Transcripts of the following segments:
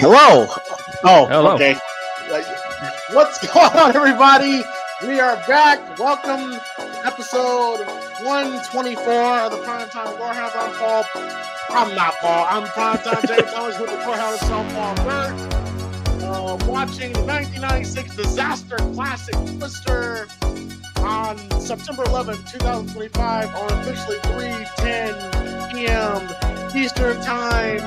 Hello. Oh, Hello. okay. What's going on, everybody? We are back. Welcome to episode 124 of the Primetime Gorehounds. I'm Paul. I'm not Paul. I'm Primetime James Owens with the Gorehounds. So Paul Burt. Watching the 1996 disaster classic Twister on September 11th, 2025 on officially 3:10 p.m. Eastern Time.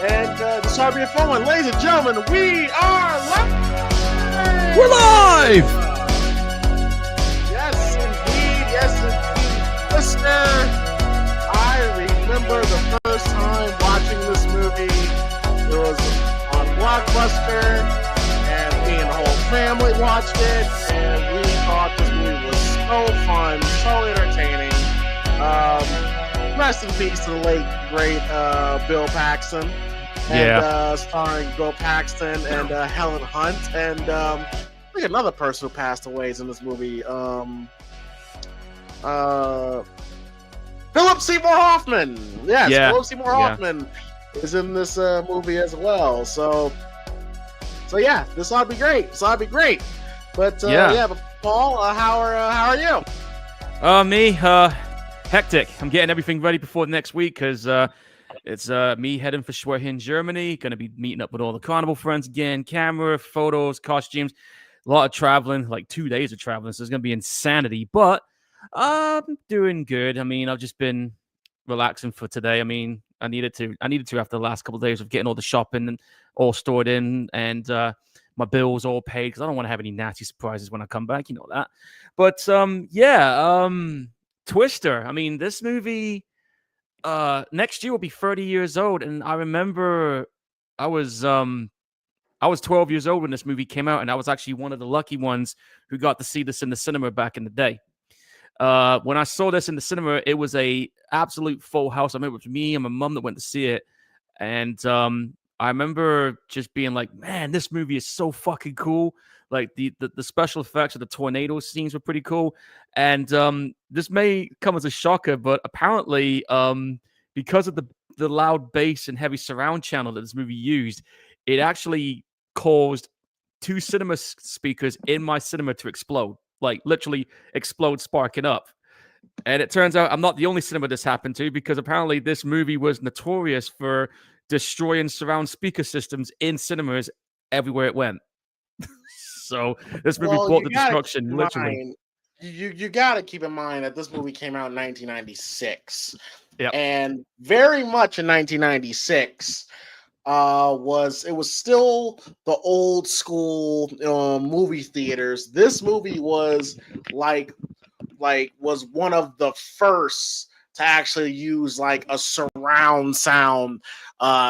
And this is RB Phone one. Ladies and gentlemen, we are live! We're live! Yes, indeed. Listener, I remember the first time watching this movie. It was on Blockbuster, and me and the whole family watched it, and we thought this movie was so fun, so entertaining. Rest in peace to the late, great Bill Paxton. And starring Bill Paxton and Helen Hunt. And I think another person who passed away is in this movie. Philip Seymour Hoffman. Yes, Philip Seymour Hoffman is in this movie as well. So yeah, this ought to be great. But but Paul, how are you? Me, hectic. I'm getting everything ready before next week because it's me heading for Schwerin, Germany. Going to be meeting up with all the Carnival friends again. Camera, photos, costumes. A lot of traveling, like 2 days of traveling. So it's going to be insanity. But I'm doing good. I mean, I've just been relaxing for today. I mean, I needed to after the last couple of days of getting all the shopping and all stored in and my bills all paid because I don't want to have any nasty surprises when I come back. You know that. But Twister. I mean, this movie next year will be 30 years old, and I remember I was 12 years old when this movie came out, and I was actually one of the lucky ones who got to see this in the cinema back in the day. When I saw this in the cinema, it was a absolute full house. I remember it was me and my mom that went to see it, and I remember just being like, man, this movie is so fucking cool. Like the special effects of the tornado scenes were pretty cool. And this may come as a shocker, but apparently because of the loud bass and heavy surround channel that this movie used, it actually caused 2 cinema speakers in my cinema to explode, like literally explode, sparking up. And it turns out I'm not the only cinema this happened to, because apparently this movie was notorious for destroying surround speaker systems in cinemas everywhere it went. So this movie brought the destruction, literally. You got to keep in mind that this movie came out in 1996. Yep. And very much in 1996 was still the old school movie theaters. This movie was was one of the first to actually use like a surround sound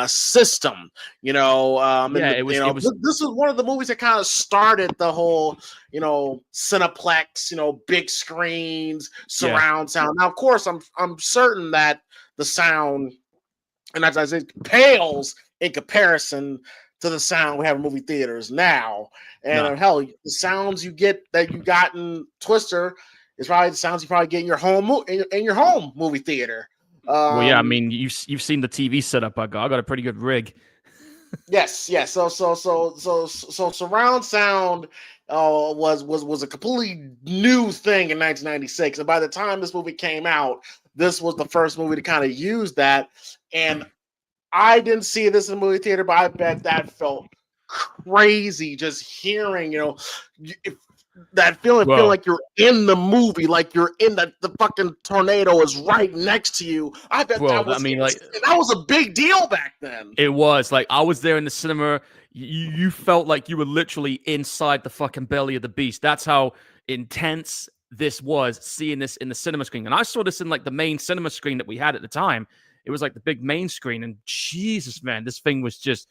system, this was one of the movies that kind of started the whole, Cineplex, big screens, surround sound. Now, of course, I'm certain that the sound, and as I said, pales in comparison to the sound we have in movie theaters now. And hell, the sounds you got in Twister is probably the sounds you probably get in your home movie theater. I mean, you've seen the TV setup I got a pretty good rig. Yes. So surround sound was a completely new thing in 1996, and by the time this movie came out, this was the first movie to kind of use that. And I didn't see this in the movie theater, but I bet that felt crazy just hearing, that feeling like you're in the movie, like you're in the fucking tornado is right next to you. I bet that was a big deal back then. It was like I was there in the cinema. You felt like you were literally inside the fucking belly of the beast. That's how intense this was, seeing this in the cinema screen. And I saw this in like the main cinema screen that we had at the time. It was like the big main screen, and Jesus, man, this thing was just.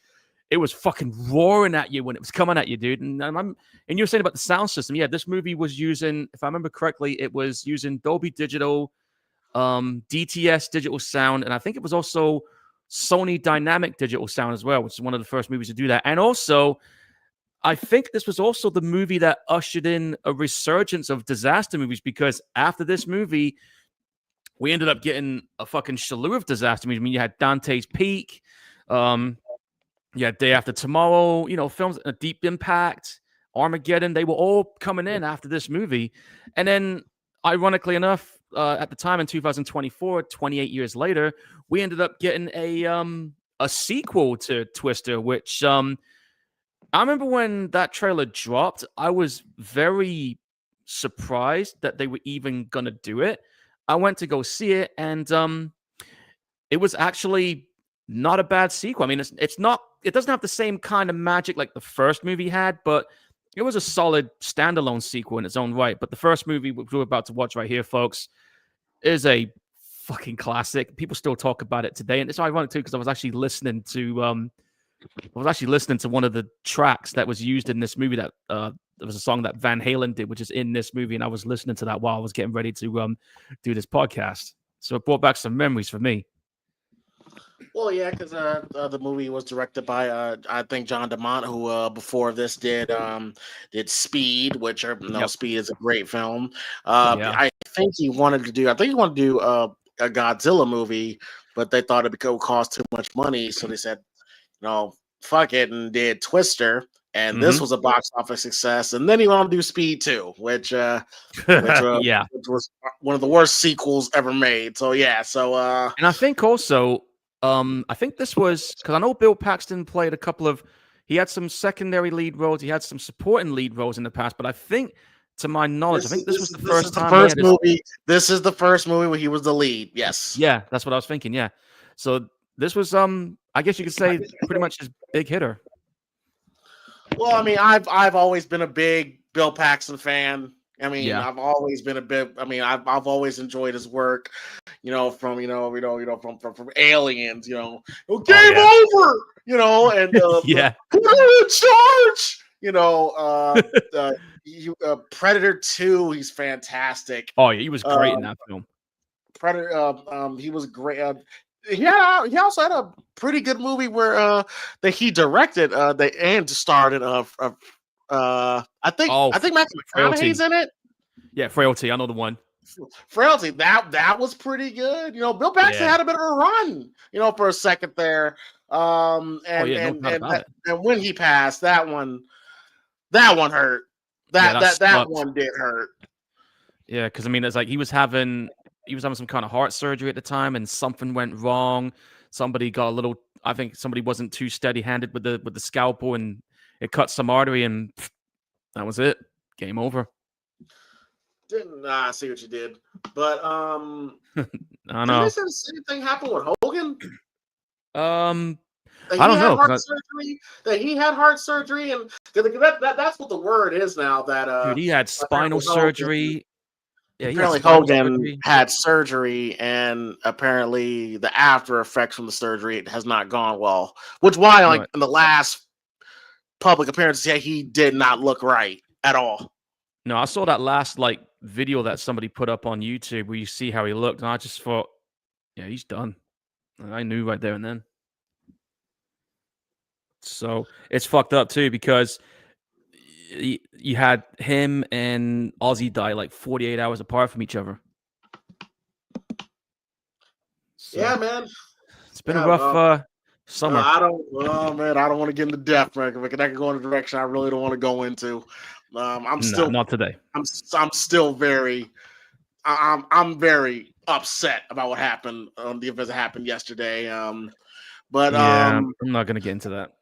It was fucking roaring at you when it was coming at you, dude. And you were saying about the sound system. Yeah, this movie was using, if I remember correctly, it was using Dolby Digital, DTS digital sound, and I think it was also Sony Dynamic digital sound as well, which is one of the first movies to do that. And also, I think this was also the movie that ushered in a resurgence of disaster movies, because after this movie, we ended up getting a fucking slew of disaster movies. I mean, you had Dante's Peak, Yeah, Day After Tomorrow, films, Deep Impact, Armageddon, they were all coming in after this movie. And then, ironically enough, at the time in 2024, 28 years later, we ended up getting a sequel to Twister, which I remember when that trailer dropped, I was very surprised that they were even gonna do it. I went to go see it, and it was actually not a bad sequel. I mean, it's not. It doesn't have the same kind of magic like the first movie had, but it was a solid standalone sequel in its own right. But the first movie we're about to watch right here, folks, is a fucking classic. People still talk about it today, and it's ironic too because I was actually listening to one of the tracks that was used in this movie. That there was a song that Van Halen did, which is in this movie, and I was listening to that while I was getting ready to do this podcast. So it brought back some memories for me. Well, yeah, because the movie was directed by I think John DeMont, who before this did Speed, which Yep. Speed is a great film. Yeah. I think he wanted to do a Godzilla movie, but they thought it would cost too much money, so they said fuck it, and did Twister, and this Mm-hmm. was a box office success. And then he went on to do Speed 2, which Yeah. which was one of the worst sequels ever made. So yeah, And I think also, I think this was because I know Bill Paxton played a couple of. He had some secondary lead roles. He had some supporting lead roles in the past, but I think, to my knowledge, I think this was the first time he had his. This is the first movie where he was the lead. Yes. Yeah, that's what I was thinking. Yeah, so this was I guess you could say pretty much his big hitter. Well, I mean, I've always been a big Bill Paxton fan. I mean, Yeah. I've always been a bit. I mean, I've always enjoyed his work. From from Aliens. Game yeah. over. And Yeah. who are in charge? Predator 2. He's fantastic. Oh yeah, he was great in that film. Predator. He was great. He also had a pretty good movie where that he directed. And starred in. I think Matthew McConaughey's Frailty. in it. Yeah, Frailty. I know the one. Frailty. That was pretty good. Bill Paxton Yeah. had a bit of a run. For a second there. No doubt about it. And when he passed, that one hurt. That one did hurt. Yeah, because I mean, it's like he was having some kind of heart surgery at the time, and something went wrong. Somebody got a little. I think somebody wasn't too steady-handed with the scalpel, and it cut some artery, and that was it. Game over. Didn't see what you did, but I know. Did the same thing happen with Hogan? I don't know. That he had heart surgery, and that's what the word is now. That dude, he had spinal surgery. Yeah, apparently Hogan had surgery, and apparently the after effects from the surgery has not gone well. Which why, in the last public appearance, he did not look right at all. No, I saw that last video that somebody put up on YouTube where you see how he looked, and I just thought, yeah, he's done. I knew right there and then. So it's fucked up too because you had him and Ozzy die 48 hours apart from each other. So, yeah, man. It's been a rough summer. I don't want to get into death, man. That could go in a direction I really don't want to go into. Not today. I'm still very upset about what happened on the events that happened yesterday. But I'm not gonna get into that.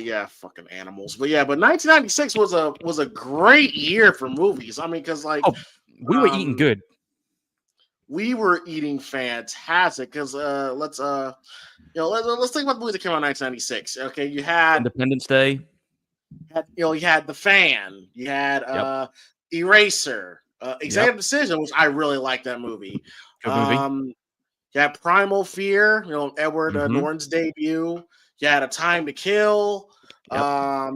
Yeah, fucking animals. But 1996 was a great year for movies. I mean, because we were eating good. We were eating fantastic. Because let's think about the movies that came out in 1996. Okay, you had Independence Day. You had The Fan. You had Eraser. Executive Decision, which I really like that movie. Good movie. You had Primal Fear. Edward Norton's debut. You had A Time to Kill. Yep.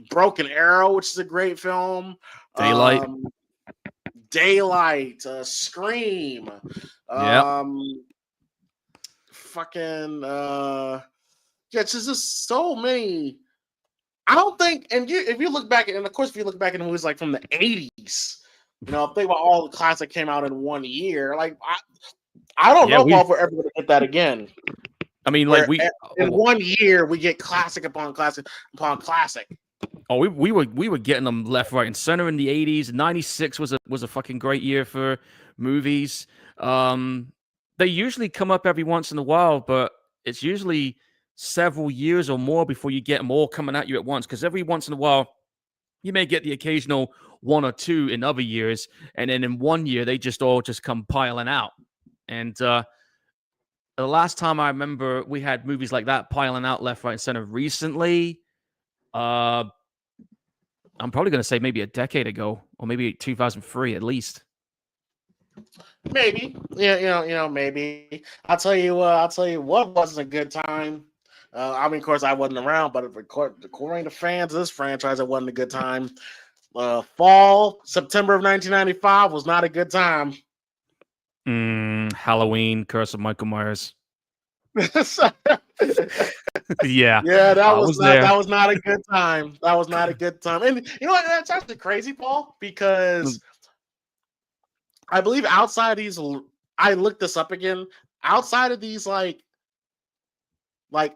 Broken Arrow, which is a great film. Daylight. Scream. Fucking it's just so many. I don't think, and if you look back, and of course, if you look back at movies from the 80s, think about all the classics that came out in one year. I don't know if we're ever going to get that again. I mean, in 1 year we get classic upon classic upon classic. Oh, we were getting them left, right, and center in the 80s. 96 was a fucking great year for movies. They usually come up every once in a while, but it's usually several years or more before you get them all coming at you at once. Because every once in a while, you may get the occasional one or two in other years, and then in 1 year they just all just come piling out. And the last time I remember we had movies like that piling out left, right, and center recently, I'm probably going to say maybe a decade ago, or maybe 2003 at least. Maybe, yeah, maybe. I'll tell you what wasn't a good time. I mean, of course, I wasn't around, but according to fans of this franchise, it wasn't a good time. Fall, September of 1995 was not a good time. Halloween, Curse of Michael Myers. Yeah, that was not a good time. That was not a good time. And you know what? That's actually crazy, Paul, because I believe outside these, I looked this up again. Outside of these, like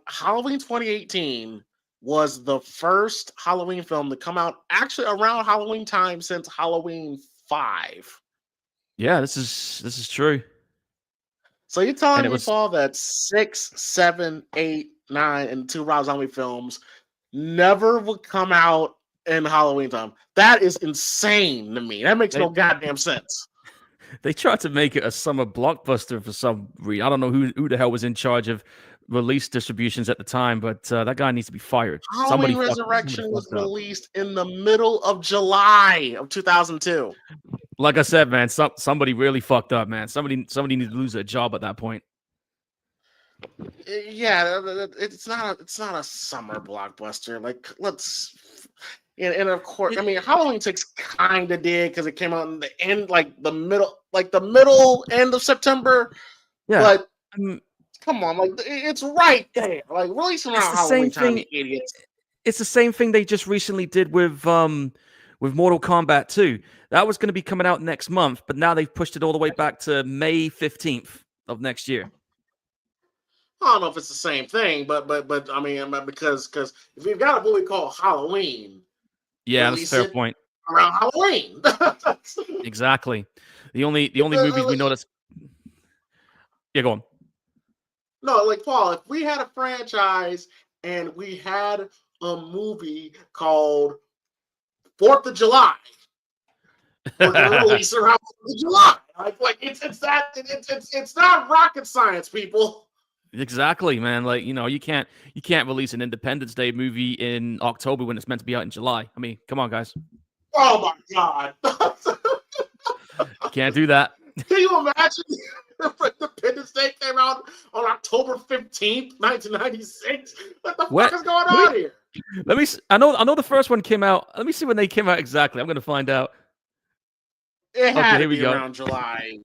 Halloween 2018 was the first Halloween film to come out actually around Halloween time since Halloween 5. Yeah, this is true. So you're telling me, Paul, that 6, 7, 8, 9, and 2 Rob Zombie films never would come out in Halloween time? That is insane to me. That makes no goddamn sense. They tried to make it a summer blockbuster for some reason. I don't know who the hell was in charge of release distributions at the time, but that guy needs to be fired. Halloween Resurrection was released in the middle of July of 2002. Like I said, man, somebody really fucked up, man. Somebody needs to lose their job at that point. Yeah, it's not a summer blockbuster. Like, and of course, I mean, Halloween 6 kind of did because it came out in the end, the middle end of September. Yeah, but come on, like, it's right there. Like, releasing around Halloween time, you idiots. It's the same thing they just recently did with Mortal Kombat 2. That was going to be coming out next month, but now they've pushed it all the way back to May 15th of next year. I don't know if it's the same thing, but I mean, because if you've got a movie called Halloween, yeah, that's a fair point. Around Halloween, exactly. The only movies we know that's go on. No, like, Paul, if we had a franchise and we had a movie called 4th of July, we're gonna release around 4th of July. Like it's not rocket science, people. Exactly, man. Like, you can't release an Independence Day movie in October when it's meant to be out in July. I mean, come on, guys. Oh my God. Can't do that. Can you imagine if Independence Day came out on October 15th, 1996? What the fuck is going on here? Let me I know the first one came out. Let me see when they came out exactly. I'm going to find out. It had to be around July.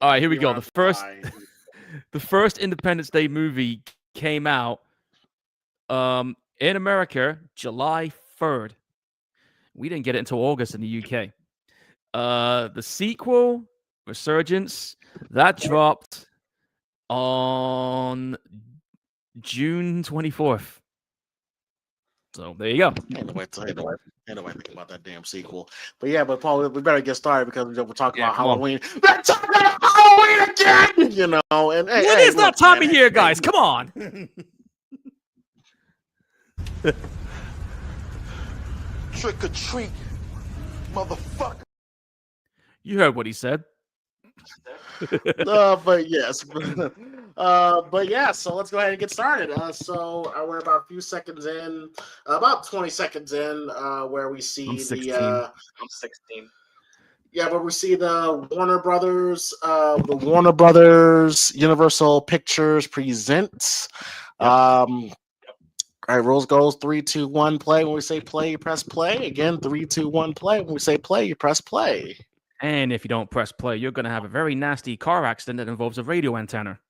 All right, here we go. The first Independence Day movie came out in America July 3rd. We didn't get it until August in the UK. The sequel, Resurgence, that dropped on June 24th. So there you go. Ain't nobody thinking about that damn sequel. But yeah, Paul, we better get started because we're talking about Halloween. We're talking about Halloween again, And it is that time of year, guys. Come on. Trick or treat, motherfucker. You heard what he said. But yes. But yeah, so let's go ahead and get started. So we're about a few seconds in, about 20 seconds in, where we see I'm 16. Yeah, where we see the Warner Brothers Universal Pictures presents. Yep. All right, rules goes 3, 2, 1, play. When we say play, you press play. Again, 3, 2, 1, play. When we say play, you press play. And if you don't press play, you're going to have a very nasty car accident that involves a radio antenna.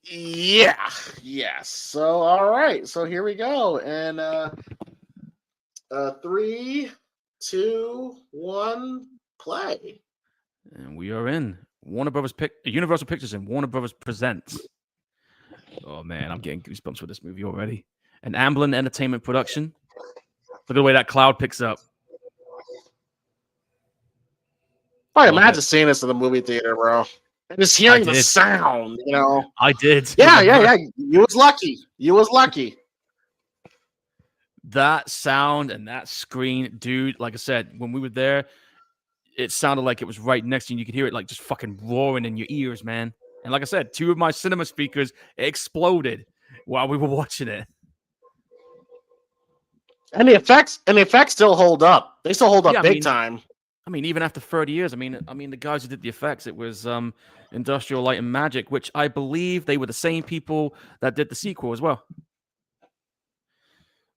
Yeah. Yes. So, all right. So here we go. And 3, 2, 1, play. And we are in Universal Pictures and Warner Brothers presents Oh man, I'm getting goosebumps with this movie already. An Amblin Entertainment production. Look at the way that cloud picks up. Probably Love imagine it. seeing this in the movie theater, bro. And just hearing the did. sound, you know. I did. Yeah. Remember? You was lucky. You was lucky. That sound and that screen, dude. Like I said, when we were there, it sounded like it was right next to you. You could hear it like just fucking roaring in your ears, man. And like I said, 2 of my cinema speakers exploded while we were watching it. And the effects still hold up. They still hold up Yeah, I big mean- time. I mean, even after 30 years, I mean, the guys who did the effects, it was Industrial Light and Magic, which I believe they were the same people that did the sequel as well.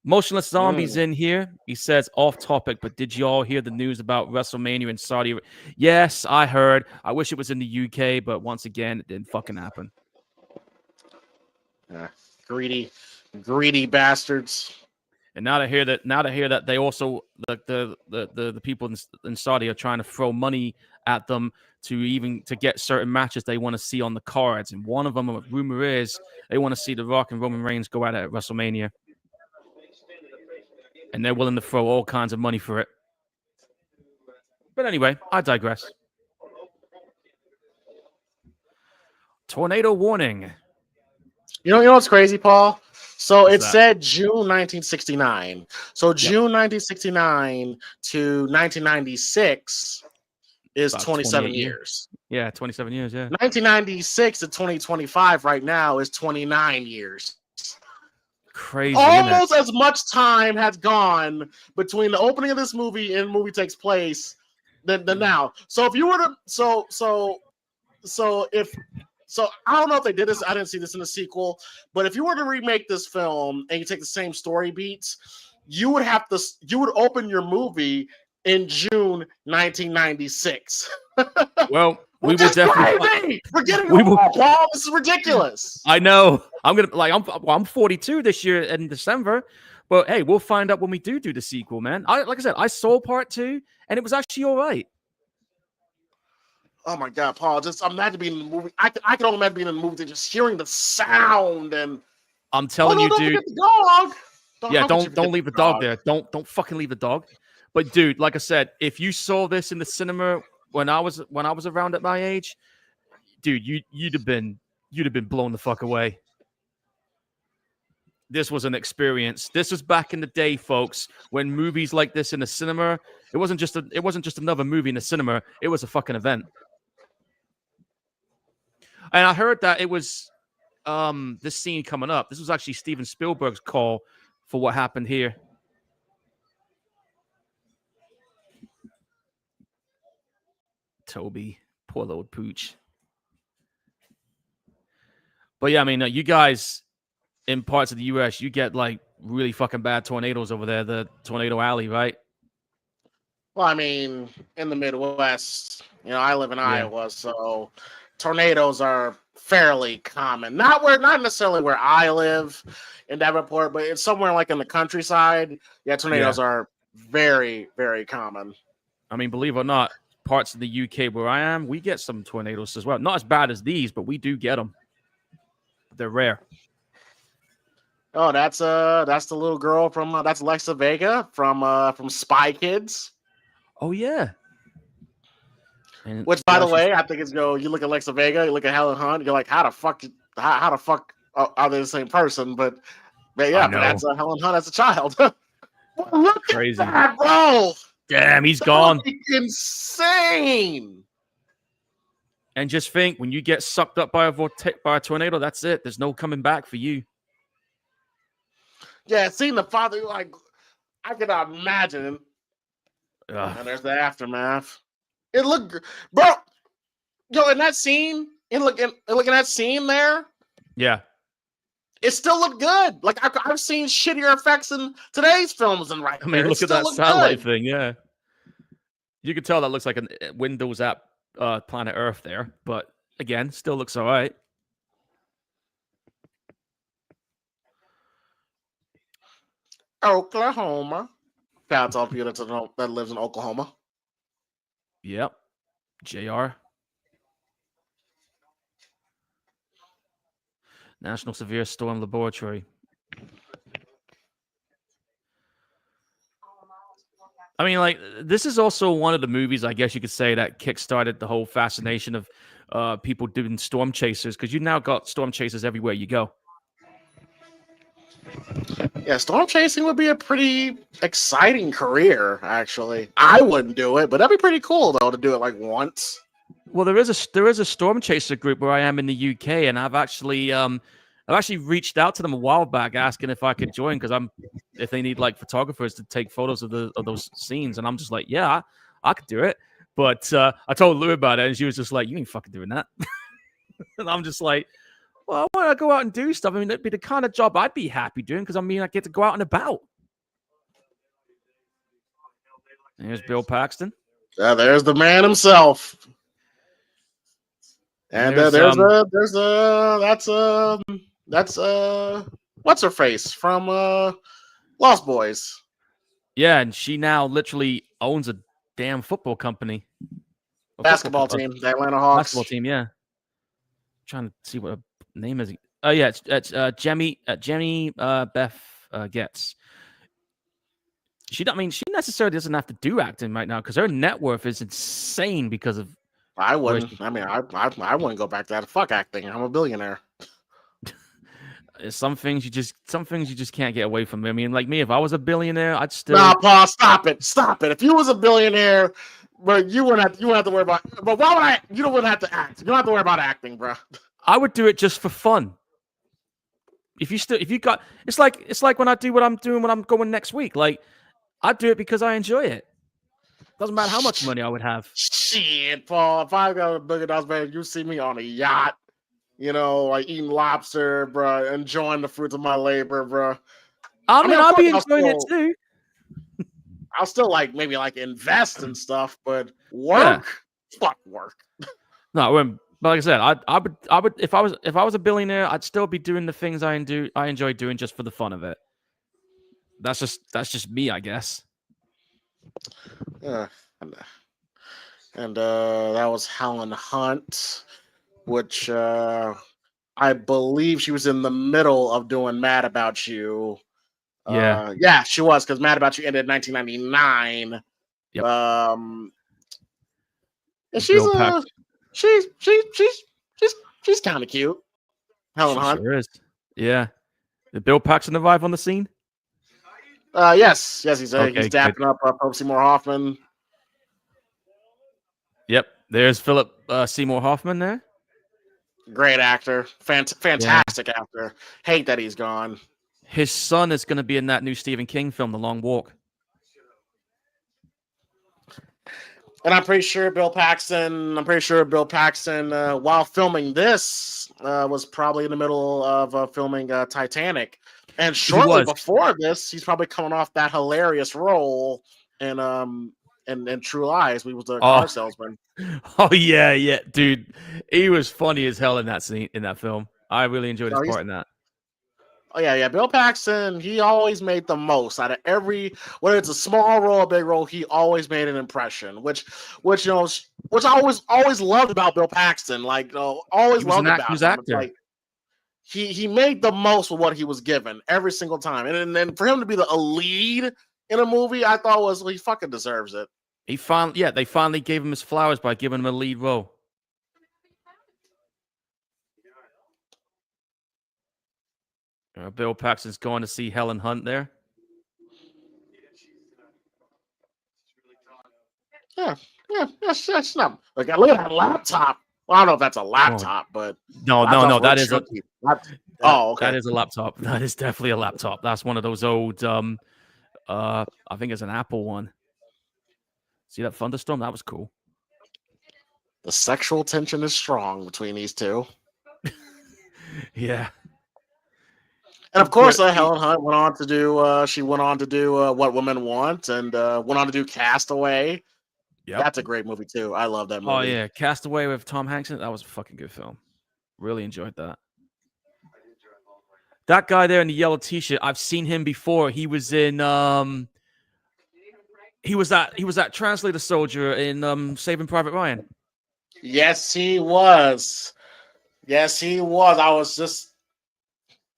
Motionless Zombies in here. He says off topic, but did y'all hear the news about WrestleMania in Saudi? Yes, I heard. I wish it was in the UK, but once again, it didn't fucking happen. Greedy bastards. And now to hear that they also the people in Saudi are trying to throw money at them to get certain matches they want to see on the cards. And one of them, a rumor is, they want to see The Rock and Roman Reigns go at it at WrestleMania. And they're willing to throw all kinds of money for it. But anyway, I digress. Tornado warning. You know what's crazy, Paul? So What's it that? said June 1969. So June 1969 to 1996 is About 27 28 years. Yeah, 27 years, yeah. 1996 to 2025 right now is 29 years. Crazy, isn't it? Almost as much time has gone between the opening of this movie and the movie takes place than now. So if you were to so I don't know if they did this. I didn't see this in the sequel, but if you were to remake this film and you take the same story beats, you would open your movie in June 1996. Well, we will definitely. Crazy! We're getting We will- Paul. This is ridiculous. I know. I'm 42 this year in December, but hey, we'll find out when we do the sequel, man. Like I said, I saw part 2, and it was actually all right. Oh my God, Paul! Just imagine being in the movie. I can only imagine being in the movie and just hearing the sound and. I'm telling you, don't dude. forget the dog. Yeah, How could you don't forget leave the dog there. Don't fucking leave the dog. But dude, like I said, if you saw this in the cinema when I was around at my age, dude, you'd have been blown the fuck away. This was an experience. This was back in the day, folks, when movies like this in the cinema, it wasn't just another movie in the cinema. It was a fucking event. And I heard that it was this scene coming up. This was actually Steven Spielberg's call for what happened here. Toby, poor little pooch. But yeah, I mean, you guys in parts of the U.S., you get like really fucking bad tornadoes over there, the Tornado Alley, right? Well, I mean, in the Midwest, I live in Iowa, so tornadoes are fairly common. Not necessarily where I live in Davenport, but it's somewhere like in the countryside. Yeah, tornadoes are very, very common. I mean, believe it or not, parts of the UK where I am, we get some tornadoes as well. Not as bad as these, but we do get them. They're rare. Oh, that's the little girl from that's Alexa Vega from Spy Kids. Oh yeah. And which, by the way, I think it's you look at Alexa Vega, you look at Helen Hunt, you're like, how the fuck are they the same person? But yeah, but that's Helen Hunt as a child. Look Crazy. at that, bro. Damn, he's gone. Insane. And just think, when you get sucked up by a tornado, that's it. There's no coming back for you. Yeah, seeing the father, like, I cannot imagine. And there's the aftermath. It looked, bro. Yo, in that scene, look in that scene there. Yeah, it still looked good. Like I've seen shittier effects in today's films than right. I mean, look at that satellite thing. Yeah, you could tell that looks like a Windows app, Planet Earth there. But again, still looks all right. Oklahoma. Shout out to all the people that lives in Oklahoma. Yep. JR. National Severe Storm Laboratory. I mean, like, this is also one of the movies, I guess you could say, that kickstarted the whole fascination of people doing storm chasers, because you now got storm chasers everywhere you go. Yeah, storm chasing would be a pretty exciting career, actually. I wouldn't do it, but that'd be pretty cool, though, to do it like once. Well, there is a storm chaser group where I am in the UK, and I've actually reached out to them a while back asking if I could join, because if they need like photographers to take photos of those scenes, and I'm just like, yeah, I could do it. But I told Lou about it, and she was just like, you ain't fucking doing that. And I'm just like, well, I want to go out and do stuff. I mean, it'd be the kind of job I'd be happy doing, because I mean, I get to go out and about. And here's Bill Paxton. There's the man himself. And that's what's her face from Lost Boys. Yeah, and she now literally owns a damn football company. Basketball team, the Atlanta Hawks. Basketball team, yeah. I'm trying to see what her name is. Oh yeah, it's Jenny Beth Getz. She necessarily doesn't have to do acting right now, because her net worth is insane because of. I wouldn't. I mean, I wouldn't go back to that. Fuck acting. I'm a billionaire. Some things you just can't get away from. I mean, like me, if I was a billionaire, I'd still. Nah, Paul, stop it. If you was a billionaire, but you wouldn't have to worry about. But why would I? You wouldn't have to act. You don't have to worry about acting, bro. I would do it just for fun. It's like when I do what I'm doing when I'm going next week. Like, I'd do it because I enjoy it. Doesn't matter how much money I would have. Shit, Paul. If I got $1 billion, man, you see me on a yacht, like eating lobster, bro, enjoying the fruits of my labor, bro. I mean, I'll be enjoying it too. I'll still maybe invest in stuff, but work, fuck work. No, but like I said, I would if I was a billionaire, I'd still be doing the things I enjoy doing just for the fun of it. That's just me, I guess. Yeah, and that was Helen Hunt, which I believe she was in the middle of doing Mad About You. Yeah, she was, because Mad About You ended in 1999. Yep. And she's kind of cute. Helen Hunt. Sure is. Yeah. Did Bill Paxton arrive on the scene? Yes, he's Okay, he's dapping up Philip Seymour Hoffman. Yep, there's Philip Seymour Hoffman there. Great actor, fantastic actor. Hate that he's gone. His son is going to be in that new Stephen King film, The Long Walk. And I'm pretty sure Bill Paxton, while filming this, was probably in the middle of filming Titanic. And shortly before this, he's probably coming off that hilarious role in True Lies. We was the car salesman. Oh yeah, dude, he was funny as hell in that scene, in that film. I really enjoyed his part in that. Oh yeah. Bill Paxton, he always made the most out of whether it's a small role or a big role. He always made an impression, which I always loved about Bill Paxton. Always loved about him. Actor. He made the most of what he was given every single time, and then for him to be a lead in a movie, I thought he fucking deserves it. They finally gave him his flowers by giving him a lead role. Bill Paxton's going to see Helen Hunt there. Yeah, that's not. Look at that laptop. Well, I don't know if that's a laptop, but no, that is okay. That is a laptop. That is definitely a laptop. That's one of those old. I think it's an Apple one. See that thunderstorm? That was cool. The sexual tension is strong between these two. Yeah. And of course, Helen Hunt went on to do. She went on to do What Women Want, and went on to do Castaway. Yeah, that's a great movie too. I love that movie. Oh yeah, Castaway with Tom Hanks. That was a fucking good film. Really enjoyed that. That guy there in the yellow t-shirt, I've seen him before. He was in he was that translator soldier in Saving Private Ryan. Yes, he was. I was just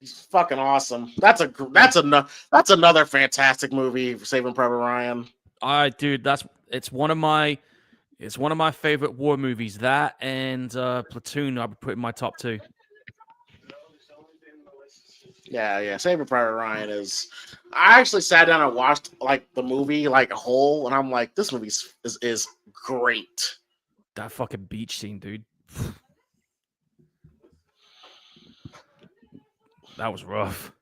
He's fucking awesome. That's another fantastic movie for Saving Private Ryan. Dude, it's one of my favorite war movies. That and Platoon, I would put in my top 2. Yeah. Saving Private Ryan is. I actually sat down and watched like the movie like a whole, and I'm like, this movie is great. That fucking beach scene, dude. That was rough.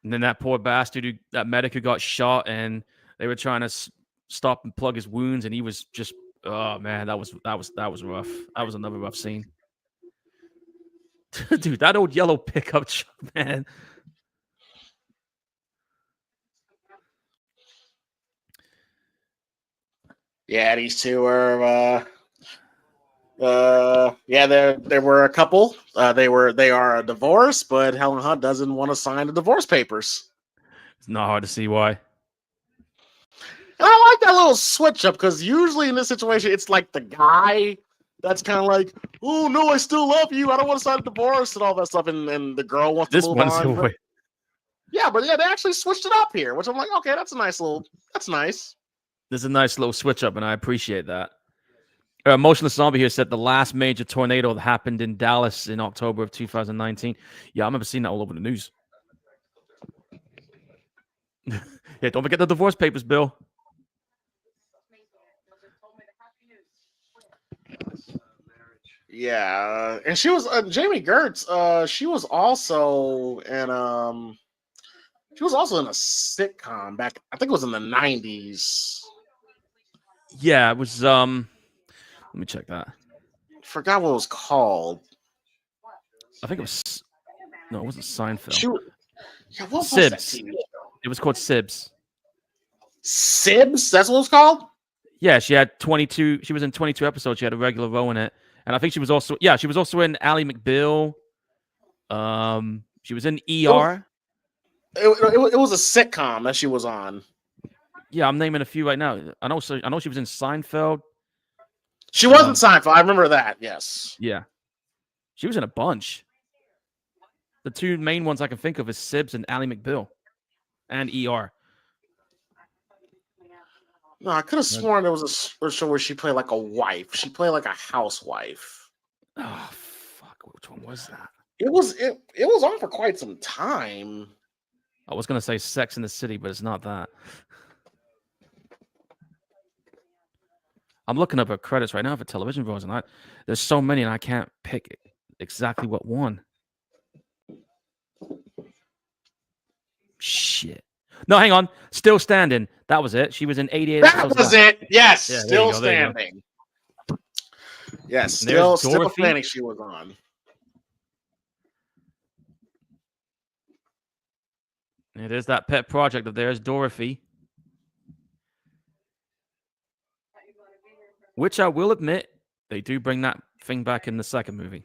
And then that poor bastard, that medic who got shot, and they were trying to stop and plug his wounds, and he was just, oh man, that was rough. That was another rough scene. Dude, that old yellow pickup truck, man. Yeah, these two are. There were a couple. They are a divorce, but Helen Hunt doesn't want to sign the divorce papers. It's not hard to see why. And I like that little switch up because usually in this situation, it's like the guy that's kind of like, "Oh no, I still love you. I don't want to sign a divorce and all that stuff," and the girl wants to move on. But they actually switched it up here, which I'm like, okay, that's nice. There's a nice little switch up, and I appreciate that. Motionless Zombie here said the last major tornado that happened in Dallas in October of 2019. Yeah, I remember seeing that all over the news. Yeah, don't forget the divorce papers, Bill. Yeah, and she was Jamie Gertz. She was also in a sitcom back. I think it was in the 90s. Yeah, it was. Let me check that. Forgot what it was called. I think it was. No, it wasn't Seinfeld. What was Sibs. that TV show? It was called Sibs. Sibs? That's what it's called? Yeah, she had 22. She was in 22 episodes. She had a regular role in it, and I think she was also. Yeah, she was also in Ally McBeal. She was in ER. It was a sitcom that she was on. Yeah, I'm naming a few right now. I know she was in Seinfeld. She wasn't Seinfeld. I remember that. Yes. Yeah, she was in a bunch. The two main ones I can think of is Sibs and Ally McBeal, and ER. No, I could have sworn there was a show where she played like a wife. She played like a housewife. Oh fuck! Which one was that? It was on for quite some time. I was gonna say Sex in the City, but it's not that. I'm looking up her credits right now for television roles, and there's so many, and I can't pick exactly what one. Shit. No, hang on. Still Standing. That was it. She was in 88 episodes. That was it. Yes. Yeah, Still Standing. Yes. Still Standing. She was on. It is that pet project of theirs, Dorothy. Which I will admit, they do bring that thing back in the second movie.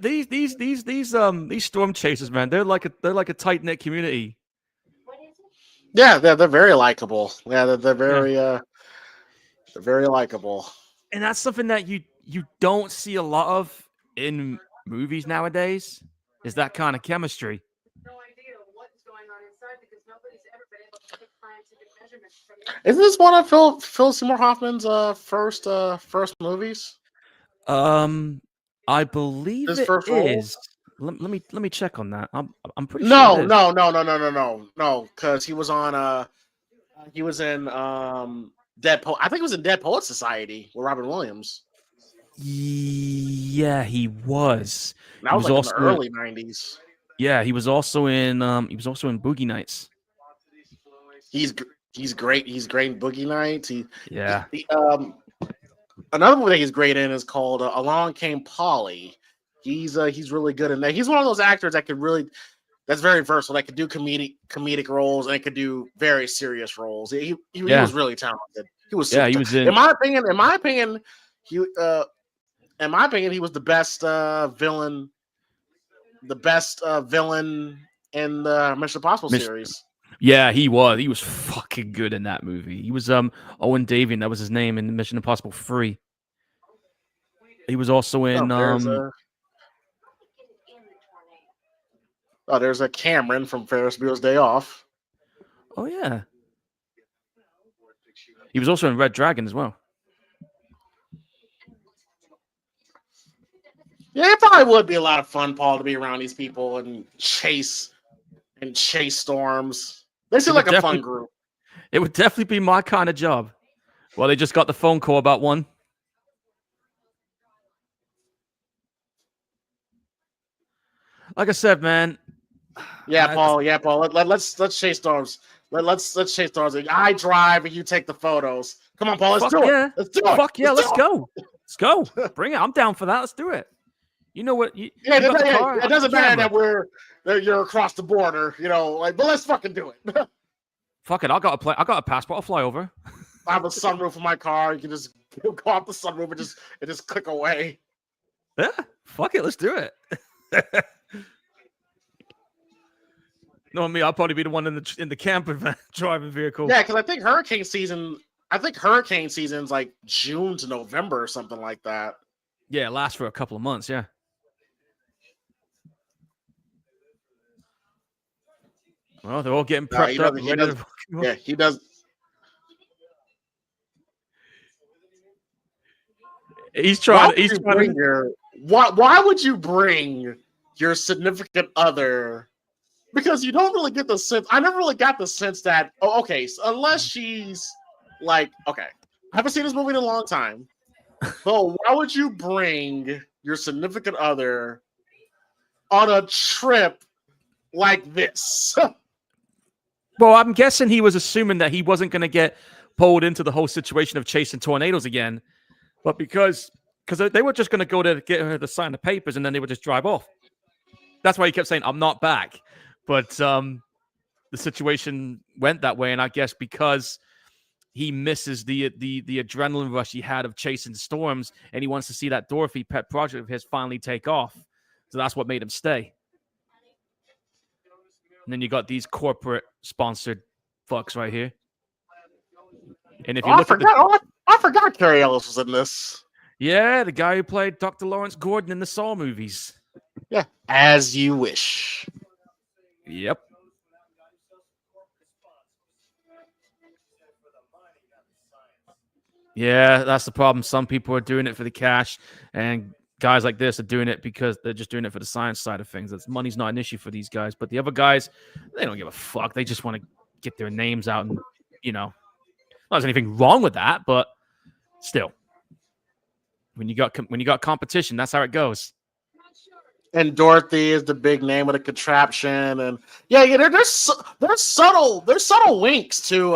These storm chasers, man, they're like a tight knit community. Yeah, they're very likable. Yeah, they're very likable. And that's something that you don't see a lot of in movies nowadays. Is that kind of chemistry? No idea what's going on inside because nobody's ever been able to take scientific measurements from it. Isn't this one of Phil Seymour Hoffman's first movies? I believe His it first is. Let me check on that. I'm pretty sure. No, Because he was on he was in Dead Poet. I think it was in Dead Poet Society with Robin Williams. Yeah, he was. That was also in the early 90s. Yeah, he was also in Boogie Nights. He's great. He's great in Boogie Nights. Another movie that he's great in is called Along Came Polly. He's really good in that. He's one of those actors that that's very versatile. That could do comedic roles and it could do very serious roles. He was really talented. He was he was in. In my opinion, he was the best villain. The best villain in the Mission Impossible series. Yeah, he was. He was fucking good in that movie. He was Owen Davian, that was his name in Mission Impossible 3. He was also in there's a Cameron from Ferris Bueller's Day Off. Oh yeah. He was also in Red Dragon as well. Yeah, it probably would be a lot of fun, Paul, to be around these people and chase storms. They seem like a fun group. It would definitely be my kind of job. Well, they just got the phone call about one. Like I said, man. Yeah, Paul. Yeah, Paul. Let's chase storms. Let's chase storms. I drive and you take the photos. Come on, Paul. Let's do it. Let's do it. Fuck yeah, let's go. Let's go. Bring it. I'm down for that. Let's do it. You know what? It doesn't matter that you're across the border. You know, like, but let's fucking do it. Fuck it. I got a passport. I'll fly over. I have a sunroof in my car. You can just go off the sunroof and just click away. Yeah. Fuck it. Let's do it. No, me. I'll probably be the one in the camper van driving vehicle. Yeah, because I think hurricane season's like June to November or something like that. Yeah, it lasts for a couple of months. Yeah. Well, they're all getting prepped up. He does. He's trying. Why would you bring your significant other? Because you don't really get the sense. I never really got the sense that. Oh, okay. So unless she's like, okay, I haven't seen this movie in a long time. So why would you bring your significant other on a trip like this? Well, I'm guessing he was assuming that he wasn't going to get pulled into the whole situation of chasing tornadoes again, but because they were just going to go to get her to sign the papers and then they would just drive off. That's why he kept saying, "I'm not back." But the situation went that way, and I guess because he misses the adrenaline rush he had of chasing storms, and he wants to see that Dorothy pet project of his finally take off. So that's what made him stay. And then you got these corporate sponsored fucks right here. And if you look I forgot Cary Ellis was in this. Yeah, the guy who played Dr. Lawrence Gordon in the Saw movies. Yeah, As You Wish. Yep. Yeah, that's the problem. Some people are doing it for the cash, and guys like this are doing it because they're just doing it for the science side of things. That's money's not an issue for these guys, but the other guys, they don't give a fuck. They just want to get their names out, and not there's anything wrong with that, but still, when you got competition, that's how it goes. And Dorothy is the big name of the contraption, and there's subtle winks to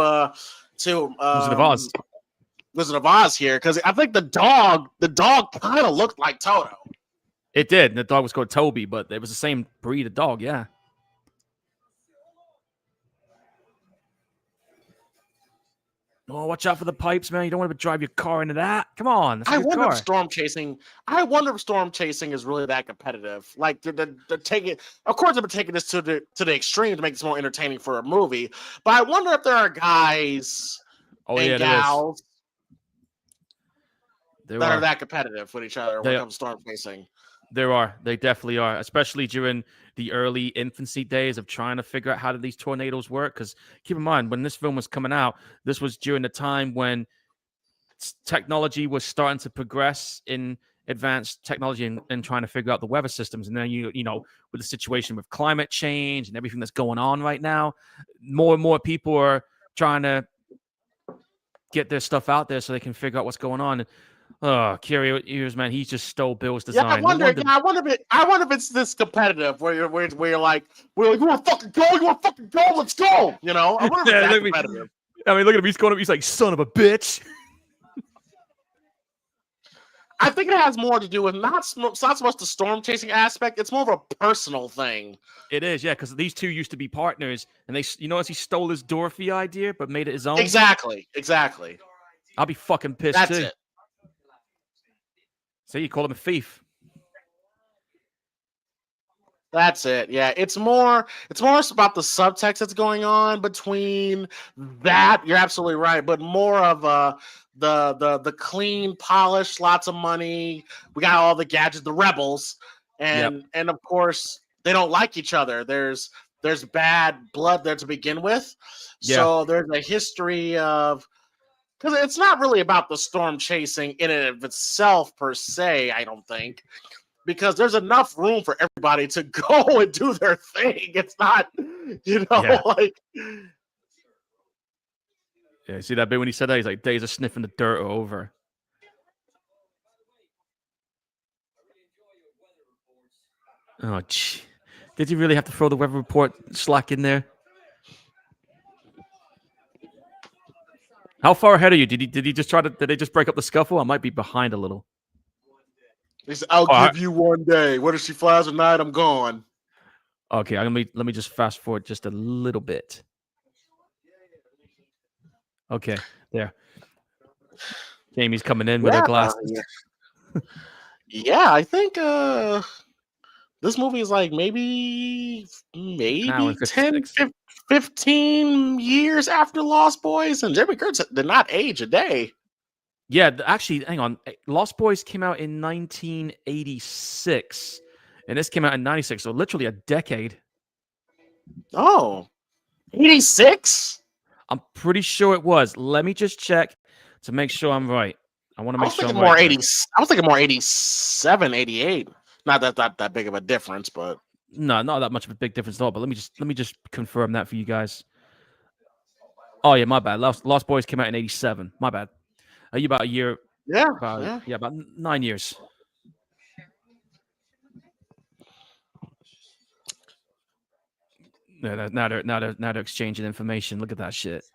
Wizard of Oz. Wizard of Oz here, because I think the dog kind of looked like Toto. It did. And the dog was called Toby, but it was the same breed of dog. Yeah. Oh, watch out for the pipes, man! You don't want to drive your car into that. Come on. I wonder if storm chasing is really that competitive. Like they're taking, of course, they're taking this to the extreme to make this more entertaining for a movie. But I wonder if there are guys and gals that are that competitive with each other when it comes to storm chasing. There are. They definitely are, especially during the early infancy days of trying to figure out how do these tornadoes work. Because keep in mind, when this film was coming out, this was during the time when technology was starting to progress in advanced technology and trying to figure out the weather systems. And then, with the situation with climate change and everything that's going on right now, more and more people are trying to get their stuff out there so they can figure out what's going on. Oh, Cary Elwes, man, he just stole Bill's design. Yeah, I wonder if it's this competitive where you're like, you want to fucking go, let's go. I wonder if it's that competitive. I mean, look at him. He's going up. He's like, son of a bitch. I think it has more to do with not so much the storm chasing aspect. It's more of a personal thing. It is, yeah, because these two used to be partners, and as he stole his Dorothy idea, but made it his own. Exactly. I'll be fucking pissed That's too. It. See, you call him a thief. That's it. Yeah, it's more about the subtext that's going on between that. You're absolutely right, but more of the clean, polished, lots of money. We got all the gadgets, the rebels, Yep. and of course they don't like each other. There's bad blood there to begin with, Yeah. so there's a history of because it's not really about the storm chasing in and of itself per se. I don't think because there's enough room for everybody to go and do their thing. It's not, Yeah. like Yeah. See that bit when he said that? He's like, days of sniffing the dirt are over. Oh, gee. Did you really have to throw the weather report slack in there? How far ahead are you? Did he just did they just break up the scuffle? I might be behind a little. I'll Oh, give you one day. What if she flies at night? I'm gone. Okay, let me just fast forward just a little bit. Okay, there. Jamie's coming in with her glasses. Yeah, I think this movie is like maybe Now in 10, 56. 15 years after Lost Boys, and Jimmy Kurtz did not age a day. Yeah, actually, hang on. Lost Boys came out in 1986, and this came out in 96, so literally a decade. Oh, 86? I'm pretty sure it was. Let me just check to make sure I'm right. I want to make sure I'm more right. 80. I was thinking more 87, 88. Not that big of a difference, but No, not that much of a big difference at all. But let me just confirm that for you guys. Oh yeah, my bad. Lost Boys came out in 87. My bad. Are you about a year? yeah, About 9 years. Yeah, now they're exchanging information. Look at that shit.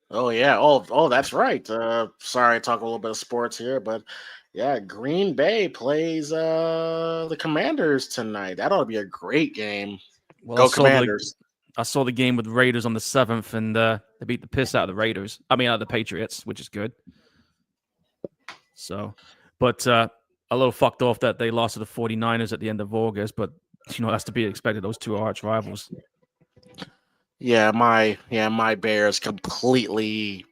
Oh yeah. Oh, that's right. Sorry, I talk a little bit of sports here, but yeah, Green Bay plays the Commanders tonight. That ought to be a great game. Well, Go Commanders. I saw the game with the Raiders on the 7th, and they beat the piss out of the Raiders. I mean, out of the Patriots, which is good. So, but a little fucked off that they lost to the 49ers at the end of August, but that's to be expected. Those two arch rivals. Yeah, my Bears completely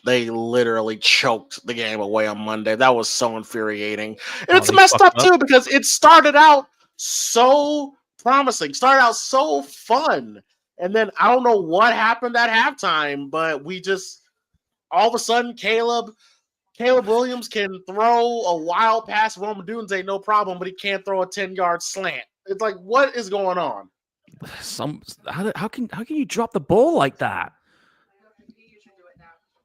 they literally choked the game away on Monday. That was so infuriating. And it's messed up too because it started out so promising, started out so fun. And then I don't know what happened at halftime, but we just all of a sudden Caleb Williams can throw a wild pass to Roman Dunze, no problem, but he can't throw a 10-yard slant. It's like, what is going on? How can you drop the ball like that?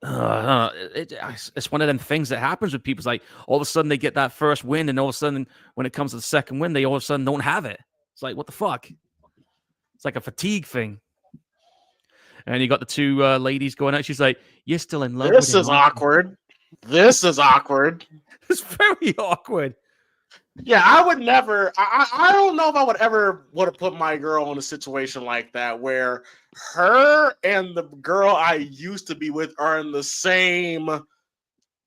It's one of them things that happens with people. It's like all of a sudden they get that first win, and all of a sudden when it comes to the second win, they all of a sudden don't have it. It's like, what the fuck? It's like a fatigue thing. And you got the two ladies going out. She's like, "You're still in love with him." This is awkward. This is awkward. It's very awkward. Yeah, I would never. I don't know if I would ever would have put my girl in a situation like that where her and the girl I used to be with are in the same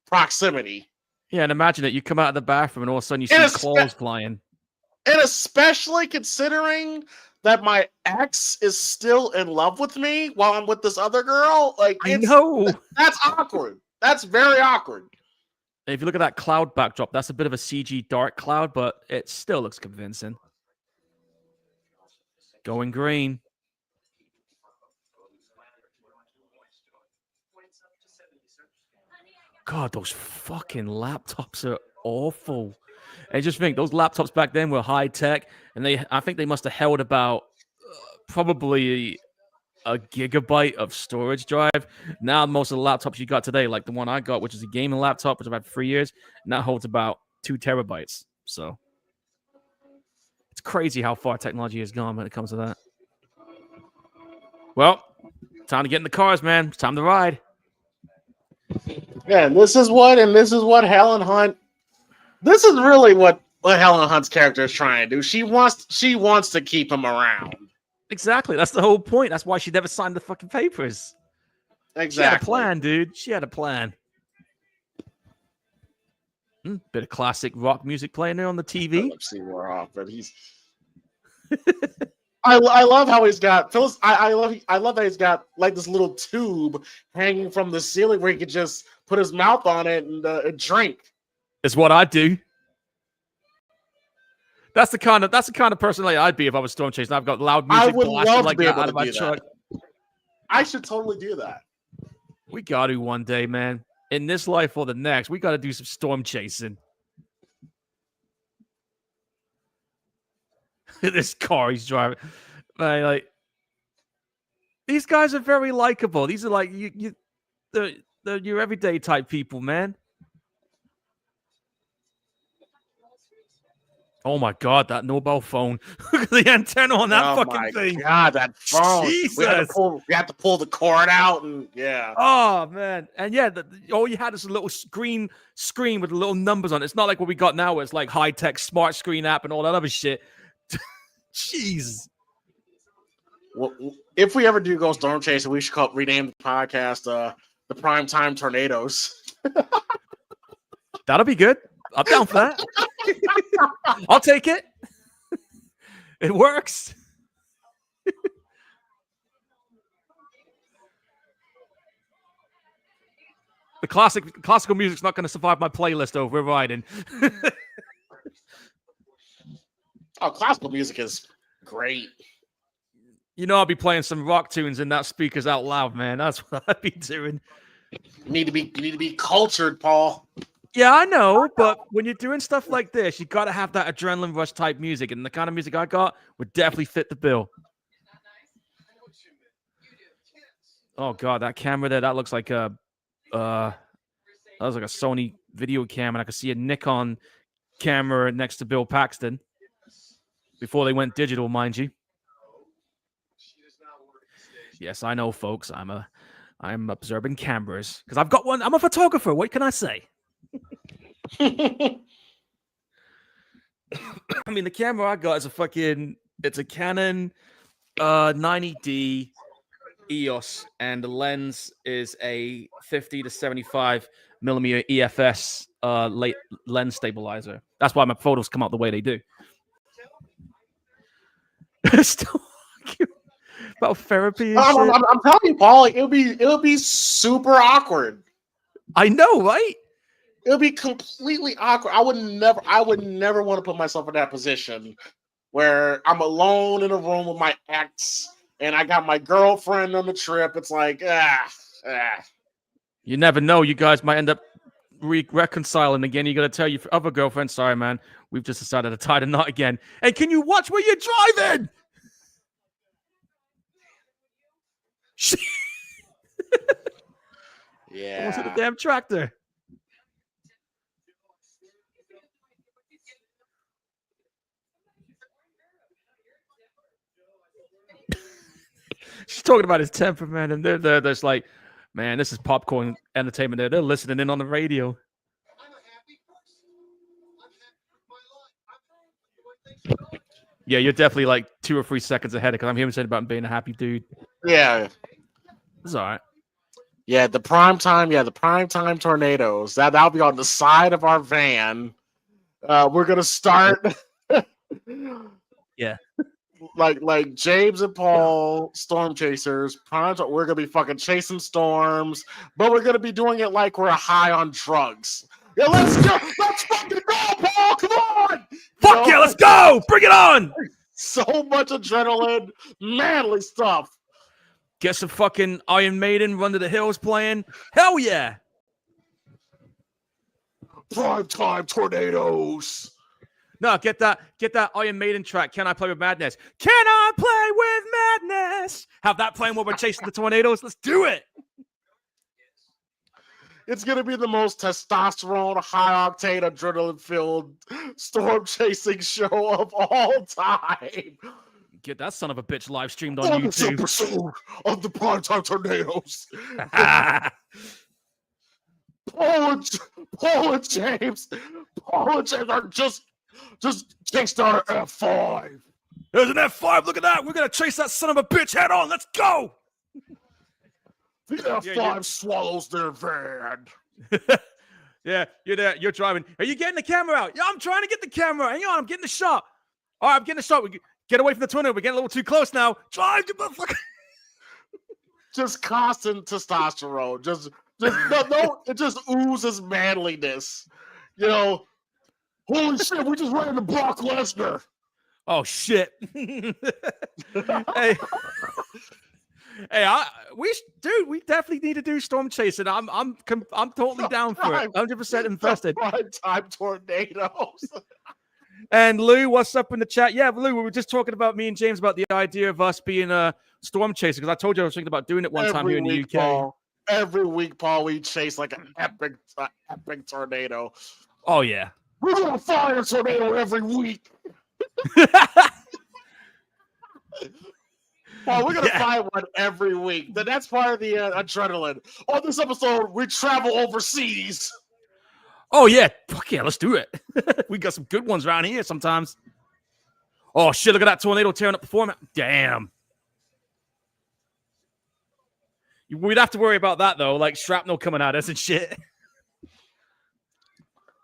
proximity. Yeah, and imagine it. You come out of the bathroom and all of a sudden you see claws flying. And especially considering that my ex is still in love with me while I'm with this other girl. Like, I know. That's awkward. That's very awkward. If you look at that cloud backdrop, that's a bit of a CG dark cloud, but it still looks convincing. Going green. God, those fucking laptops are awful. I just think those laptops back then were high tech, and I think they must have held about probably a gigabyte of storage drive. Now most of the laptops you got today, like the one I got, which is a gaming laptop, which I've had for 3 years, now holds about 2 terabytes. So it's crazy how far technology has gone when it comes to that. Well, time to get in the cars, man. It's time to ride. Yeah, and this is what Helen Hunt. This is really what Helen Hunt's character is trying to do. She wants to keep him around. Exactly. That's the whole point. That's why she never signed the fucking papers. Exactly. She had a plan, dude. She had a plan. Bit of classic rock music playing there on the TV. Philip Seymour Hoffman. He's. I love how he's got Phyllis. I love that he's got like this little tube hanging from the ceiling where he could just put his mouth on it and drink. It's what I do. That's the kind of personality I'd be if I was storm chasing. I've got loud music blasting like that out of my truck. I should totally do that. We got to one day, man. In this life or the next, we got to do some storm chasing. This car he's driving, man, like these guys are very likable. These are like they're your everyday type people, man. Oh my God, that mobile phone! Look at the antenna on that fucking thing. God, that phone! Jesus. We had to pull the cord out, and yeah. Oh man, and yeah, all you had is a little green screen with the little numbers on it. It's not like what we got now, where it's like high tech smart screen app and all that other shit. Jeez. Well, if we ever do go storm chasing, we should rename the podcast the Primetime Tornadoes. That'll be good. I'm down for that. I'll take it. It works. The classical music's not going to survive my playlist over riding. Oh, classical music is great. You know, I'll be playing some rock tunes in that speakers out loud, man. That's what I'd be doing. You need to be cultured, Paul. Yeah, I know, but when you're doing stuff like this, you got to have that adrenaline rush type music, and the kind of music I got would definitely fit the bill. Oh God, that camera there—that looks like that was like a Sony video camera. And I could see a Nikon camera next to Bill Paxton before they went digital, mind you. Yes, I know, folks. I'm observing cameras because I've got one. I'm a photographer. What can I say? I mean, the camera I got is it's a Canon 90D EOS, and the lens is a 50 to 75 millimeter EFS lens stabilizer. That's why my photos come out the way they do. Still about therapy and shit. I'm telling you, Paul, it'll be super awkward. I know, right? It'll be completely awkward. I would never want to put myself in that position where I'm alone in a room with my ex and I got my girlfriend on the trip. It's like, You never know. You guys might end up reconciling again. You got to tell your other girlfriend, sorry, man, we've just decided to tie the knot again. And can you watch where you're driving? Yeah. Was it a damn tractor? She's talking about his temper, man, and they're just like, man, this is popcorn entertainment. They're listening in on the radio. Yeah, you're definitely like 2 or 3 seconds ahead because I'm hearing saying about being a happy dude. Yeah, it's all right. Yeah, the primetime tornadoes. That'll be on the side of our van. We're gonna start. Yeah. Like James and Paul, storm chasers. We're gonna be fucking chasing storms, but we're gonna be doing it like we're high on drugs. Yeah, let's go. Let's fucking go, Paul. Come on. Fuck yeah, let's go. Bring it on. So much adrenaline, manly stuff. Get some fucking Iron Maiden, Run to the Hills playing. Hell yeah. Primetime tornadoes. No, get that Iron Maiden track. Can I Play with Madness? Can I play with madness? Have that playing while we're chasing the tornadoes. Let's do it. It's gonna be the most testosterone, high octane, adrenaline-filled storm chasing show of all time. Get that son of a bitch live streamed on YouTube. This episode of the Primetime Tornadoes. Paul and James are just chased our F5. There's an F5. Look at that. We're gonna chase that son of a bitch head on. Let's go. The F5 swallows their van. Yeah, you're there. You're driving. Are you getting the camera out? Yeah, I'm trying to get the camera. Hang on, I'm getting the shot. All right, I'm getting the shot. Get away from the tornado. We're getting a little too close now. Drive, the motherfucker. Just constant testosterone. No, it just oozes manliness. You know, holy shit, we just ran into Brock Lesnar. Oh shit. Hey. Hey, we definitely need to do storm chasing. I'm totally down for it. 100% invested. Primetime tornadoes. And Lou, what's up in the chat? Yeah, Lou, we were just talking about me and James about the idea of us being a storm chaser because I told you I was thinking about doing it one time here in the UK. Paul, every week, Paul, we chase like an epic tornado. Oh yeah, we're gonna fire a tornado every week. Well, we're gonna find one every week. That's part of the adrenaline. On this episode, we travel overseas. Oh yeah, fuck yeah, let's do it. We got some good ones around here sometimes. Oh shit, look at that tornado tearing up the format. Damn. We'd have to worry about that though, like shrapnel coming at us and shit.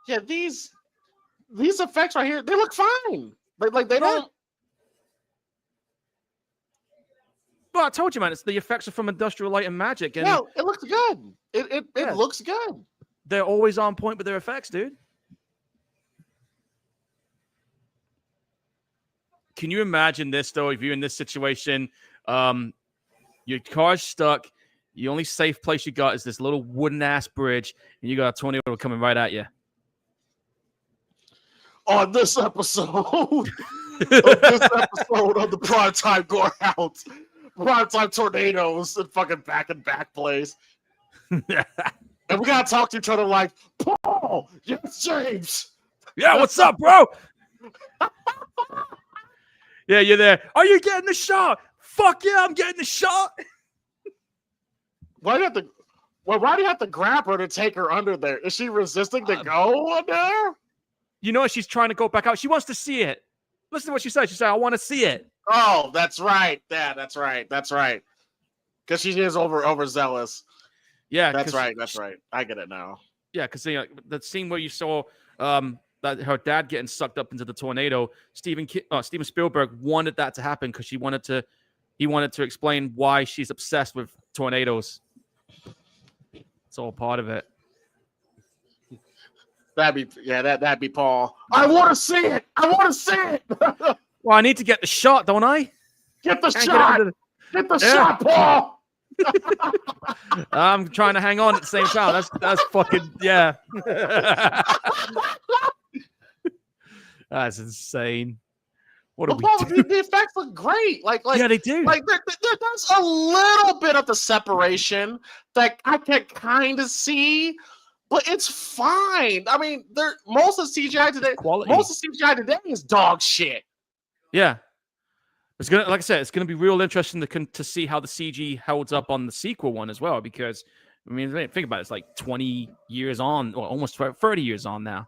Yeah, these effects right here, they look fine. Like they don't. Well, I told you, man, it's the effects are from Industrial Light and Magic. And no, it looks good. It looks good. They're always on point with their effects, dude. Can you imagine this, though, if you're in this situation? Your car's stuck. The only safe place you got is this little wooden-ass bridge, and you got a tornado coming right at you. On this episode of the Primetime Gorehounds, Primetime tornadoes and fucking back plays. And we gotta talk to each other like, Paul, yes, James. Yeah, what's up, bro? Yeah, you're there. Are you getting the shot? Fuck yeah, I'm getting the shot. Why do you have to grab her to take her under there? Is she resisting to go under there? You know, she's trying to go back out. She wants to see it. Listen to what she said. She said, I want to see it. Oh, that's right. Yeah, that's right. Because she is overzealous. Yeah, that's right. I get it now. Yeah, because the scene where you saw that her dad getting sucked up into the tornado, Steven Spielberg wanted that to happen because he wanted to explain why she's obsessed with tornadoes. It's all part of it. That'd be Paul. I want to see it. Well, I need to get the shot, don't I? Get the shot. Get the shot, Paul. I'm trying to hang on at the same time. That's fucking yeah. That's insane. What are we doing? The effects look great. Yeah, they do. Like there's a little bit of the separation that I can kind of see, but it's fine. I mean, most of CGI today is dog shit. Yeah. It's gonna, like I said, it's gonna be real interesting to see how the CG holds up on the sequel one as well. Because I mean, think about it, it's like 20 years on, or almost 30 years on now.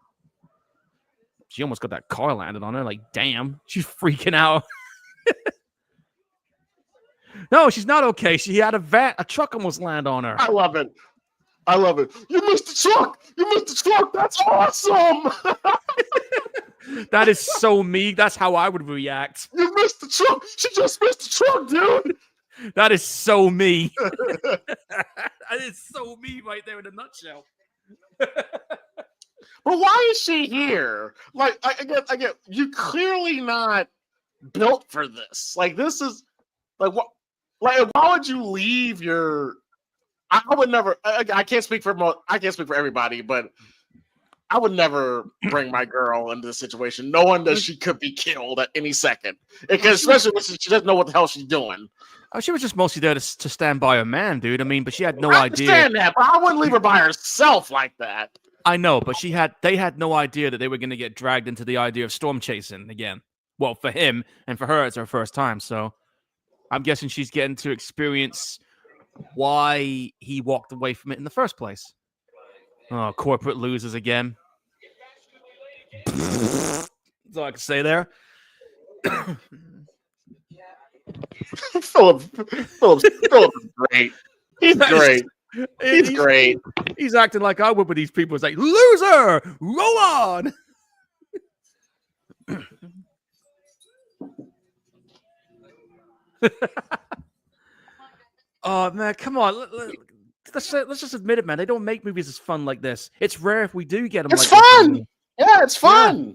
She almost got that car landed on her. Like, damn, she's freaking out. No, she's not okay. She had a truck almost land on her. I love it. You missed the truck. That's awesome. That is so me. That's how I would react. You missed the truck. She just missed the truck, dude. That is so me. That is so me right there in a nutshell. But why is she here? Like, I get. You clearly not built for this. Like, this is like what? Like, why would you leave your? I would never. I can't speak for everybody, but I would never bring my girl into this situation, knowing that she could be killed at any second. Because especially when she doesn't know what the hell she's doing. Oh, she was just mostly there to stand by her man, dude. I mean, but she had no idea. I understand that, but I wouldn't leave her by herself like that. I know, but they had no idea that they were going to get dragged into the idea of storm chasing again. Well, for him and for her, it's her first time. So I'm guessing she's getting to experience why he walked away from it in the first place. Oh, corporate losers again. That's all I can say there. Philip is great. He's great. He's great. He's acting like I would with these people. It's like, loser, roll on. Oh man, come on. Let's just admit it, man. They don't make movies as fun like this. It's rare if we do get them. It's like fun. This yeah, it's fun.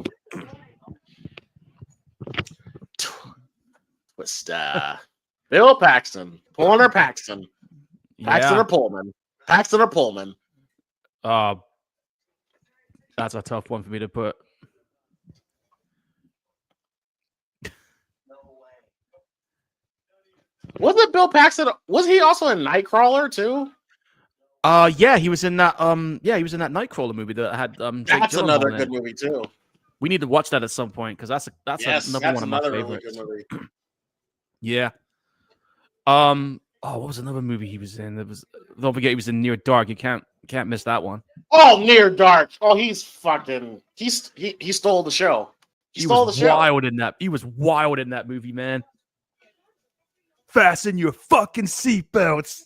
Twist. Bill Paxton. Pullman or Paxton? Paxton or Pullman? Paxton or Pullman? That's a tough one for me to put. Wasn't Bill Paxton? Was he also in Nightcrawler too? Yeah, he was in that. He was in that Nightcrawler movie that had Jake That's Gyllenhaal another in good it. movie too. We need to watch that at some point because that's another one of my really favorites. good movie. Yeah. What was another movie he was in? Don't forget he was in Near Dark. You can't miss that one. Oh, Near Dark. Oh, he stole the show. He stole the show. Wild in that. He was wild in that movie, man. Fasten your fucking seatbelts.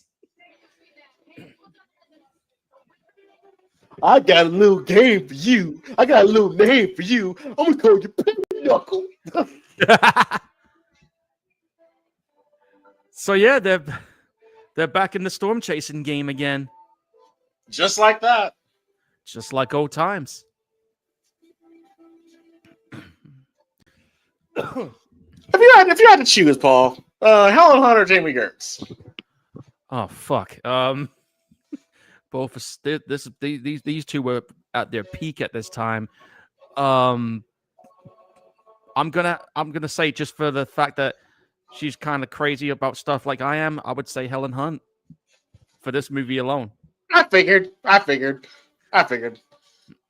I got a little game for you. I got a little name for you. I'm gonna call you Pinochle. So yeah, they're back in the storm chasing game again. Just like that. Just like old times. If you had to choose, Paul, Helen Hunt or Jamie Gertz? Oh fuck. Both these two were at their peak at this time. I'm gonna say, just for the fact that she's kind of crazy about stuff like I am, I would say Helen Hunt for this movie alone. I figured.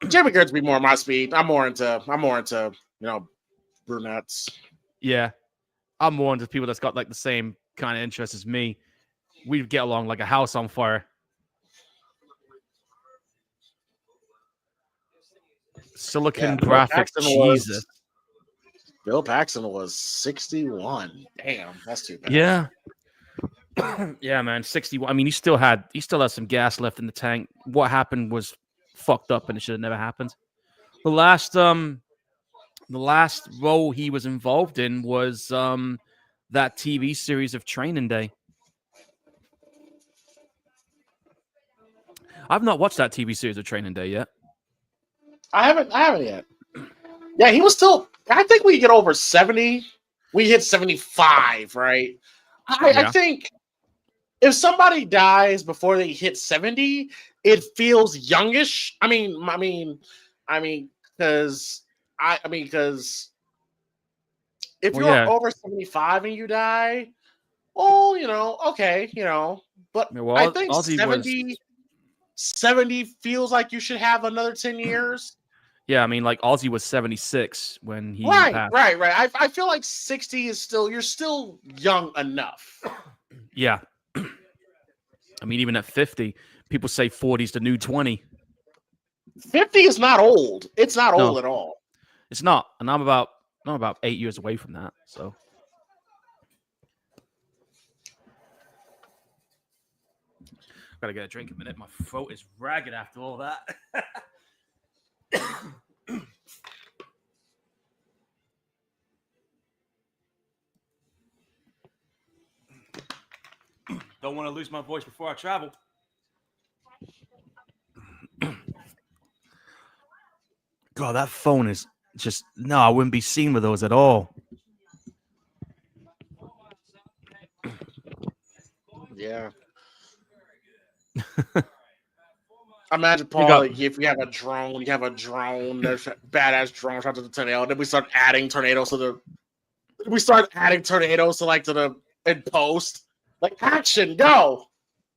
Jamie Gertz would be more my speed. I'm more into brunettes. Yeah. I'm more into people that's got like the same kind of interests as me. We'd get along like a house on fire. Silicon graphics, Jesus. Bill Paxton was 61. Damn, that's too bad. Yeah. Yeah, man, 61. I mean, he still has some gas left in the tank. What happened was fucked up and it should have never happened. The last role he was involved in was that TV series of Training Day. I've not watched that TV series of Training Day yet. I haven't yet. Yeah, he was still. I think we get over 70. We hit 75, right? I think if somebody dies before they hit 70, it feels youngish. Because if you're over 75 and you die, okay, But I think 70 feels like you should have another 10 years. Yeah, I mean, like Ozzy was 76 when he passed. Right. I feel like 60 is you're still young enough. Yeah. I mean, even at 50, people say 40 is the new 20. 50 is not old. It's not old at all. It's not. And I'm about 8 years away from that. So. Gotta get a drink a minute. My throat is ragged after all that. Don't want to lose my voice before I travel. God, that phone is just... No, I wouldn't be seen with those at all. Yeah. Imagine, Paul, if you have a drone, there's a badass drone shot to the tornado. Then we start adding tornadoes to the in post. Like, action, go.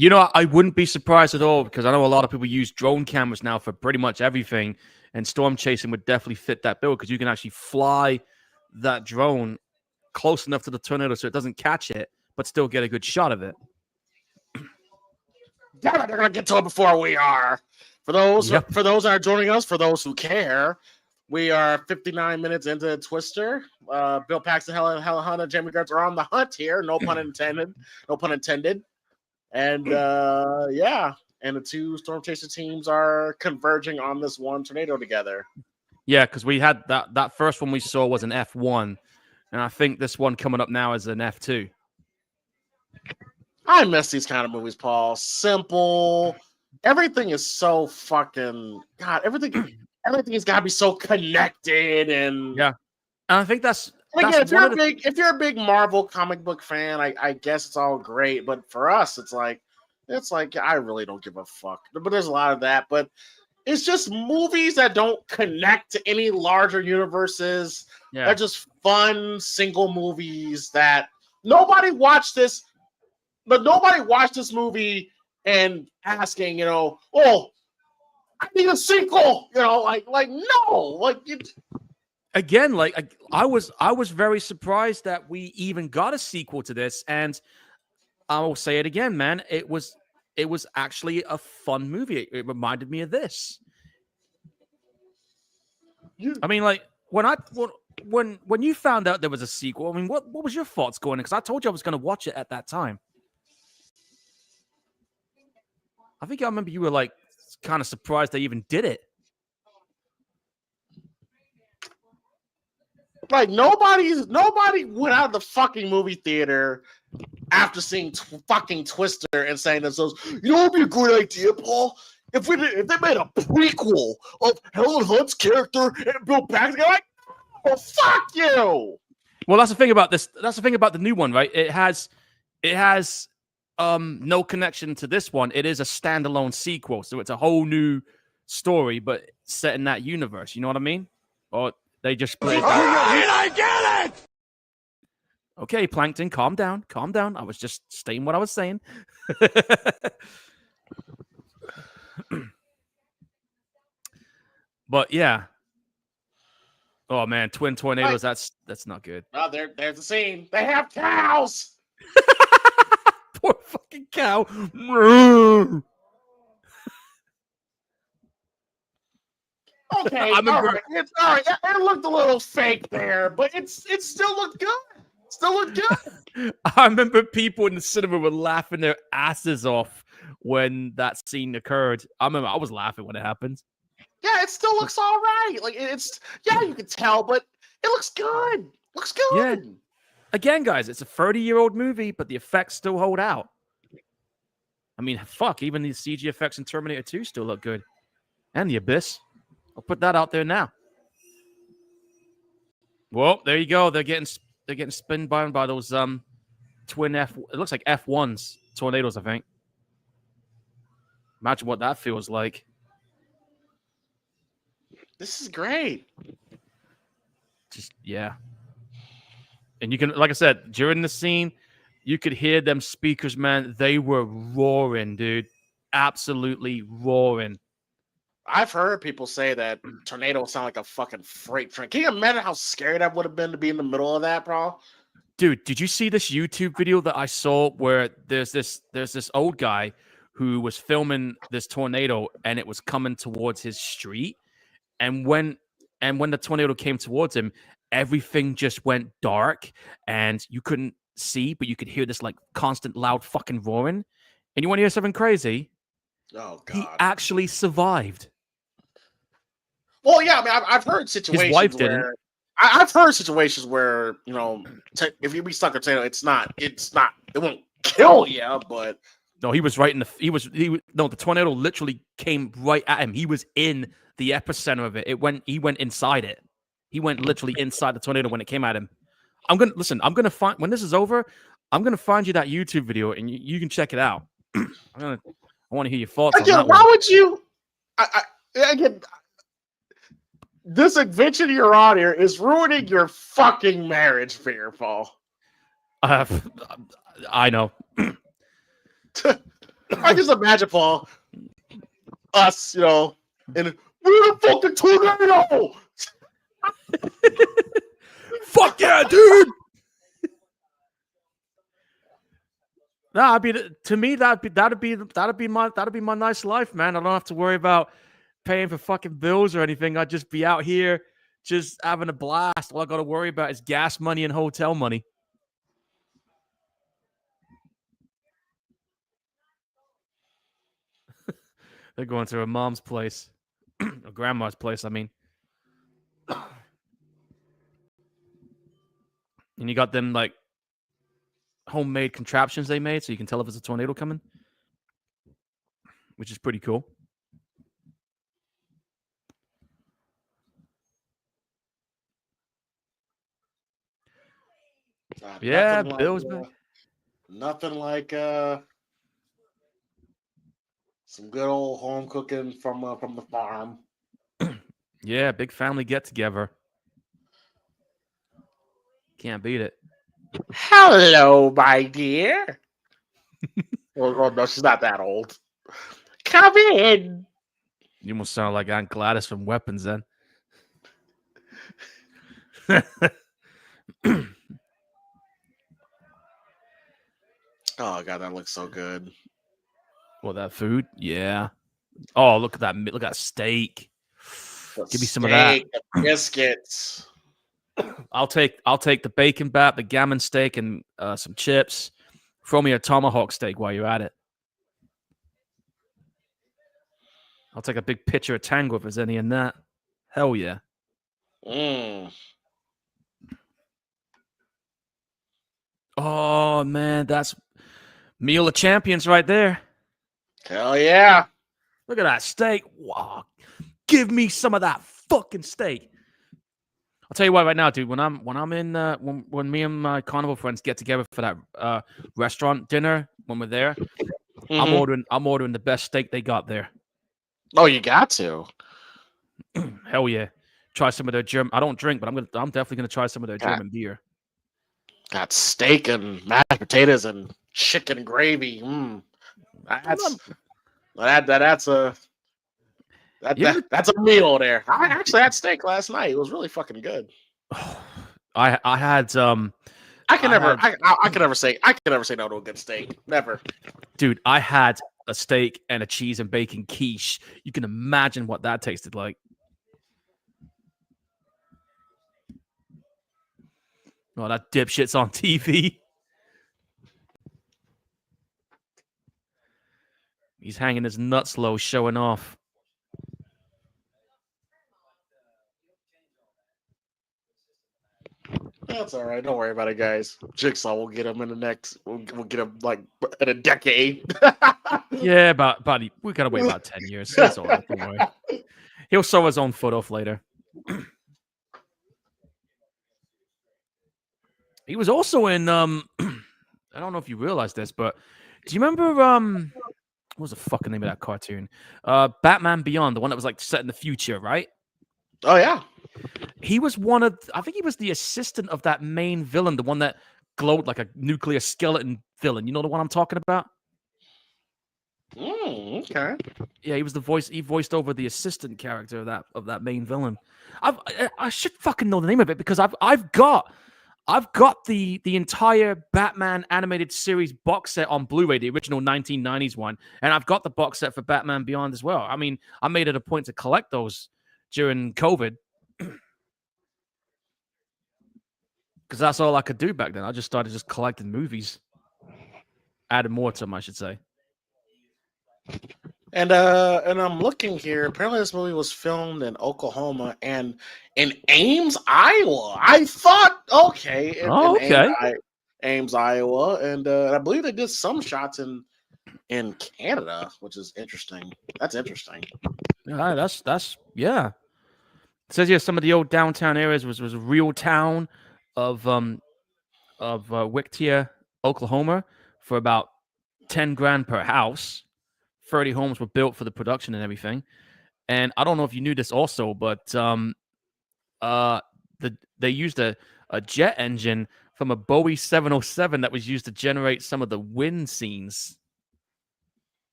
I wouldn't be surprised at all because I know a lot of people use drone cameras now for pretty much everything, and storm chasing would definitely fit that bill because you can actually fly that drone close enough to the tornado so it doesn't catch it, but still get a good shot of it. Damn it, they're gonna get to it before we are. For those that are joining us, for those who care, we are 59 minutes into Twister. Bill Paxton, Helen Hunt, and Jamie Gertz are on the hunt here. No pun intended. And yeah, and the two storm chaser teams are converging on this one tornado together. Yeah, because we had that first one we saw was an F1, and I think this one coming up now is an F2. I miss these kind of movies, Paul. Simple. Everything is so fucking God. Everything has got to be so connected and Yeah, and I think that's again, one of the if you're a big Marvel comic book fan, I guess it's all great. But for us, it's like I really don't give a fuck. But there's a lot of that. But it's just movies that don't connect to any larger universes. yeah. They're just fun single movies that nobody watched this. But nobody watched this movie and asking, oh, I need a sequel. Like no, like Again, like I was very surprised that we even got a sequel to this, and I will say it again, man. It was actually a fun movie. It reminded me of this. I mean, like when you found out there was a sequel, I mean, what was your thoughts going in? Because I told you I was going to watch it at that time. I think I remember you were like kind of surprised they even did it. Like nobody went out of the fucking movie theater after seeing fucking Twister and saying themselves, you know what would be a great idea, Paul? If they made a prequel of Helen Hunt's character and Bill Paxton, like, oh fuck you. Well, that's the thing about this. That's the thing about the new one, right? It has no connection to this one. It is a standalone sequel, so it's a whole new story, but set in that universe. You know what I mean? Or they just split it. I get it! Okay, Plankton, calm down. Calm down. I was just stating what I was saying. But yeah. Oh man, twin tornadoes, that's not good. Oh, there's the scene. They have cows. Poor fucking cow. Okay, I remember- all right. It's all right. It looked a little fake there, but it still looked good. Still looked good. I remember people in the cinema were laughing their asses off when that scene occurred. I remember I was laughing when it happened. Yeah, it still looks all right. Like you can tell, but it looks good. Looks good. Yeah. Again, guys, it's a 30-year-old movie, but the effects still hold out. I mean, fuck, even the CG effects in Terminator 2 still look good. And The Abyss. I'll put that out there now. Well, there you go. They're getting spun by those twin F. It looks like F1s, tornadoes, I think. Imagine what that feels like. This is great. Just yeah. And you can, like I said, during the scene, you could hear them speakers, man. They were roaring, dude. Absolutely roaring. I've heard people say that tornadoes sound like a fucking freight train. Can you imagine how scary that would have been to be in the middle of that, bro? Dude, did you see this YouTube video that I saw where there's this old guy who was filming this tornado and it was coming towards his street, and when the tornado came towards him, everything just went dark and you couldn't see, but you could hear this like constant loud fucking roaring. And you want to hear something crazy? Oh God! He actually survived. Well, yeah, I mean, I've heard situations His wife where didn't. I've heard situations where if you be stuck in a tornado, it won't kill you, but No, he was right in the. No, the tornado literally came right at him. He was in the epicenter of it. He went inside it. He went literally inside the tornado when it came at him. I'm gonna find when this is over. I'm gonna find you that YouTube video and you can check it out. I want to hear your thoughts. again, on that why one. would you? Again, this adventure you're on here is ruining your fucking marriage, Paul. I know. I just imagine, Paul, us, in we're the fucking tornado. Fuck yeah, dude! Nah, to me that'd be my nice life, man. I don't have to worry about paying for fucking bills or anything. I'd just be out here, just having a blast. All I got to worry about is gas money and hotel money. They're going to her mom's place, or grandma's place. I mean, and you got them like homemade contraptions they made, so you can tell if it's a tornado coming, which is pretty cool. Yeah, Bill's back. Nothing like some good old home cooking from the farm. Yeah, big family get together. Can't beat it. Hello, my dear. Oh, no, she's not that old. Come in. You almost sound like Aunt Gladys from Weapons then. Oh god, that looks so good. Well, that food, yeah. Oh, look at that! Look at that steak. Give me some of that. The biscuits. I'll take the bacon bat, the gammon steak, and some chips. Throw me a tomahawk steak while you're at it. I'll take a big pitcher of Tango if there's any in that. Hell yeah. Oh man, that's meal of champions right there. Hell yeah. Look at that steak. Wow. Give me some of that fucking steak. I'll tell you what right now, dude. When I'm in when me and my carnival friends get together for that restaurant dinner when we're there, I'm ordering the best steak they got there. Oh, you got to. Hell yeah. Try some of their German. I don't drink, but I'm definitely gonna try some of their German beer. Got steak and mashed potatoes and chicken gravy. That's a meal there. I actually had steak last night. It was really fucking good. I had I can never say no to a good steak. Never. Dude, I had a steak and a cheese and bacon quiche. You can imagine what that tasted like. Oh, that dipshit's on TV. He's hanging his nuts low, showing off. That's all right. Don't worry about it, guys. Jigsaw will get him in the next. We'll get him like in a decade. Yeah, but we gotta wait about 10 years. That's all right. Don't worry. He'll sew his own foot off later. He was also in I don't know if you realize this, but do you remember what was the fucking name of that cartoon? Batman Beyond, the one that was like set in the future, right? Oh yeah. He was I think he was the assistant of that main villain, the one that glowed like a nuclear skeleton villain. You know the one I'm talking about? Okay. Yeah, he was the voice. He voiced over the assistant character of that main villain. I should fucking know the name of it because I've got the entire Batman animated series box set on Blu-ray, the original 1990s one, and I've got the box set for Batman Beyond as well. I mean, I made it a point to collect those during COVID because that's all I could do back then. I just started collecting movies, added more to them, I should say. And I'm looking here. Apparently, this movie was filmed in Oklahoma and in Ames, Iowa. I thought, okay, Ames, Iowa, and I believe they did some shots in Canada, which is interesting. That's interesting. Yeah, that's yeah. It says here some of the old downtown areas was a real town of Wictia, Oklahoma, for about $10,000 per house. 30 homes were built for the production and everything. And I don't know if you knew this also, but they used a jet engine from a Boeing 707 that was used to generate some of the wind scenes.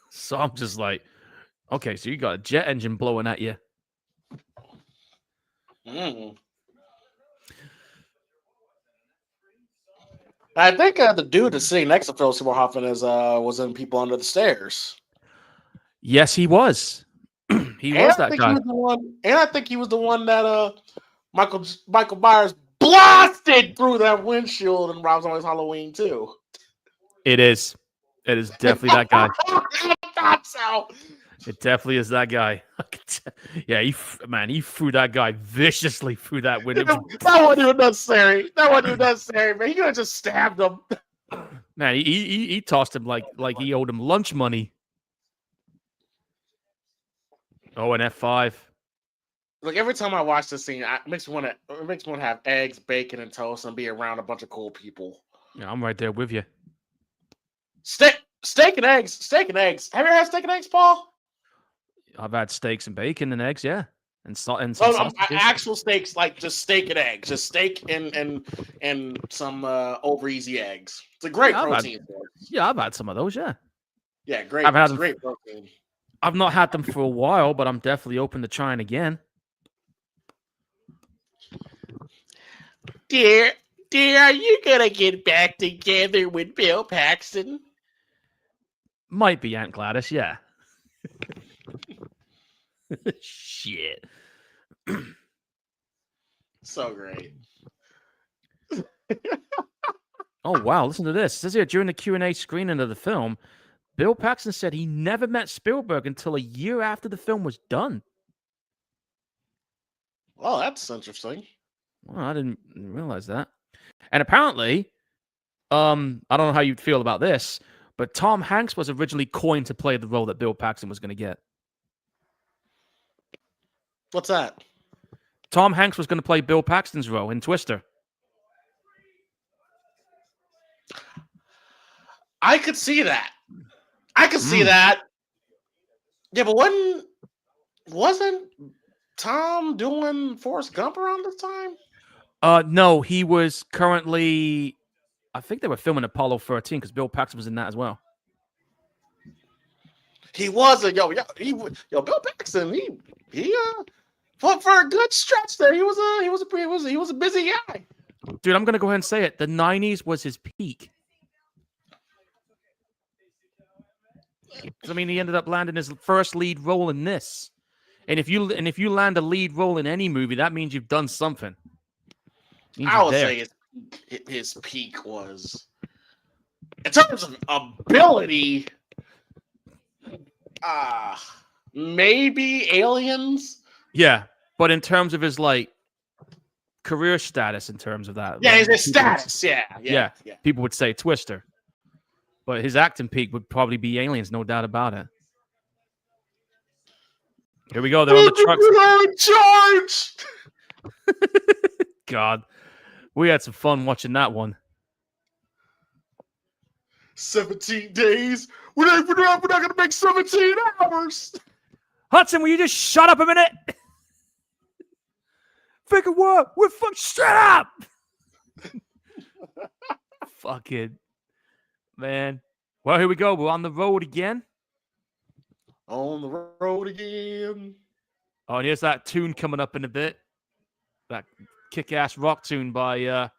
So I'm just like, okay, so you got a jet engine blowing at you. I think the dude that's sitting next to Philip Seymour Hoffman was in People Under the Stairs. Yes, he was. He was that guy. And I think he was the one that Michael Myers blasted through that windshield in Rob Zombie's Halloween too. It is definitely that guy. thought so. It definitely is that guy. Yeah, he threw that guy viciously through that window. That wasn't even necessary. That wasn't even necessary, man. He could have just stabbed him. Man, he tossed him like he owed him lunch money. Oh, an F5. Look, every time I watch this scene, it makes me want to have eggs, bacon, and toast, and be around a bunch of cool people. Yeah, I'm right there with you. Steak and eggs. Steak and eggs. Have you ever had steak and eggs, Paul? I've had steaks and bacon and eggs, yeah, and some actual steaks, like just steak and eggs, just steak and some over easy eggs. It's a great protein source. Yeah, I've had some of those. Yeah, great. I've had great protein. I've not had them for a while, but I'm definitely open to trying again. Dear, are you gonna get back together with Bill Paxton? Might be Aunt Gladys, yeah. Shit. So great. Oh wow! Listen to this. It says here during the Q&A screening of the film, Bill Paxton said he never met Spielberg until a year after the film was done. Well, that's interesting. Well, I didn't realize that. And apparently, I don't know how you'd feel about this, but Tom Hanks was originally coined to play the role that Bill Paxton was going to get. What's that? Tom Hanks was going to play Bill Paxton's role in Twister. I could see that. See that. Yeah, but wasn't Tom doing Forrest Gump around this time? No, he was currently. I think they were filming Apollo 13 because Bill Paxton was in that as well. He was Bill Paxton. He for a good stretch there. He was a busy guy. Dude, I'm gonna go ahead and say it. The 90s was his peak. I mean, he ended up landing his first lead role in this. And if you land a lead role in any movie, that means you've done something. I would say his peak was, in terms of ability, maybe Aliens. Yeah, but in terms of his career status, in terms of that, yeah, his status, yeah, people would say Twister. But his acting peak would probably be Aliens, no doubt about it. Here we go. They're on the trucks. In charge. God, we had some fun watching that one. 17 days. We're not going to make 17 hours. Hudson, will you just shut up a minute? Figure what? We're fucking straight up. Fucking. Man. Well, here we go. We're on the road again. On the road again. Oh, and here's that tune coming up in a bit. That kick-ass rock tune by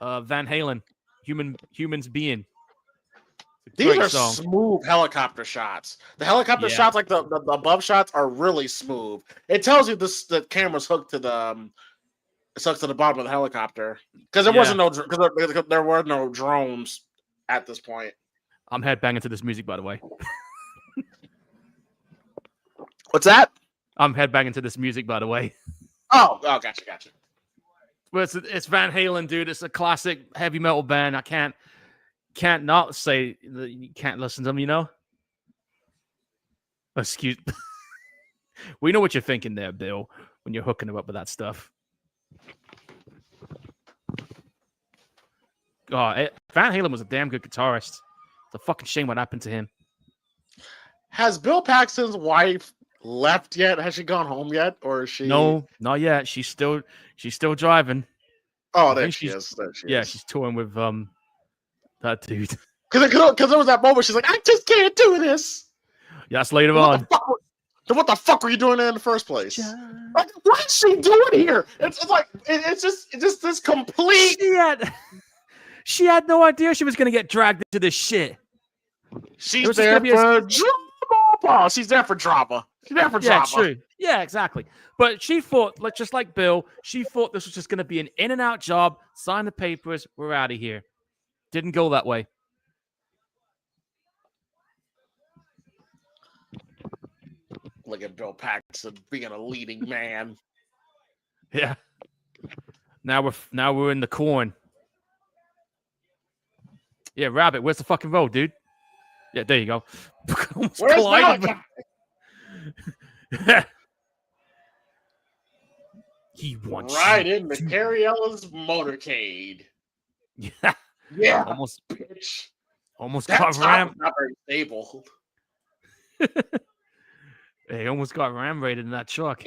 Van Halen. Humans Being. These are smooth helicopter shots. The helicopter shots, like the above shots, are really smooth. It tells you the camera's hooked to the bottom of the helicopter because there were no drones at this point. I'm headbanging to this music, by the way. What's that? I'm headbanging to this music, by the way. Oh, gotcha. Well, it's Van Halen, dude. It's a classic heavy metal band. I can't not say that you can't listen to them, you know? Excuse we know what you're thinking there, Bill, when you're hooking them up with that stuff. Van Halen was a damn good guitarist. It's a fucking shame what happened to him. Has Bill Paxton's wife left yet? Has she gone home yet? Or is she? No, not yet. She's still driving. Oh, there she is. She's touring with that dude. Because there was that moment she's like, I just can't do this. Yeah, that's later on. What the fuck were you doing there in the first place? Like, what is she doing here? It's just this complete. She had no idea she was gonna get dragged into this shit. She's there for drama. She's there for drama. Yeah, true. Yeah, exactly. But she thought, just like Bill, she thought this was just gonna be an in and out job. Sign the papers. We're out of here. Didn't go that way. Look at Bill Paxton being a leading man. Yeah. Now we're in the corn. Yeah, Rabbit, where's the fucking road, dude? Yeah, there you go. Almost Where's collided Malachi? He wants right you into to- Carrie Ellis' motorcade. Yeah. Yeah, Almost bitch. got That top ram. is not very stable. He almost got ram raided in that truck.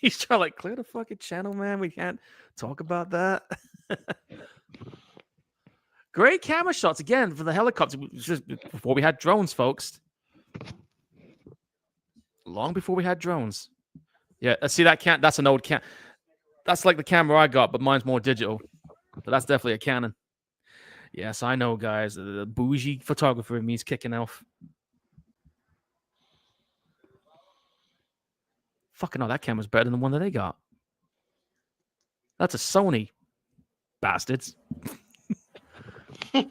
He's trying to clear the fucking channel, man. We can't talk about that. Great camera shots again for the helicopter. Just before we had drones, folks. Long before we had drones. Yeah, see that that's an old cam. That's like the camera I got, but mine's more digital. But that's definitely a Canon. Yes, I know, guys. The bougie photographer in me is kicking off. Fucking hell, that camera's better than the one that they got. That's a Sony. Bastards. I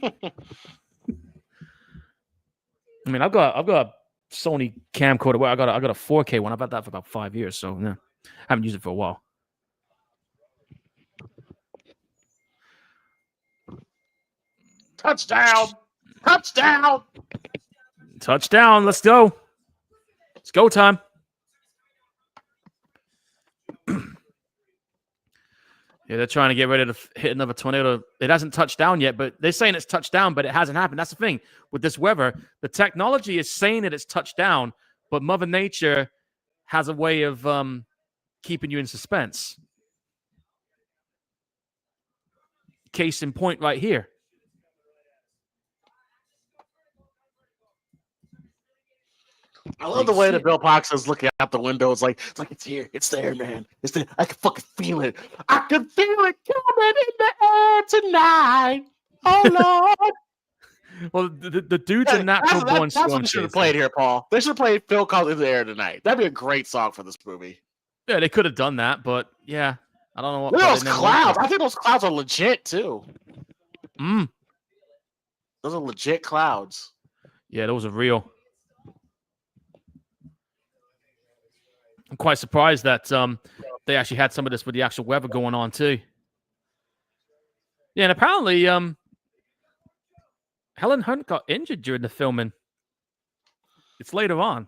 mean, I've got a Sony camcorder. Well, I got a 4K one. I've had that for about 5 years, so yeah, I haven't used it for a while. Touchdown! Touchdown! Touchdown! Let's go! It's go time. Yeah, they're trying to get ready to hit another tornado. It hasn't touched down yet, but they're saying it's touched down, but it hasn't happened. That's the thing with this weather. The technology is saying that it's touched down, but Mother Nature has a way of keeping you in suspense. Case in point right here. I love the way that Bill Paxton's looking out the window. It's like it's here, it's there, man. It's there. I can fucking feel it. I can feel it coming in the air tonight. Oh Lord! Well, the dude's a natural born that's what storm they should have chaser. played here, Paul. They should have played Phil Collins in the air tonight. That'd be a great song for this movie. Yeah, they could have done that, but yeah, I don't know what. Look at but those they never went clouds. for it. I think those clouds are legit too. Those are legit clouds. Yeah, those are real. I'm quite surprised that they actually had some of this with the actual weather going on too. Yeah, and apparently Helen Hunt got injured during the filming. It's later on.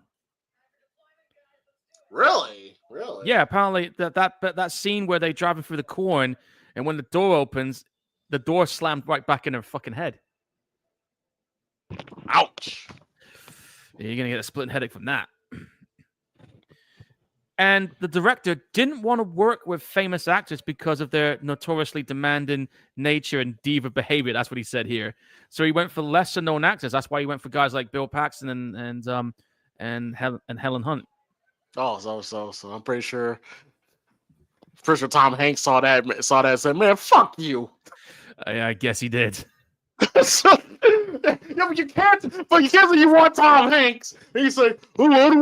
Really? Yeah, apparently that scene where they're driving through the corn and when the door opens, the door slammed right back in her fucking head. Ouch. Yeah, you're gonna get a splitting headache from that. And the director didn't want to work with famous actors because of their notoriously demanding nature and diva behavior. That's what he said here. So he went for lesser known actors. That's why he went for guys like Bill Paxton and Helen Hunt. Oh, so I'm pretty sure Tom Hanks saw that and said, "Man, fuck you." I guess he did. Yeah, but you can't say you want Tom Hanks. And you say, "Oh, I don't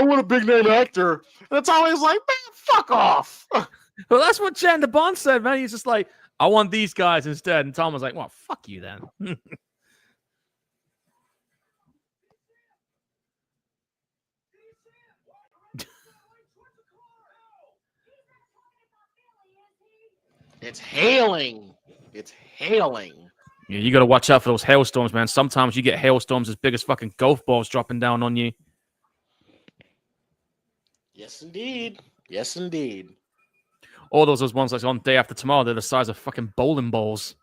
want a big name actor." And Tom Hanks like, "Man, fuck off." Well, that's what Jan de Bont said, man. He's just like, I want these guys instead. And Tom was like, well, fuck you then. It's hailing. It's hailing. Yeah, you got to watch out for those hailstorms, man. Sometimes you get hailstorms as big as fucking golf balls dropping down on you. Yes, indeed. Yes, indeed. All those ones like on Day After Tomorrow, they're the size of fucking bowling balls.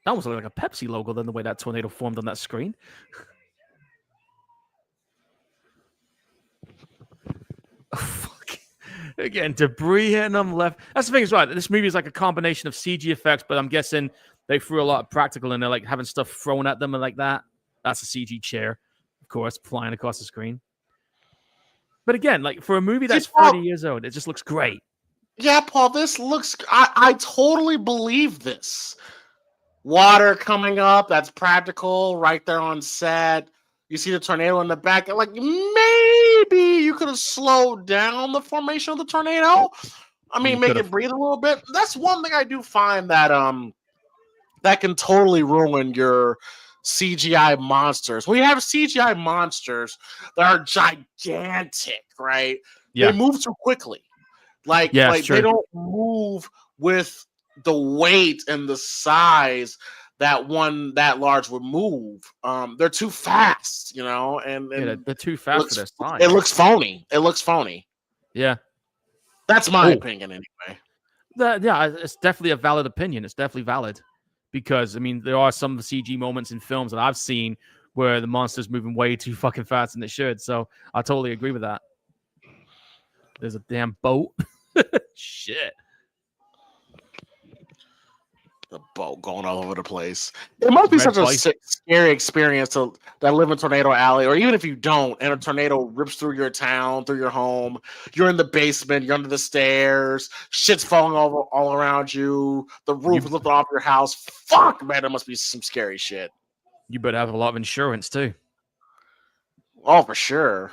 That was like a Pepsi logo then the way that tornado formed on that screen. Oh, fuck. Again, debris hitting them left. That's the thing, is right. This movie is like a combination of CG effects, but I'm guessing they threw a lot of practical in there, like having stuff thrown at them and like that. That's a CG chair, of course, flying across the screen. But again, like for a movie that's 30 years old, it just looks great. Yeah, Paul, this looks... I totally believe this. Water coming up, that's practical, right there on set. You see the tornado in the back. Like, maybe you could have slowed down the formation of the tornado, I mean, make it breathe a little bit. That's one thing I do find that that can totally ruin your CGI monsters. When you have CGI monsters that are gigantic, right? Yeah. They move too quickly. Like it's they true. don't move with the weight and the size that one that large would move. They're too fast, you know, and they're too fast for their size. it looks phony. It looks phony. Yeah. That's my opinion anyway. It's definitely a valid opinion. It's definitely valid because I mean there are some CG moments in films that I've seen where the monster's moving way too fucking fast than it should. So I totally agree with that. There's a damn boat. Shit. The boat going all over the place. It must be such a scary experience to live in Tornado Alley, or even if you don't, and a tornado rips through your town, through your home. You're in the basement. You're under the stairs. Shit's falling all around you. The roof is lifted off your house. Fuck, man, it must be some scary shit. You better have a lot of insurance too. Oh, for sure.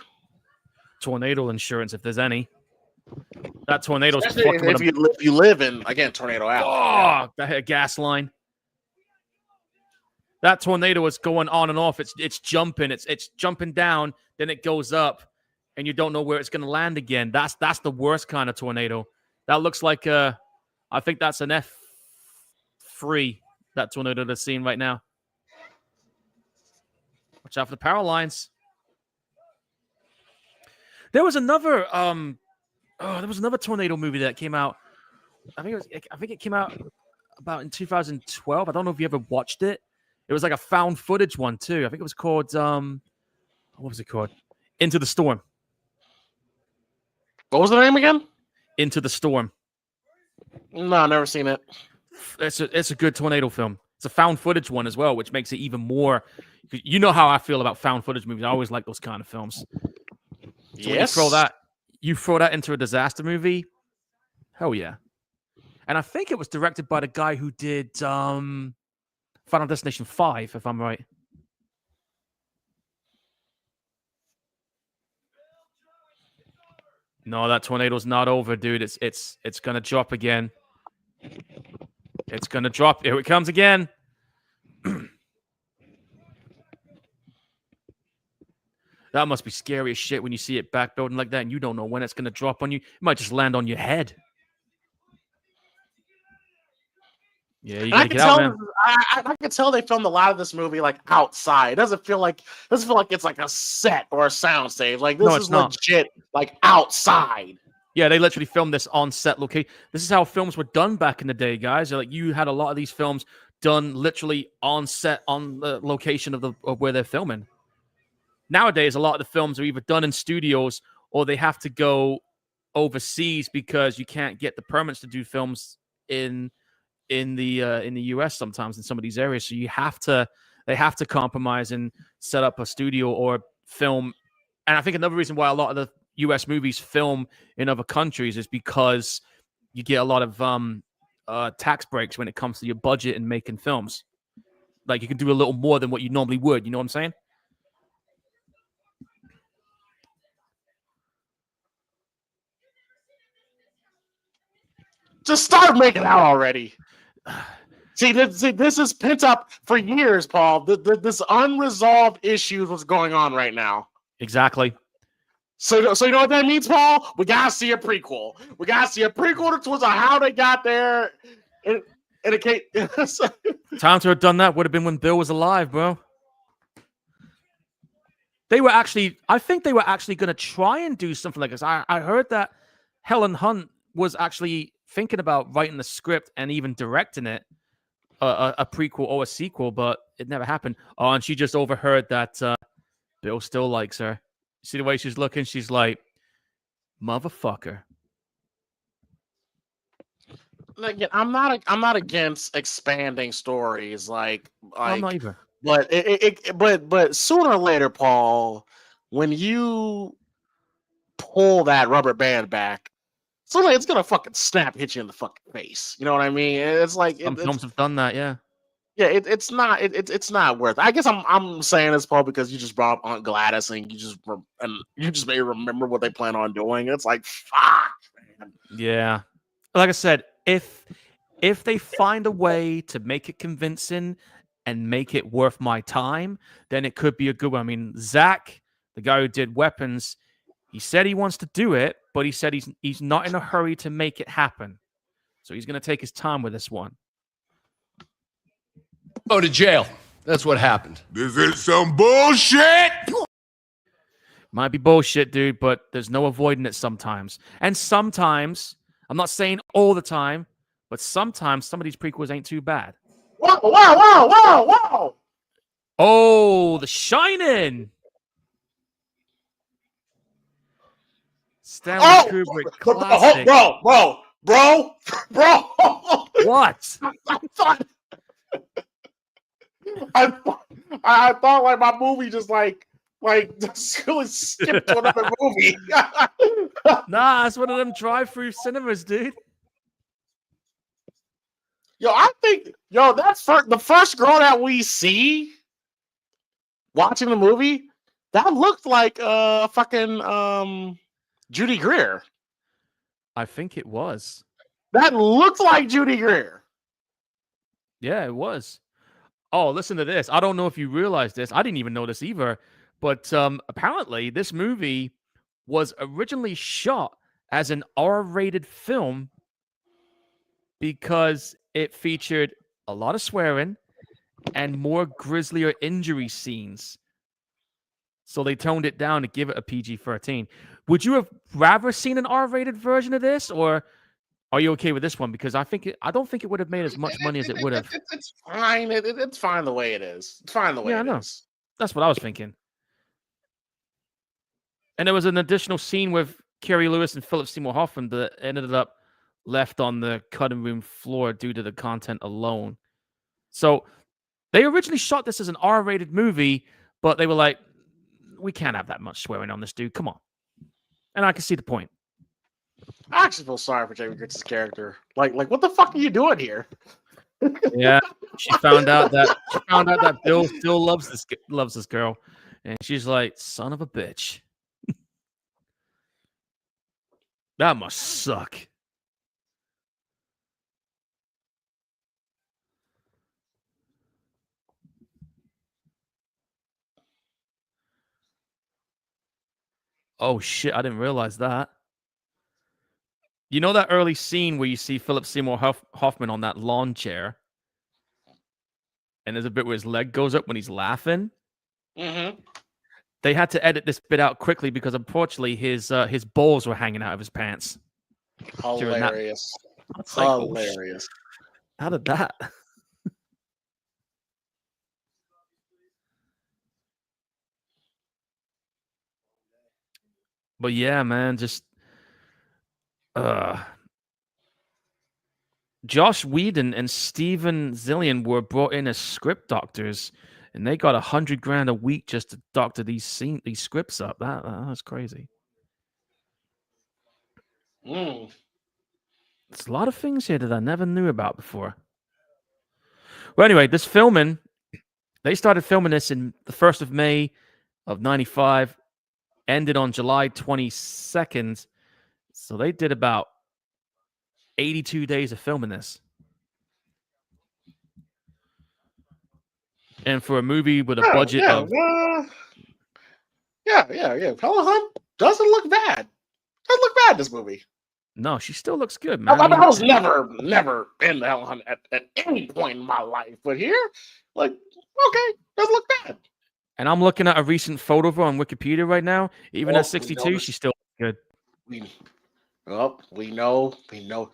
Tornado insurance, if there's any. That tornado's if you live in Tornado Alley. Oh, that gas line. That tornado is going on and off. It's jumping. It's jumping down, then it goes up, and you don't know where it's going to land again. That's the worst kind of tornado. That looks like I think that's an F3. That tornado that's seen right now. Watch out for the power lines. There was another tornado movie that came out. I think it came out about in 2012. I don't know if you ever watched it. It was like a found footage one too. I think it was called what was it called? Into the Storm. What was the name again? Into the Storm. No, I've never seen it. It's a good tornado film. It's a found footage one as well, which makes it even more. You know how I feel about found footage movies. I always like those kind of films. So yes. You throw that into a disaster movie. Hell yeah. And I think it was directed by the guy who did Final Destination 5, if I'm right. No, that tornado's not over, dude. It's gonna drop again. It's gonna drop. Here it comes again. That must be scary as shit when you see it back building like that and you don't know when it's gonna drop on you. It might just land on your head. Yeah, you gotta get out, man. I can tell they filmed a lot of this movie like outside. It doesn't feel like it's like a set or a soundstage. Like this is legit, like outside. Yeah, they literally filmed this on set location. This is how films were done back in the day, guys. Like you had a lot of these films done literally on set, on the location of where they're filming. Nowadays, a lot of the films are either done in studios or they have to go overseas because you can't get the permits to do films in the US sometimes in some of these areas. So they have to compromise and set up a studio or film. And I think another reason why a lot of the US movies film in other countries is because you get a lot of tax breaks when it comes to your budget and making films. Like you can do a little more than what you normally would. You know what I'm saying? Just start making out already. See, this is pent up for years, Paul. This unresolved issue was going on right now. Exactly. So you know what that means, Paul? We gotta see a prequel. We gotta see a prequel to how they got there. Time to have done that would have been when Bill was alive, bro. I think they were actually going to try and do something like this. I heard that Helen Hunt was actually thinking about writing the script and even directing it, a prequel or a sequel, but it never happened. Oh, and she just overheard that Bill still likes her. See the way she's looking? She's like, motherfucker. Again, I'm not against expanding stories, like I'm not either. But sooner or later, Paul, when you pull that rubber band back, it's gonna fucking snap, hit you in the fucking face. You know what I mean? It's like some films have done that, yeah. Yeah, it's not worth it. I guess I'm saying this, Paul, because you just brought up Aunt Gladys and you just made me remember what they plan on doing. It's like fuck, man. Yeah. like I said, if they find a way to make it convincing and make it worth my time, then it could be a good one. I mean, Zach, the guy who did Weapons, he said he wants to do it, but he said he's not in a hurry to make it happen. So he's going to take his time with this one. Go to jail. That's what happened. This is some bullshit. Might be bullshit, dude, but there's no avoiding it sometimes. And sometimes, I'm not saying all the time, but sometimes some of these prequels ain't too bad. Whoa, whoa, whoa, whoa, whoa! Oh, The Shining. Stanley Kubrick classic. Bro. What? I thought like my movie just just really skipped to another movie. Nah, it's one of them drive-through cinemas, dude. I think that's the first girl that we see watching the movie that looked like fucking Judy Greer. I think it was. That looked like Judy Greer. Yeah, it was. Oh, listen to this. I don't know if you realize this. I didn't even know this either. But apparently, this movie was originally shot as an R-rated film because it featured a lot of swearing and more grislier injury scenes. So they toned it down to give it a PG-13. Would you have rather seen an R-rated version of this, or are you okay with this one? Because I don't think it would have made as much money as it would have. It's fine. It's fine the way it is. It's fine the way it is. That's what I was thinking. And there was an additional scene with Kerry Lewis and Philip Seymour Hoffman that ended up left on the cutting room floor due to the content alone. So they originally shot this as an R-rated movie, but they were like, we can't have that much swearing on this dude. Come on. And I can see the point. I actually feel sorry for Jamie Gertz's character. Like, what the fuck are you doing here? Yeah, she found out that Bill still loves this girl, and she's like, son of a bitch. That must suck. Oh shit, I didn't realize that. You know that early scene where you see Philip Seymour Hoffman on that lawn chair? And there's a bit where his leg goes up when he's laughing? Mm-hmm. They had to edit this bit out quickly because unfortunately his balls were hanging out of his pants. Hilarious. That's like, hilarious. How did that? But yeah, man, just Josh Whedon and Steven Zillian were brought in as script doctors, and they got $100,000 a week just to doctor these scripts up. That's crazy. There's a lot of things here that I never knew about before. Well, anyway, they started filming this in the 1st of May of 95, ended on July 22nd. So they did about 82 days of filming this. And for a movie with a budget of... Yeah. Helen Hunt doesn't look bad. Doesn't look bad, this movie. No, she still looks good, man. I was never into Helen Hunt at any point in my life. But here, like, okay, doesn't look bad. And I'm looking at a recent photo of her on Wikipedia right now. Even at 62, she's still good. We know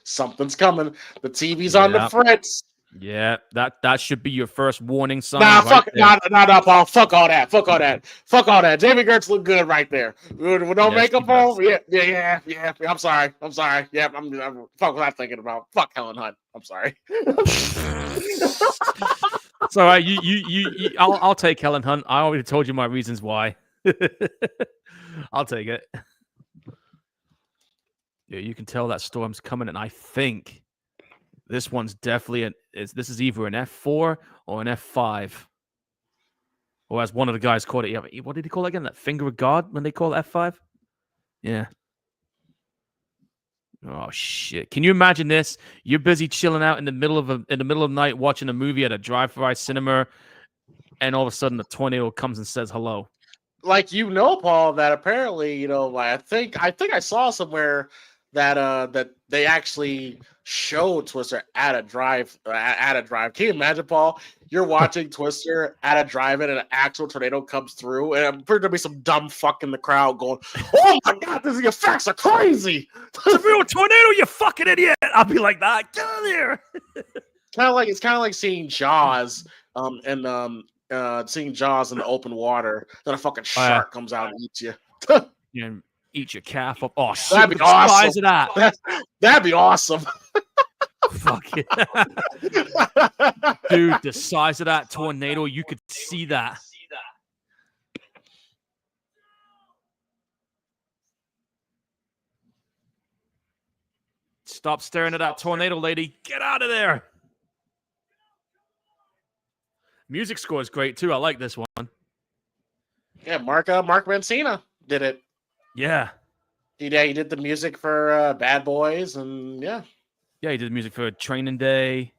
something's coming. The TV's on the fritz. Yeah, that should be your first warning sign. Nah, Paul. Fuck all that. Jamie Gertz look good right there. With no makeup on. Yeah. I'm sorry. Yeah, fuck what I'm thinking about. Fuck Helen Hunt. I'm sorry. It's all right. I'll take Helen Hunt. I already told you my reasons why. I'll take it. Yeah, you can tell that storm's coming, and I think this one's definitely this is either an F4 or an F5. Or as one of the guys called it, what did he call it again? That finger of God when they call it F5? Yeah. Oh shit! Can you imagine this? You're busy chilling out in the middle of the night watching a movie at a drive-by cinema, and all of a sudden a tornado comes and says hello. Like Paul, that apparently I think I saw somewhere that that they actually showed Twister at a drive. Can you imagine, Paul? You're watching Twister at a drive-in and an actual tornado comes through, and I'm pretty to be some dumb fuck in the crowd going, "Oh my god, the effects are crazy! It's a real tornado, you fucking idiot!" I'll be like that. Get out of here. It's kind of like seeing Jaws, seeing Jaws in the open water. Then a fucking shark comes out and eats you. You eat your calf up. Oh shit! That'd be the size awesome. of that. That'd be awesome. Fuck it. Dude, the size of that tornado, you could see that. Stop staring at that tornado, lady. Get out of there. Music score is great too. I like this one. Yeah, Mark Mancina did it. Yeah. He did the music for Bad Boys, and yeah. Yeah, he did music for Training Day.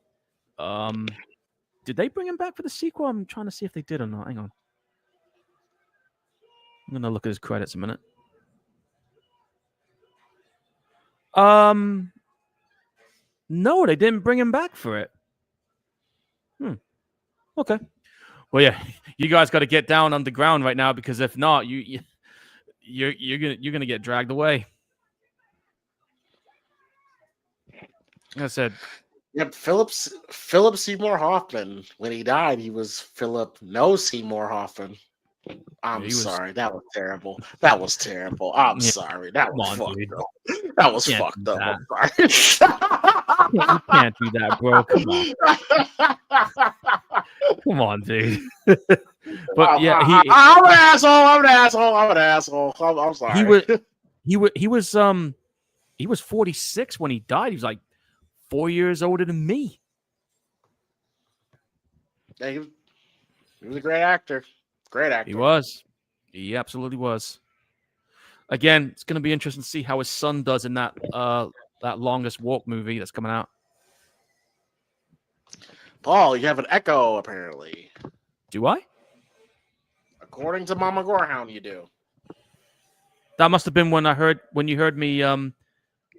Did they bring him back for the sequel? I'm trying to see if they did or not. Hang on. I'm gonna look at his credits a minute. No, they didn't bring him back for it. Okay. Well, yeah, you guys got to get down underground right now, because if not, you're gonna get dragged away. Like I said. Yep, Philip Seymour Hoffman. When he died, he was Philip No Seymour Hoffman. I'm sorry, that was terrible. That was terrible. I'm sorry. That was fucked up. That was fucked up. I'm sorry. You can't do that, bro. Come on. Come on, dude. But yeah, I'm an asshole. I'm sorry. He was 46 when he died. He was like 4 years older than me. Yeah, he was a great actor. Great actor. He was. He absolutely was. Again, it's going to be interesting to see how his son does in that Longest Walk movie that's coming out. Paul, you have an echo, apparently. Do I? According to Mama Gorehound, you do. That must have been when you heard me,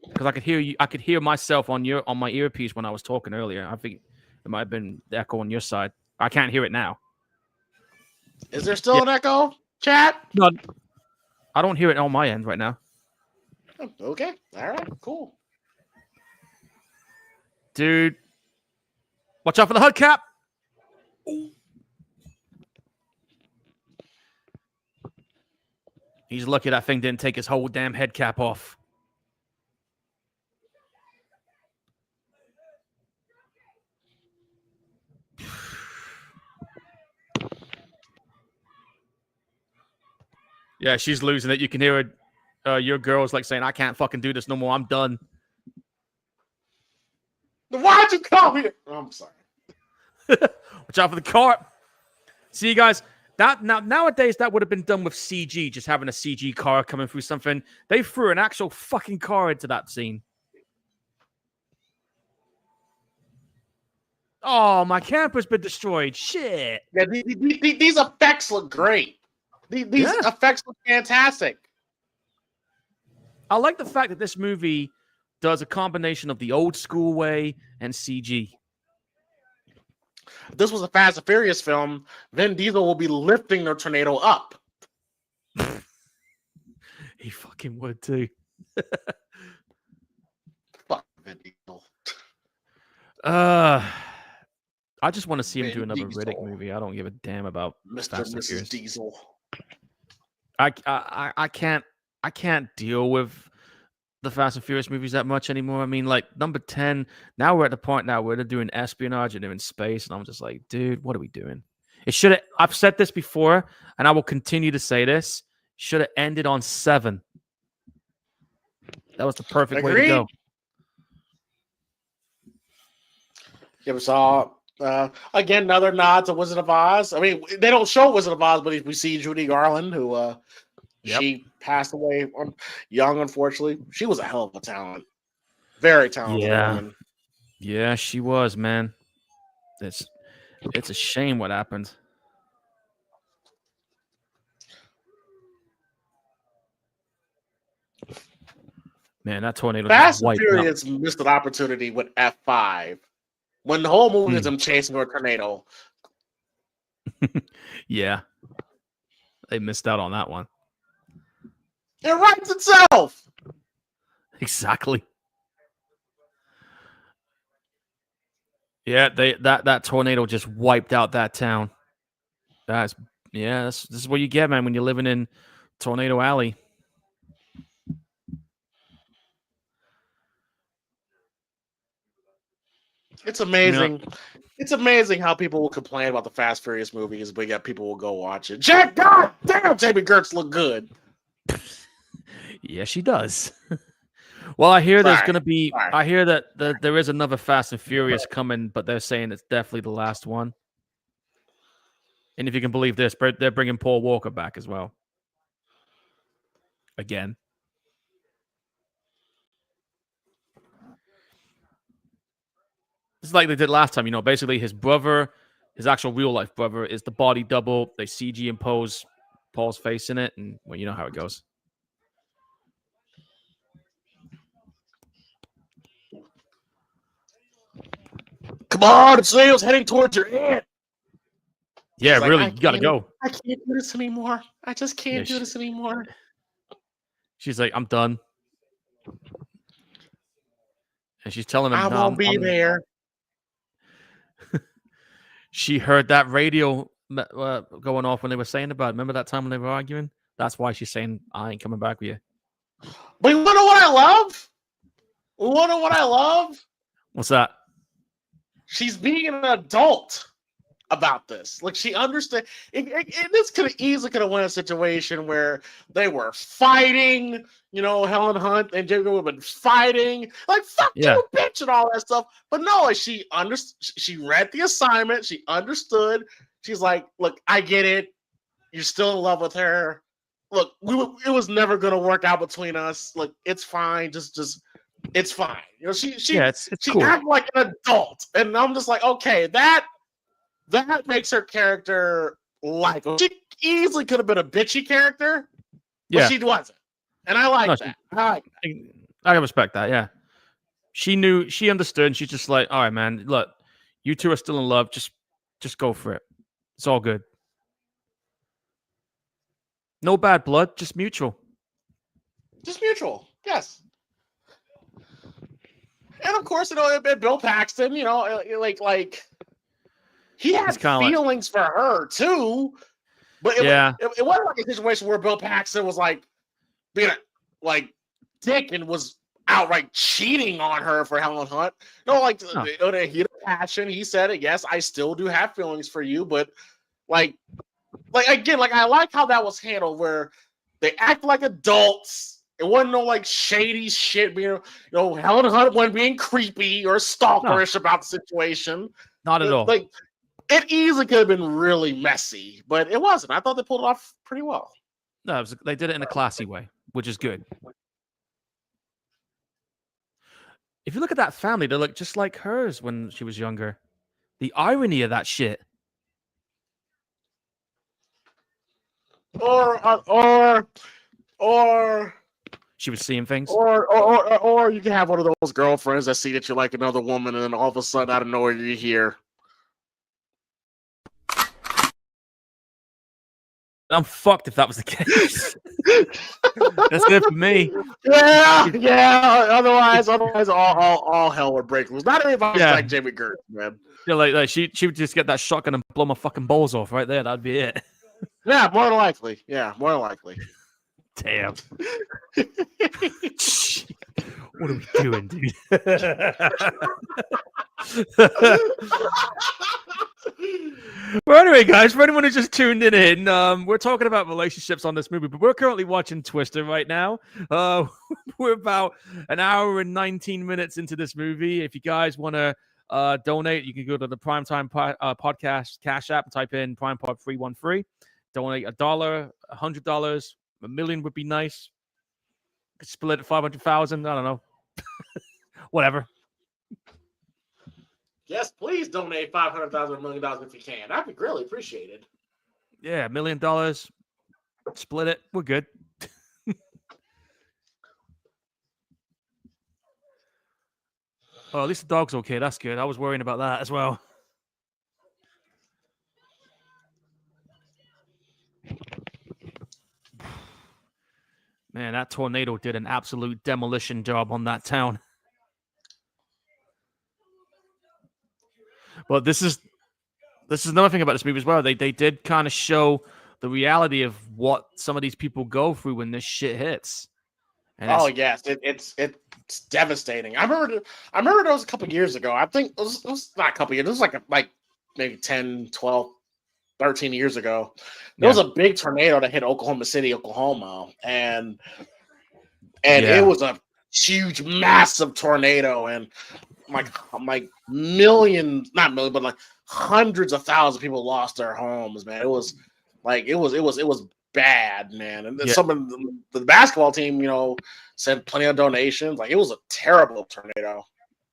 because I could hear myself on my earpiece when I was talking earlier. I think it might have been the echo on your side. I can't hear it now. Is there still an echo, chat? No, I don't hear it on my end right now. Okay. All right. Cool. Dude, watch out for the hubcap. He's lucky that thing didn't take his whole damn head cap off. Yeah, she's losing it. You can hear her, your girl's like saying, "I can't fucking do this no more. I'm done." Why'd you come here? Oh, I'm sorry. Watch out for the cart. See, you guys, nowadays that would have been done with CG, just having a CG car coming through something. They threw an actual fucking car into that scene. Oh, my camper's been destroyed. Shit. Yeah, these effects look great. These effects look fantastic. I like the fact that this movie does a combination of the old school way and CG. If this was a Fast and Furious film, Vin Diesel will be lifting the tornado up. He fucking would too. Fuck Vin Diesel. I just want to see him do another Riddick movie. I don't give a damn about Mr. Fast and and Mrs. Diesel. I can't deal with the Fast and Furious movies that much anymore. I mean, like number 10. Now we're at the point now where they're doing espionage and they're in space, and I'm just like, dude, what are we doing? It should have. I've said this before, and I will continue to say this. Should have ended on 7. That was the perfect way to go. You ever saw again another nod to Wizard of Oz? I mean, they don't show Wizard of Oz, but we see Judy Garland, who she passed away young, unfortunately. She was a hell of a talent. Very talented Yeah. woman. Yeah, she was, man. It's a shame what happened. Man, that tornado just Fast and wiped out. Furious missed an opportunity with F5 when the whole movie is Hmm. them chasing a tornado. Yeah. They missed out on that one. It writes itself. Exactly. Yeah, that tornado just wiped out that town. This is what you get, man, when you're living in Tornado Alley. It's amazing. It's amazing how people will complain about the Fast Furious movies, but yet people will go watch it. Jack, God damn, Jamie Gertz look good. Yeah, she does. Well, I hear there's Sorry. going to be. Sorry. I hear that there is another Fast and Furious coming, but they're saying it's definitely the last one. And if you can believe this, they're bringing Paul Walker back as well. Again. It's like they did last time. Basically his brother, his actual real life brother, is the body double. They CG impose Paul's face in it, and well, you know how it goes. Come on, the snail's heading towards your aunt. Yeah, She's like, really, you gotta go. I can't do this anymore. I just can't do this anymore. She's like, I'm done. And she's telling him, I won't be there. She heard that radio going off when they were saying about it. Remember that time when they were arguing? That's why she's saying, I ain't coming back with you. But you wanna know what I love? You wanna know what I love? What's that? She's being an adult about this. Like, she understood. This could have went a situation where they were fighting, Helen Hunt and Jacob would have been fighting, like, fuck you, bitch, and all that stuff. But no, like, she read the assignment, she understood. She's like, look, I get it. You're still in love with her. Look, it was never gonna work out between us. Like, it's fine. Just it's fine. She cool. acted like an adult, and I'm just like, okay, that makes her character likable. She easily could have been a bitchy character, but she wasn't, and I like that. I respect that. Yeah, she understood, and she's just like, all right, man. Look, you two are still in love. Just go for it. It's all good. No bad blood, just mutual. Just mutual, yes. And of course, Bill Paxton, like he had feelings for her too, but it wasn't like a situation where Bill Paxton was like being dick and was outright cheating on her for Helen Hunt. No, he had passion. He said it. Yes, I still do have feelings for you, but like again, I like how that was handled, where they act like adults. It wasn't no shady shit. Helen Hunt wasn't being creepy or stalkerish about the situation. Not at all. It easily could have been really messy, but it wasn't. I thought they pulled it off pretty well. No, they did it in a classy way, which is good. If you look at that family, they look just like hers when she was younger. The irony of that shit. Or she was seeing things. Or you can have one of those girlfriends that see that you like another woman, and then all of a sudden, out of nowhere, you hear. I'm fucked if that was the case. That's good for me. Yeah. Otherwise, all hell would break loose. Not everybody's like Jamie Gertz, man. Yeah, like she would just get that shotgun and blow my fucking balls off right there. That'd be it. Yeah, more than likely. Damn. What are we doing, dude? Well, anyway, guys, for anyone who's just tuned in, we're talking about relationships on this movie, but we're currently watching Twister right now. We're about an hour and 19 minutes into this movie. If you guys want to donate, you can go to the Primetime Podcast Cash App and type in PrimePod313. Donate $1, $100, $1 million would be nice. Could split it 500,000. I don't know. Whatever. Yes, please donate $500,000 or $1 million if you can. That'd be greatly appreciated. Yeah, $1 million. Split it. We're good. Oh, at least the dog's okay. That's good. I was worrying about that as well. Man, that tornado did an absolute demolition job on that town. But this is another thing about this movie as well. They did kind of show the reality of what some of these people go through when this shit hits. And Yes, it's devastating. I remember it was a couple years ago. I think it was not a couple years. It was like maybe 10, 12, 13 years ago. There was a big tornado that hit Oklahoma City, Oklahoma, and it was a huge, massive tornado, and like millions, not million, but like hundreds of thousands of people lost their homes. Man, it was bad, man. And then some of the basketball team, sent plenty of donations. Like, it was a terrible tornado.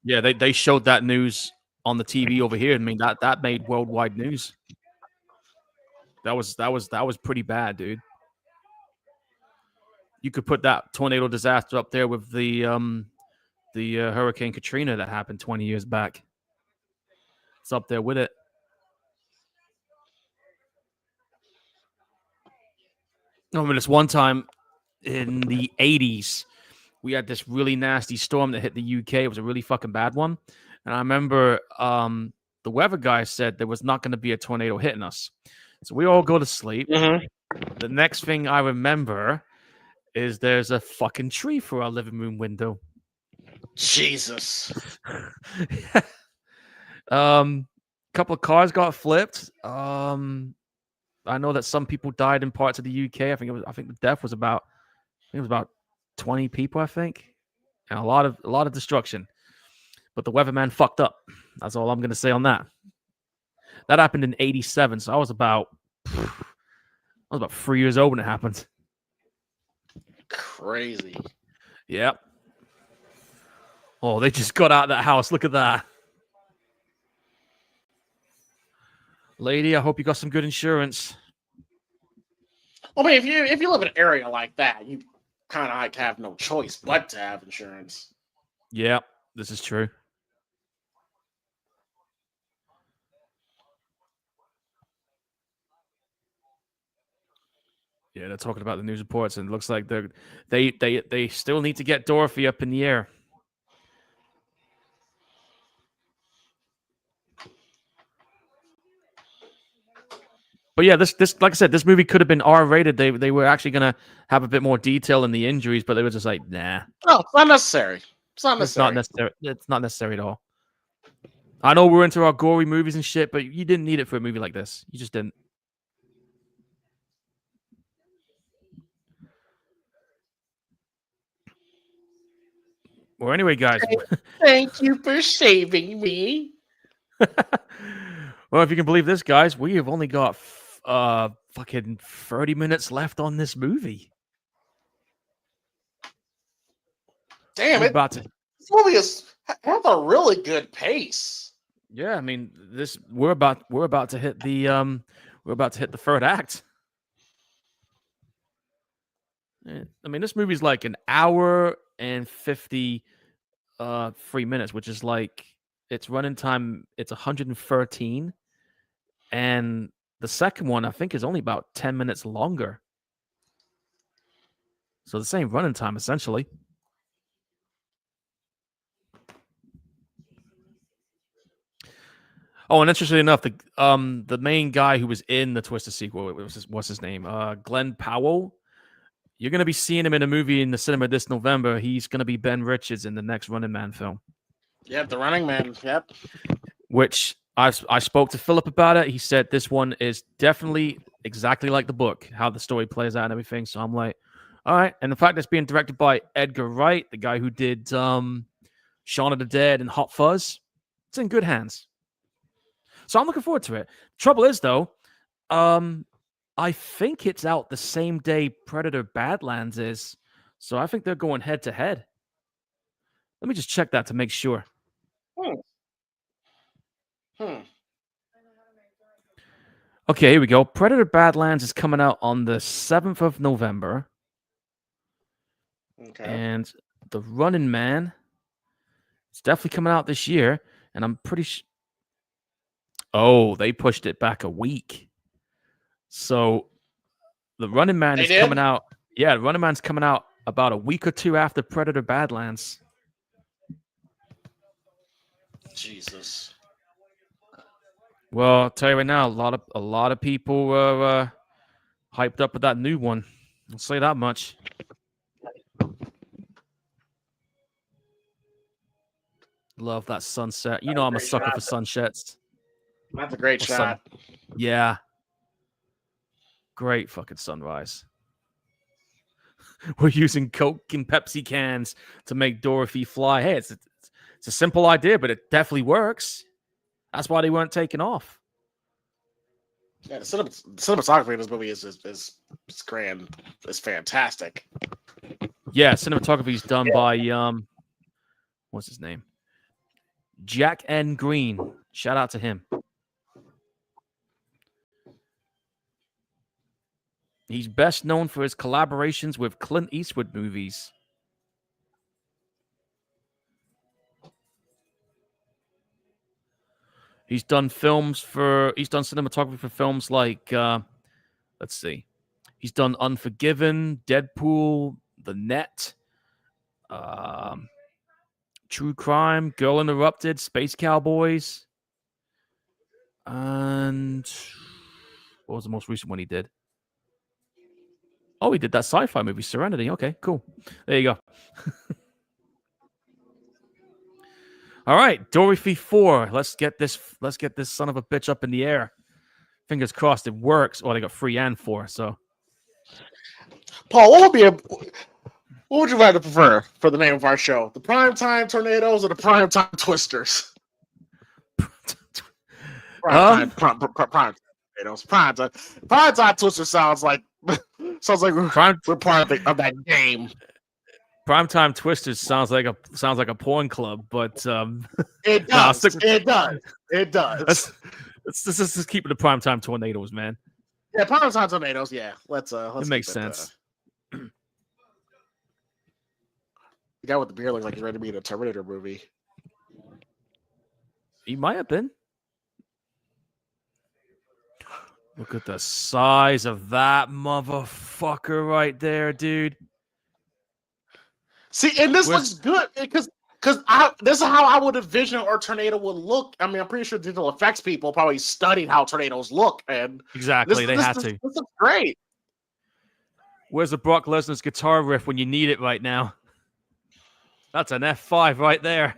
Yeah, they showed that news on the TV over here. I mean, that made worldwide news. That was pretty bad, dude. You could put that tornado disaster up there with the Hurricane Katrina that happened 20 years back. It's up there with it. I mean, this one time in the 80s, we had this really nasty storm that hit the UK. It was a really fucking bad one. And I remember the weather guy said there was not going to be a tornado hitting us. So we all go to sleep. Mm-hmm. The next thing I remember is there's a fucking tree for our living room window. Jesus. Couple of cars got flipped. I know that some people died in parts of the UK. I think the death was about 20 people, I think. And a lot of destruction. But the weatherman fucked up. That's all I'm gonna say on that. That happened in 87, so I was about 3 years old when it happened. Crazy. Yep. Oh, they just got out of that house. Look at that. Lady, I hope you got some good insurance. I mean, if you live in an area like that, you kind of like have no choice but to have insurance. Yeah, this is true. Yeah, they're talking about the news reports, and it looks like they still need to get Dorothy up in the air. But yeah, this like I said, this movie could have been R-rated. They were actually gonna have a bit more detail in the injuries, but they were just like, nah. No, it's not necessary. It's not necessary. It's not necessary at all. I know we're into our gory movies and shit, but you didn't need it for a movie like this. You just didn't. Well, anyway, guys. Thank you for saving me. Well, if you can believe this, guys, we have only got fucking 30 minutes left on this movie. Damn it! This movie has a really good pace. Yeah, I mean, we're about to hit the third act. I mean, this movie's like an hour and 53 minutes, which is like its running time. It's 113, and the second one I think is only about 10 minutes longer. So the same running time essentially. Oh, and interestingly enough, the main guy who was in the Twister sequel, what's his name? Glenn Powell. You're going to be seeing him in a movie in the cinema this November. He's going to be Ben Richards in the next Running Man film. Yep, the Running Man. Yep. Which I spoke to Philip about it. He said this one is definitely exactly like the book, how the story plays out and everything. So I'm like, all right. And the fact it's being directed by Edgar Wright, the guy who did Shaun of the Dead and Hot Fuzz, it's in good hands. So I'm looking forward to it. Trouble is, though, I think it's out the same day Predator Badlands is. So I think they're going head to head. Let me just check that to make sure. Okay, here we go. Predator Badlands is coming out on the 7th of November. Okay. And The Running Man is definitely coming out this year. And I'm pretty sure. Oh, they pushed it back a week. So The Running Man is coming out. Yeah, The Running Man's coming out about a week or two after Predator Badlands. Jesus. Well, I'll tell you right now, a lot of people were hyped up with that new one. I'll say that much. Love that sunset. You know I'm a sucker for sunsets. That's a great shot. Yeah. Great fucking sunrise. We're using Coke and Pepsi cans to make Dorothy fly. Hey, it's a simple idea, but it definitely works. That's why they weren't taken off. Yeah, the cinematography in this movie is grand. It's fantastic. Yeah, cinematography is done by what's his name? Jack N. Green. Shout out to him. He's best known for his collaborations with Clint Eastwood movies. He's done cinematography for films like, let's see. He's done Unforgiven, Deadpool, The Net, True Crime, Girl Interrupted, Space Cowboys. And what was the most recent one he did? Oh, he did that sci-fi movie, Serenity. Okay, cool. There you go. All right, Dorothy 4. Let's get this son of a bitch up in the air. Fingers crossed it works. Oh, they got 3 and 4. So, Paul, what would you rather prefer for the name of our show? The Primetime Tornadoes or the Primetime Twisters? Primetime Tornadoes. Primetime Twisters sounds like we're part of that game. Primetime Twisters sounds like a porn club, but it does. It does. Let's just keep it the Primetime Tornadoes, man. Yeah, Primetime Tornadoes. Yeah, let's. It makes sense. The guy with the beard looks like he's ready to be in a Terminator movie. He might have been. Look at the size of that motherfucker right there, dude. See, and this looks good because this is how I would envision a tornado would look. I mean, I'm pretty sure digital effects people probably studied how tornadoes look, and exactly they had to. This looks great. Where's the Brock Lesnar's guitar riff when you need it right now? That's an F5 right there.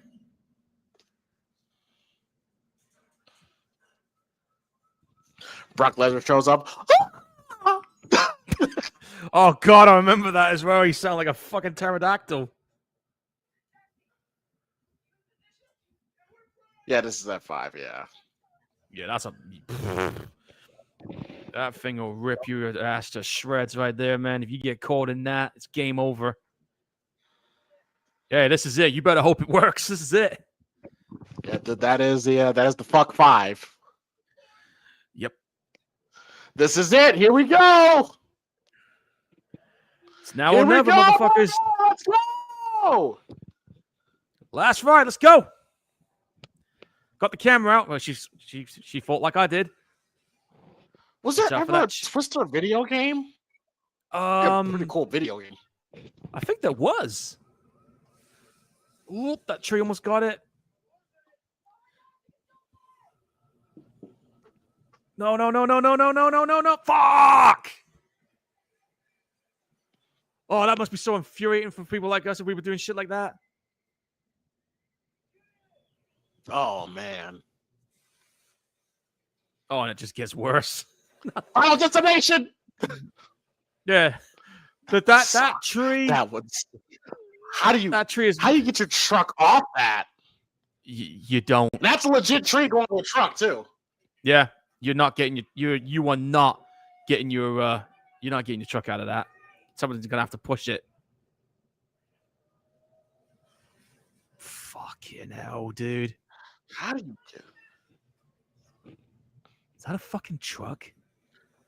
Brock Lesnar shows up. Oh, God, I remember that as well. He sounded like a fucking pterodactyl. Yeah, this is F5, yeah. Yeah, that's a... That thing will rip your ass to shreds right there, man. If you get caught in that, it's game over. Yeah, this is it. You better hope it works. This is it. Yeah, that is the fuck 5. Yep. This is it. Here we go. It's now or never, motherfuckers. Let's go. Last ride. Let's go. Got the camera out. Well, she fought like I did. Was there ever a Twister video game? Pretty cool video game. I think there was. Ooh, that tree almost got it. No. Fuck! Oh, that must be so infuriating for people like us if we were doing shit like that. Oh, man. Oh, and it just gets worse. Final destination! Yeah. That tree... That was... How do you get your truck off that? You don't. That's a legit tree going to a truck, too. Yeah. You're not getting you are not getting your you're not getting your truck out of that. Somebody's gonna have to push it. Fucking hell, dude. How do you do? Is that a fucking truck?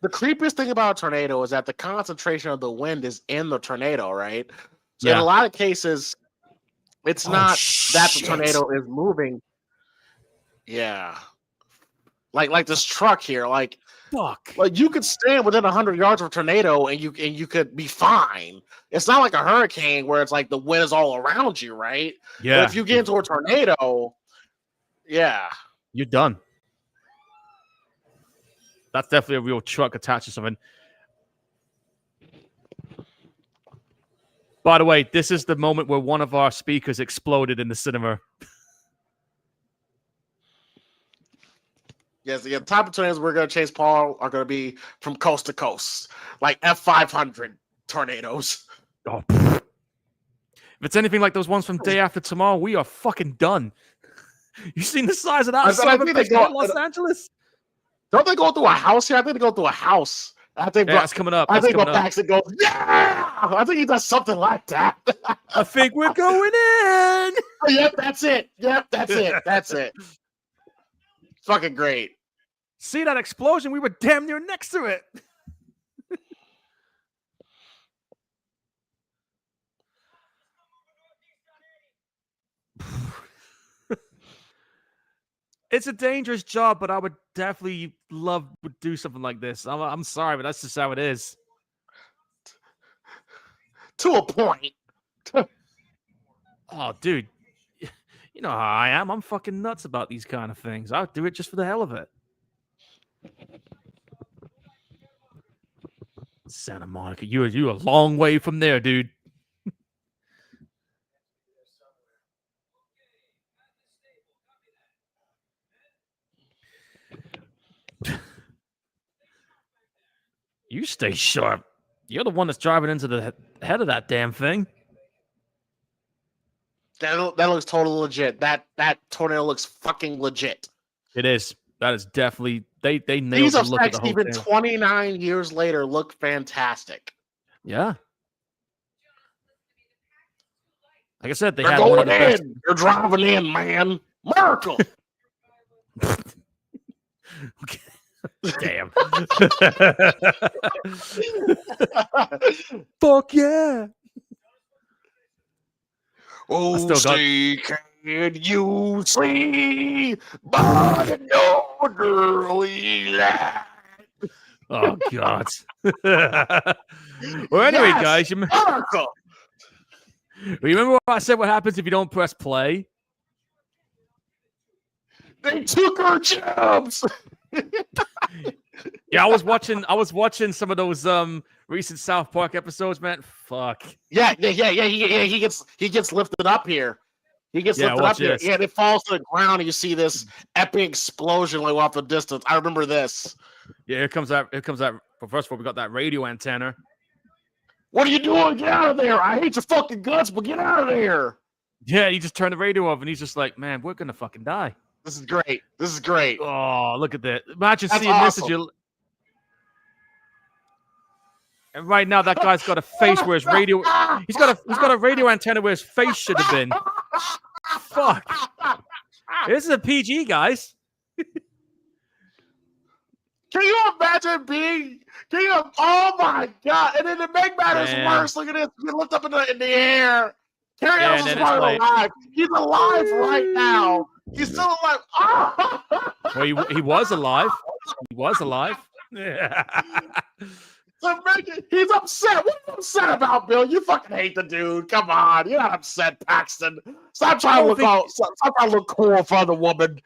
The creepiest thing about a tornado is that the concentration of the wind is in the tornado, right? So in Yeah. a lot of cases, it's Oh, not that the shit. tornado is moving. Yeah. Like this truck here, like Fuck. you could stand within 100 yards of a tornado and you could be fine. It's not like a hurricane where it's like the wind is all around you, right? Yeah. But if you get into a tornado, yeah. You're done. That's definitely a real truck attached to something. By the way, this is the moment where one of our speakers exploded in the cinema. Yes, the type of tornadoes we're going to chase, Paul, are going to be from coast to coast, like F500 tornadoes. Oh, if it's anything like those ones from Day After Tomorrow, we are fucking done. You seen the size of that? I think they go Los Angeles. Don't they go through a house here? I think they go through a house. I think Yeah, that's coming up. I That's think coming up. Paxton goes, yeah. I think he does something like that. I think we're going in. Yep, that's it. Yep, that's it. That's it. Fucking great. See that explosion? We were damn near next to it. It's a dangerous job, but I would definitely would do something like this. I'm sorry, but that's just how it is. To a point. Oh, dude. You know how I am. I'm fucking nuts about these kind of things. I'll do it just for the hell of it. Santa Monica, you're a long way from there, dude. You stay sharp. You're the one that's driving into the head of that damn thing. That looks totally legit. That tornado looks fucking legit. It is. That is definitely they nailed These the look of effects, the whole even thing. 29 years later, look fantastic. Yeah. Like I said, they They're had one of going the best. in. They're driving in, man. Miracle. Damn. Fuck yeah. Oh, still got- see, can you see by your girly light? Oh God. Well, anyway, Yes, guys, miracle. remember what I said? What happens if you don't press play? They took our jobs. Yeah, I was watching some of those recent South Park episodes, man. Fuck. Yeah. He gets lifted up here. He gets Yeah, lifted watch up here. this. Yeah, and it falls to the ground, and you see this epic explosion like off the distance. I remember this. Yeah, here comes that. But first of all, we got that radio antenna. What are you doing? Get out of there! I hate your fucking guts, but get out of there! Yeah, he just turned the radio off, and he's just like, "Man, we're gonna fucking die." This is great. This is great. Oh, look at that! Imagine That's seeing this as awesome. your. And right now, that guy's got a face where his radio. He's got a radio antenna where his face should have been. Fuck. This is a PG, guys. Can you imagine being? Oh my god! And then to make matters Man. worse, look at this. You lift up in the air. Carrie Yeah, Ellis and is then it's probably like- alive. He's alive right now. He's still alive. Well, he was alive. He was alive. So he's upset. What are you upset about, Bill? You fucking hate the dude. Come on. You're not upset, Paxton. Stop trying to look cool for other woman.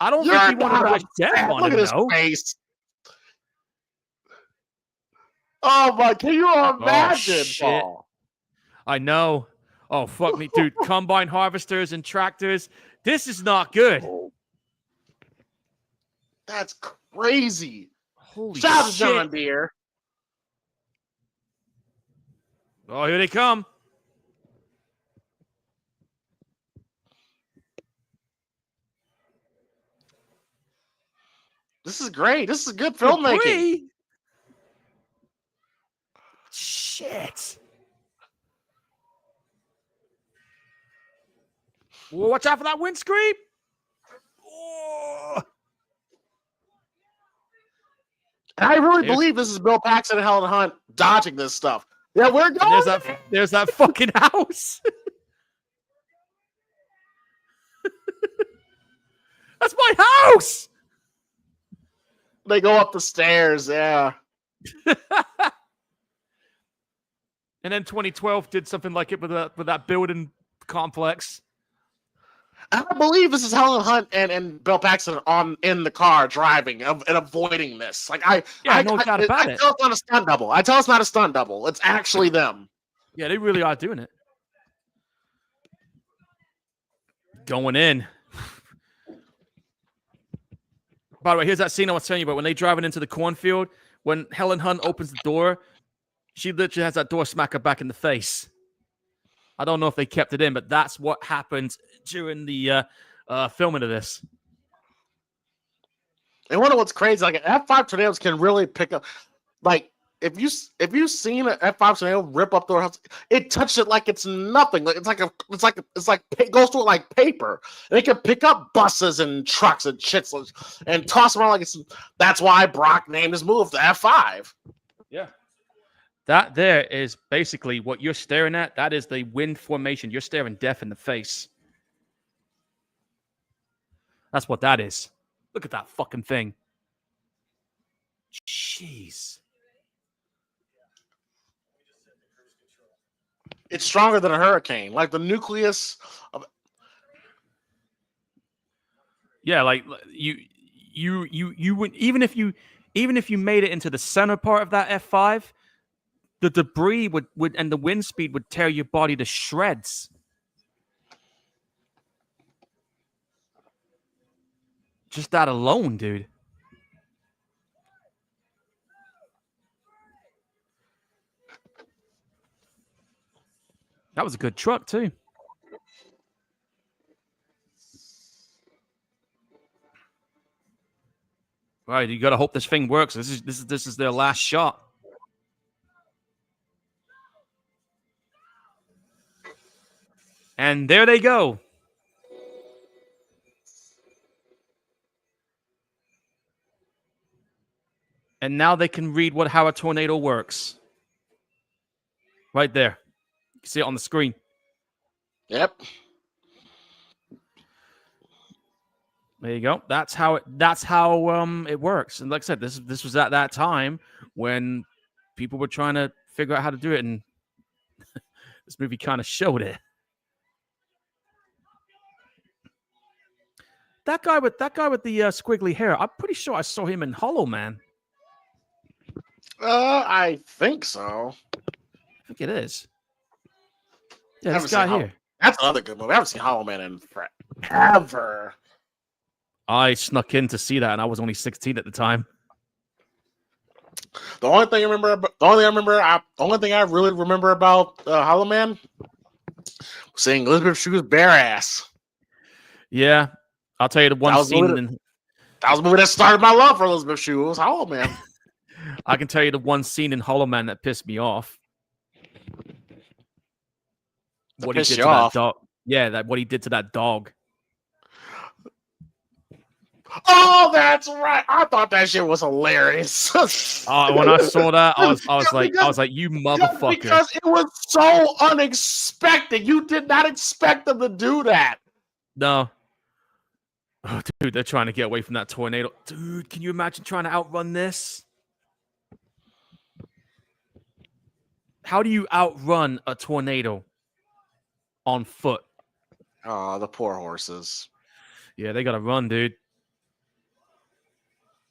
I don't You're think he wanted to not wish death upset. on Look him, at his though. face. Oh my, can you imagine, shit. Paul? I know. Oh, fuck me, dude. Combine harvesters and tractors. This is not good. That's crazy. Holy Shout out to shit. John Deere. Oh, here they come. This is great. This is good filmmaking. Debris? Shit. Whoa, watch out for that windscreen. Oh. And I really believe this is Bill Paxton and Helen Hunt dodging this stuff. Yeah, we're going. There's that fucking house. That's my house. They go up the stairs. Yeah. And then 2012 did something like it with that building complex. I believe this is Helen Hunt and Bill Paxton in the car driving and avoiding this. Like no doubt about it. I tell it's not a stunt double. I tell it's not a stunt double. It's actually them. Yeah, they really are doing it. Going in. By the way, here's that scene I was telling you about when they driving into the cornfield. When Helen Hunt opens the door, she literally has that door smack her back in the face. I don't know if they kept it in, but that's what happened during the filming of this. And one of what's crazy, like F5 tornadoes can really pick up. Like if you've seen an F5 tornado rip up the house, it touched it like it's nothing. Like it goes through it like paper. And it can pick up buses and trucks and shits and toss them around like it's. That's why Brock named his move the F5. Yeah. That there is basically what you're staring at. That is the wind formation. You're staring death in the face. That's what that is. Look at that fucking thing. Jeez. It's stronger than a hurricane. Like the nucleus of. Yeah, like you would even if you made it into the center part of that F5, the debris would and the wind speed would tear your body to shreds. Just that alone, dude. That was a good truck too. Right, you got to hope this thing works. This is their last shot. And there they go. And now they can read how a tornado works. Right there. You can see it on the screen. Yep. There you go. That's how it works. And like I said, this was at that time when people were trying to figure out how to do it, and this movie kind of showed it. That guy with the squiggly hair, I'm pretty sure I saw him in Hollow Man. I think so. I think it is. Yeah, this guy here. That's another good movie. I haven't seen Hollow Man in forever. I snuck in to see that, and I was only 16 at the time. The only thing I really remember about Hollow Man, seeing Elizabeth Shue's bare ass. Yeah, I'll tell you the one scene. That was the movie that started my love for Elizabeth Shue. It was Hollow Man. I can tell you the one scene in Hollow Man that pissed me off. What he did to that dog. Yeah, what he did to that dog. Oh, that's right. I thought that shit was hilarious. When I saw that, I was like, you motherfucker. Because it was so unexpected. You did not expect them to do that. No. Oh, dude, they're trying to get away from that tornado. Dude, can you imagine trying to outrun this? How do you outrun a tornado on foot? Oh, the poor horses. Yeah, they gotta run, dude.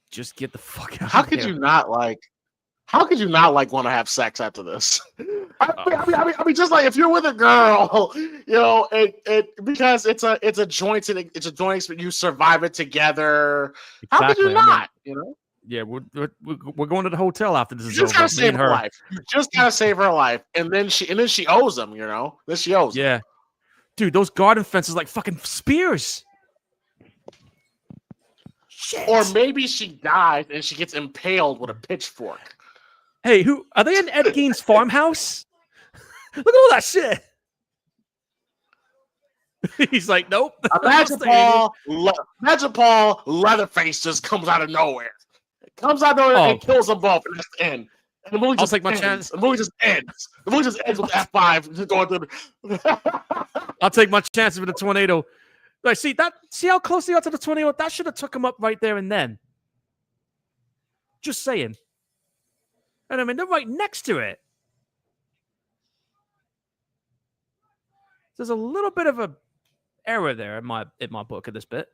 Just get the fuck out. How could you not want to have sex after this? I mean, just like if you're with a girl, you know, because it's a joint experience. You survive it together. Exactly. How could you not? You know. Yeah, we're going to the hotel after this is over. You just gotta save her life. You just gotta save her life, and then she owes him. You know, then she owes. Yeah, him. Dude, those garden fences like fucking spears. Shit. Or maybe she dies and she gets impaled with a pitchfork. Hey, who are they in Ed Gein's farmhouse? Look at all that shit. He's like, nope. Imagine Paul Leatherface just comes out of nowhere. Comes out of nowhere and kills them both, and that's the end. And the movie just take my ends. chance. The movie just ends. The movie just ends with F5 just going through. I'll take my chances with a tornado. Like, see how close they are to the tornado? That should have took him up right there and then. Just saying. And I mean, they're right next to it. There's a little bit of a error there in my book at this bit.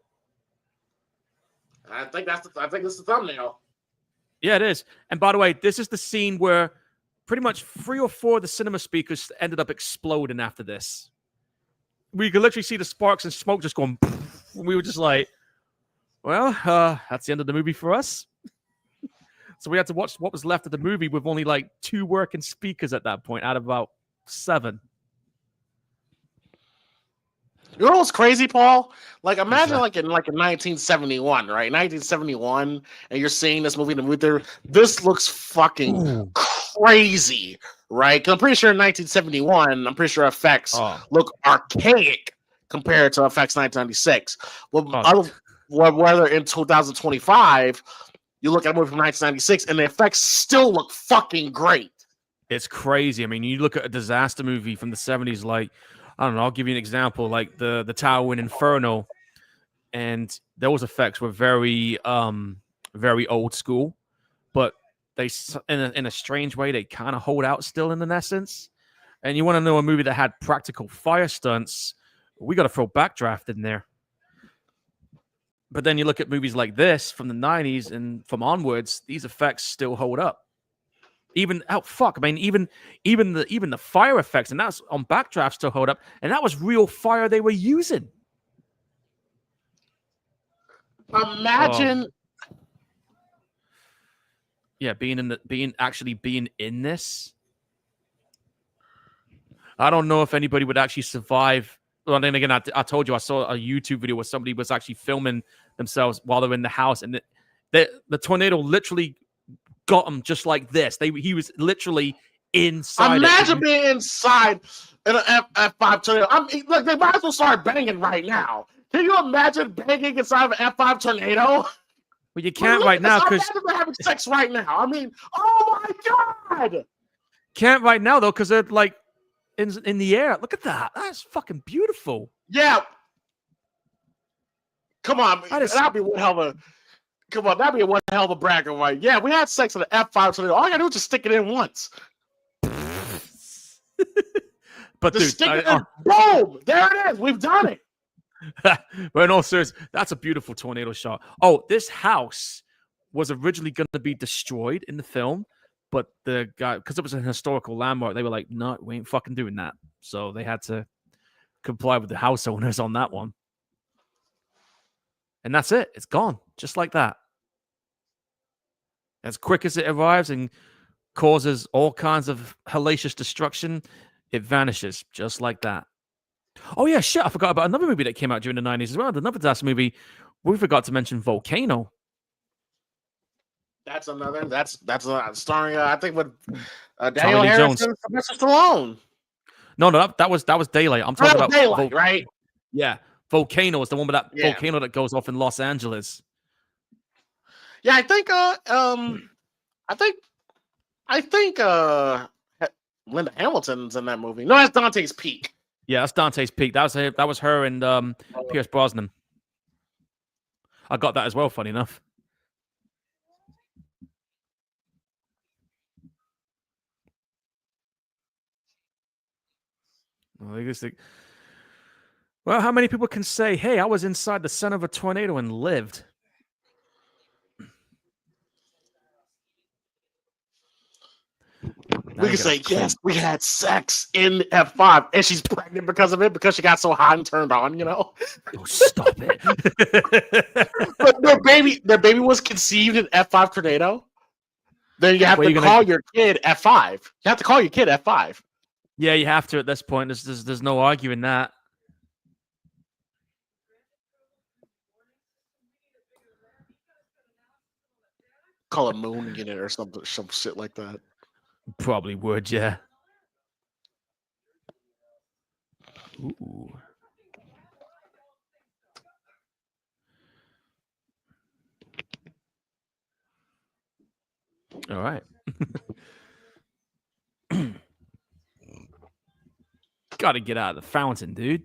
I think this is the thumbnail. Yeah, it is. And by the way, this is the scene where pretty much 3 or 4 of the cinema speakers ended up exploding after this. We could literally see the sparks and smoke just going. We were just like, well, that's the end of the movie for us. So we had to watch what was left of the movie with only like 2 working speakers at that point out of about 7. You know what's crazy, Paul? Like, imagine like in 1971, right? 1971, and you're seeing this movie in the movie theater. This looks fucking crazy, right? Because I'm pretty sure in 1971, I'm pretty sure effects look archaic compared to effects 1996. Whether in 2025, you look at a movie from 1996, and the effects still look fucking great. It's crazy. I mean, you look at a disaster movie from the 70s, like, I don't know, I'll give you an example, like the Tower in Inferno, and those effects were very, very old school, but they, in a strange way, they kind of hold out still in an essence. And you want to know a movie that had practical fire stunts, we got to throw Backdraft in there. But then you look at movies like this from the 90s and from onwards, these effects still hold up. Even even the fire effects, and that's on Backdraft, still hold up, and that was real fire they were using. Imagine, being in this. I don't know if anybody would actually survive. Well, then again, I told you I saw a YouTube video where somebody was actually filming themselves while they're in the house, and the tornado literally got him just like this. He was literally inside. Imagine being inside in an F5 tornado. Look, they might as well start banging right now. Can you imagine banging inside of an F5 tornado? Well, you can't right now because they're having sex right now. I mean, oh my god! Can't right now though because they're like in the air. Look at that. That's fucking beautiful. Yeah. Come on, that'd be one hell of a. Come on, that'd be one hell of a bragging right. Yeah, we had sex in an F5 tornado. All I gotta do is just stick it in once. But just dude, stick it in. Boom! There it is. We've done it. But in all seriousness, that's a beautiful tornado shot. Oh, this house was originally going to be destroyed in the film, but the guy, because it was a historical landmark, they were like, no, we ain't fucking doing that. So they had to comply with the house owners on that one. And that's it. It's gone. Just like that. As quick as it arrives and causes all kinds of hellacious destruction, it vanishes just like that. Oh, yeah, shit. I forgot about another movie that came out during the 90s as well. Another disaster movie. We forgot to mention Volcano. That's starring, I think, with Daniel Harris and Sylvester Stallone. No, that was Daylight. I'm talking about Daylight, right? Yeah. Volcano is the one with that volcano that goes off in Los Angeles. Yeah, I think Linda Hamilton's in that movie. No, that's Dante's Peak. Yeah, that's Dante's Peak. That was her and Pierce Brosnan. I got that as well, funny enough. Well, how many people can say, hey, I was inside the center of a tornado and lived? We can say, yes, we had sex in F5, and she's pregnant because of it, because she got so hot and turned on, you know? Oh, stop it. But their baby was conceived in F5 tornado. Then you have to call your kid F5. You have to call your kid F5. Yeah, you have to at this point. There's no arguing that. Call a moon unit or some shit like that. Probably would, yeah. Ooh. All right. Got to get out of the fountain, dude.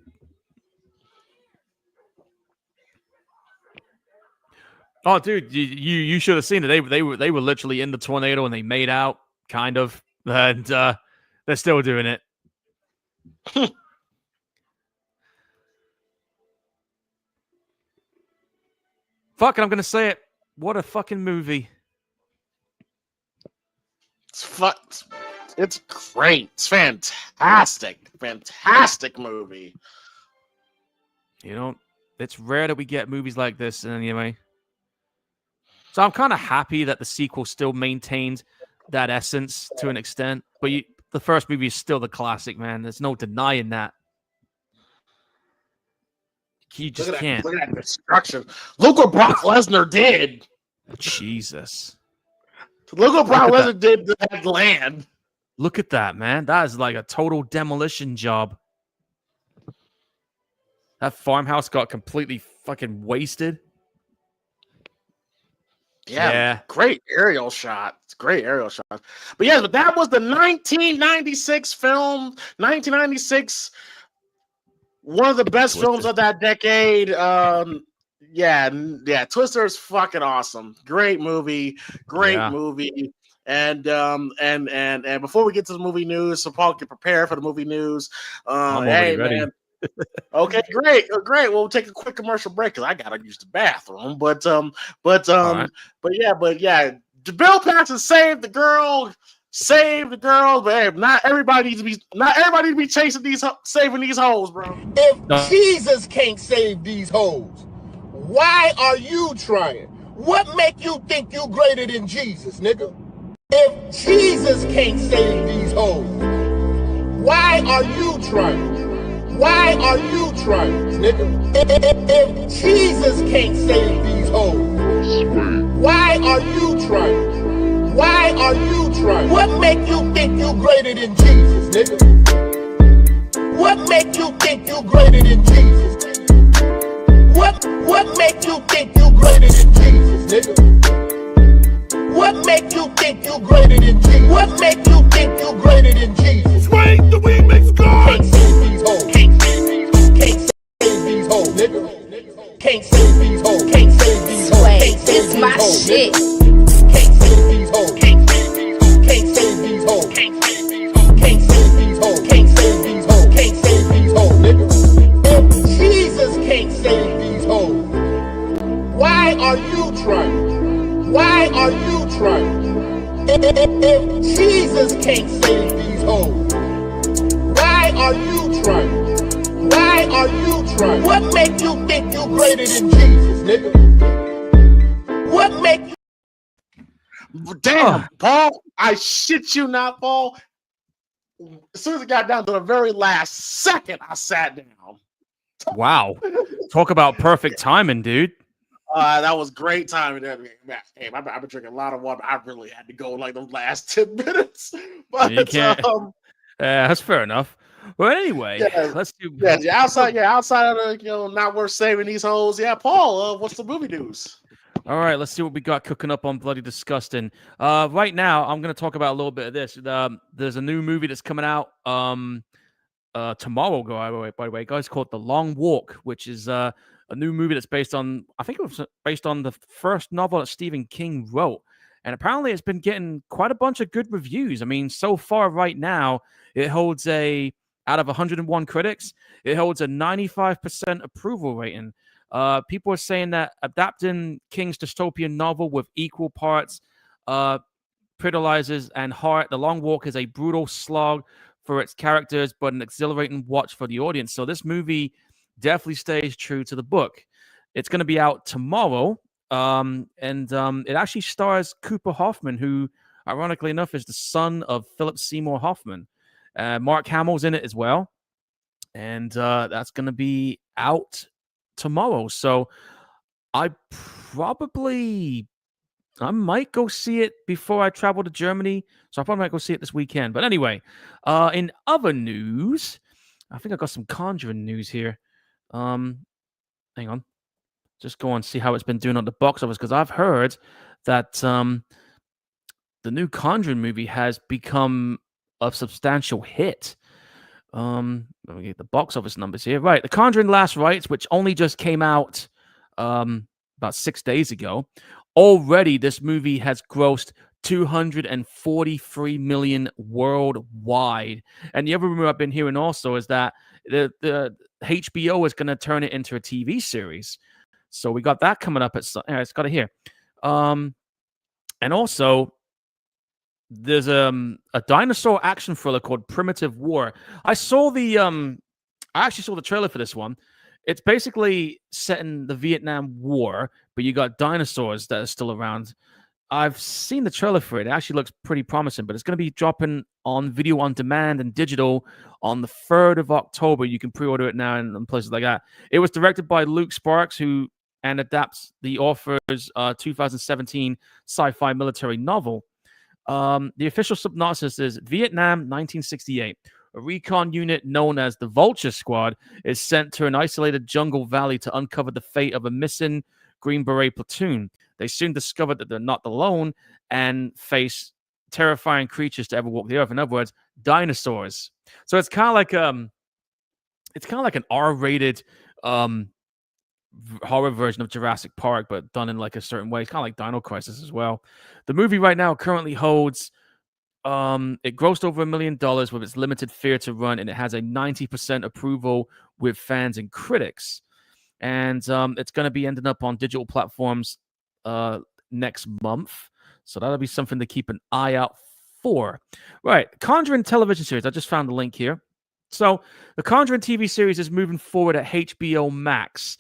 Oh, dude, you should have seen it. They were literally in the tornado and they made out, kind of, and they're still doing it. Fuck it, I'm gonna say it. What a fucking movie! It's great. It's fantastic movie. You know, it's rare that we get movies like this anyway. So I'm kind of happy that the sequel still maintained that essence to an extent. But the first movie is still the classic, man. There's no denying that. You just can't. Look at that destruction. Look what Brock Lesnar did. Jesus. Look what Brock Lesnar did to that land. Look at that, man. That is like a total demolition job. That farmhouse got completely fucking wasted. Yeah. Great aerial shot. It's great aerial shot. But yeah, but that was the 1996 film. 1996, one of the best films of that decade. Yeah. Twister is fucking awesome. Great movie. And before we get to the movie news, so Paul can prepare for the movie news. I'm already ready. Man. Okay, great. We'll take a quick commercial break because I gotta use the bathroom. But yeah. Bill Paxton saved the girl. But hey, not everybody needs to be saving these hoes, bro. If Jesus can't save these hoes, why are you trying? What make you think you greater than Jesus, nigga? If Jesus can't save these hoes, why are you trying? Why are you trying, nigga? If Jesus can't save these hoes, why are you trying? Why are you trying? What make you think you greater than Jesus, nigga? What make you think you greater than Jesus? What make you think you greater than Jesus, nigga? What make you think you greater than Jesus? What make you think you greater than Jesus? Swing the remix God. Can't save these hoes. Can't save these hoes, nigga. Can't save these hoes. Can't save these hoes. Can't save It's these my hoes, shit. nigga. Can't save these hoes. Can't save these hoes. Can't save these hoes. Can't save these hoes. Can't save these hoes. Can't save these hoes, nigga. If Jesus can't save these hoes, why are you trying? Why are you trying? If Jesus can't save these hoes, why are you trying? Why are you trying? What make you think you greater than Jesus, nigga? What make you... Damn, Paul, I shit you not, Paul. As soon as it got down to the very last second, I sat down. Wow. Talk about perfect timing, dude. That was great timing. Hey, I've been drinking a lot of water. I really had to go like the last 10 minutes. But You can't. That's fair enough. Well, anyway, let's do. Outside of the, not worth saving these hoes. Yeah, Paul, what's the movie news? All right, let's see what we got cooking up on Bloody Disgusting. Right now, I'm going to talk about a little bit of this. There's a new movie that's coming out tomorrow, by the way, guys, called The Long Walk, which is a new movie that's based on, I think it was based on the first novel that Stephen King wrote. And apparently it's been getting quite a bunch of good reviews. I mean, so far right now, it holds out of 101 critics, it holds a 95% approval rating. People are saying that adapting King's dystopian novel with equal parts brutalizes and heart. The Long Walk is a brutal slog for its characters, but an exhilarating watch for the audience. So this movie definitely stays true to the book. It's going to be out tomorrow, and it actually stars Cooper Hoffman, who, ironically enough, is the son of Philip Seymour Hoffman. Mark Hamill's in it as well, and that's going to be out tomorrow. So I might go see it before I travel to Germany. So I probably might go see it this weekend. But anyway, in other news, I think I got some Conjuring news here. Hang on. Just go and see how it's been doing on the box office, because I've heard that the new Conjuring movie has become a substantial hit. Let me get the box office numbers here. Right, The Conjuring Last Rites, which only just came out about 6 days ago. Already, this movie has grossed 243 million worldwide. And the other rumor I've been hearing also is that the HBO is going to turn it into a TV series. So we got that coming up at. It's got it here. And also, there's a dinosaur action thriller called Primitive War. I actually saw the trailer for this one. It's basically set in the Vietnam War, but you got dinosaurs that are still around. I've seen the trailer for it. It actually looks pretty promising, but it's going to be dropping on video on demand and digital on the 3rd of October. You can pre-order it now in places like that. It was directed by Luke Sparks, who adapts the author's 2017 sci-fi military novel. The official synopsis is Vietnam, 1968. A recon unit known as the Vulture Squad is sent to an isolated jungle valley to uncover the fate of a missing Green Beret platoon. They soon discover that they're not alone and face terrifying creatures to ever walk the earth. In other words, dinosaurs. So it's kind of like an R-rated horror version of Jurassic Park, but done in like a certain way. It's kind of like Dino Crisis as well. The movie right now currently holds it grossed over $1 million with its limited theater run, and it has a 90% approval with fans and critics. And it's going to be ending up on digital platforms next month. So that'll be something to keep an eye out for. Right. Conjuring television series. I just found the link here. So the Conjuring TV series is moving forward at HBO Max.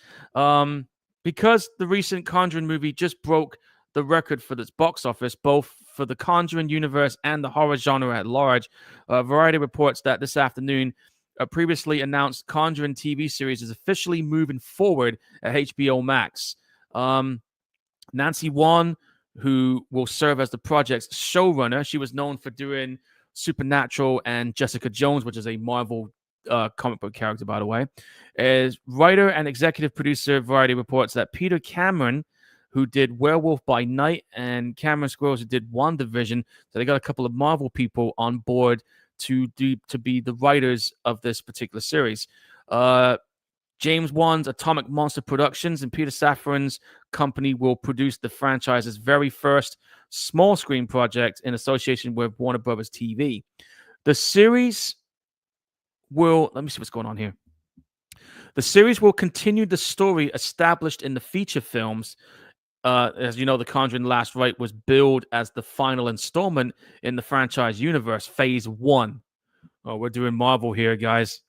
Because the recent Conjuring movie just broke the record for its box office, both for the Conjuring universe and the horror genre at large. Variety reports that this afternoon, a previously announced Conjuring TV series is officially moving forward at HBO Max. Nancy Wan, who will serve as the project's showrunner, she was known for doing Supernatural and Jessica Jones, which is a Marvel comic book character, by the way. As writer and executive producer, Variety reports that Peter Cameron, who did Werewolf by Night, and Cameron Squirrels, who did WandaVision. So they got a couple of Marvel people on board to be the writers of this particular series. James Wan's Atomic Monster Productions and Peter Safran's company will produce the franchise's very first small screen project in association with Warner Brothers TV. The series will, let me see what's going on here. The series will continue the story established in the feature films. As you know, The Conjuring Last Rite was billed as the final installment in the franchise universe, Phase 1. Oh, we're doing Marvel here, guys.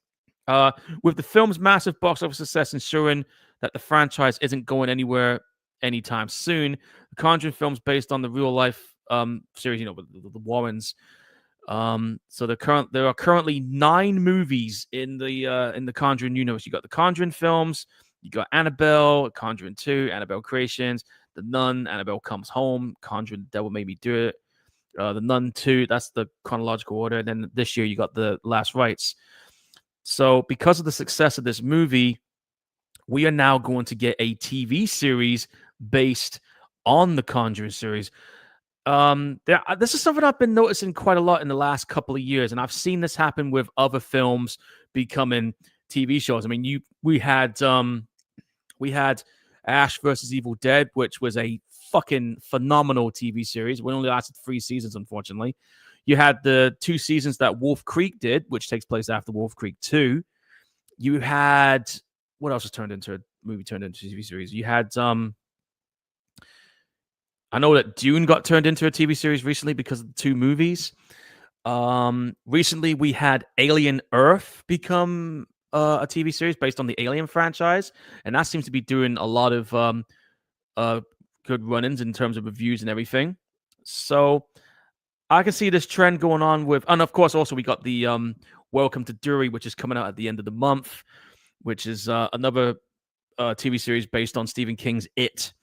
With the film's massive box office success ensuring that the franchise isn't going anywhere anytime soon, The Conjuring films based on the real-life series, you know, the Warrens. So there are currently 9 movies in the Conjuring universe. You got the Conjuring films, you got Annabelle, Conjuring 2, Annabelle Creations, The Nun, Annabelle Comes Home, Conjuring The Devil Made Me Do It, The Nun 2, that's the chronological order. And then this year you got The Last Rites. So because of the success of this movie, we are now going to get a TV series based on the Conjuring series. This is something I've been noticing quite a lot in the last couple of years, and I've seen this happen with other films becoming TV shows. I mean, we had Ash versus Evil Dead, which was a fucking phenomenal TV series. It only lasted 3 seasons, unfortunately. You had the 2 seasons that Wolf Creek did, which takes place after Wolf Creek 2. You had, what else was turned into a movie, turned into a TV series? You had, I know that Dune got turned into a TV series recently because of the 2 movies. Recently, we had Alien Earth become a TV series based on the Alien franchise, and that seems to be doing a lot of good run-ins in terms of reviews and everything. So I can see this trend going on with, and of course, also we got the Welcome to Dewey, which is coming out at the end of the month, which is another TV series based on Stephen King's It.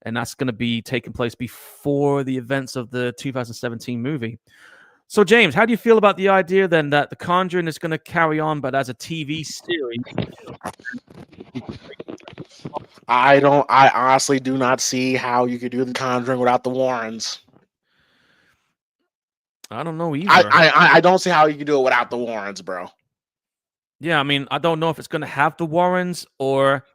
And that's going to be taking place before the events of the 2017 movie. So, James, how do you feel about the idea then that The Conjuring is going to carry on, but as a TV series? I honestly do not see how you could do The Conjuring without the Warrens. I don't know either. I don't see how you can do it without the Warrens, bro. Yeah, I mean, I don't know if it's going to have the Warrens or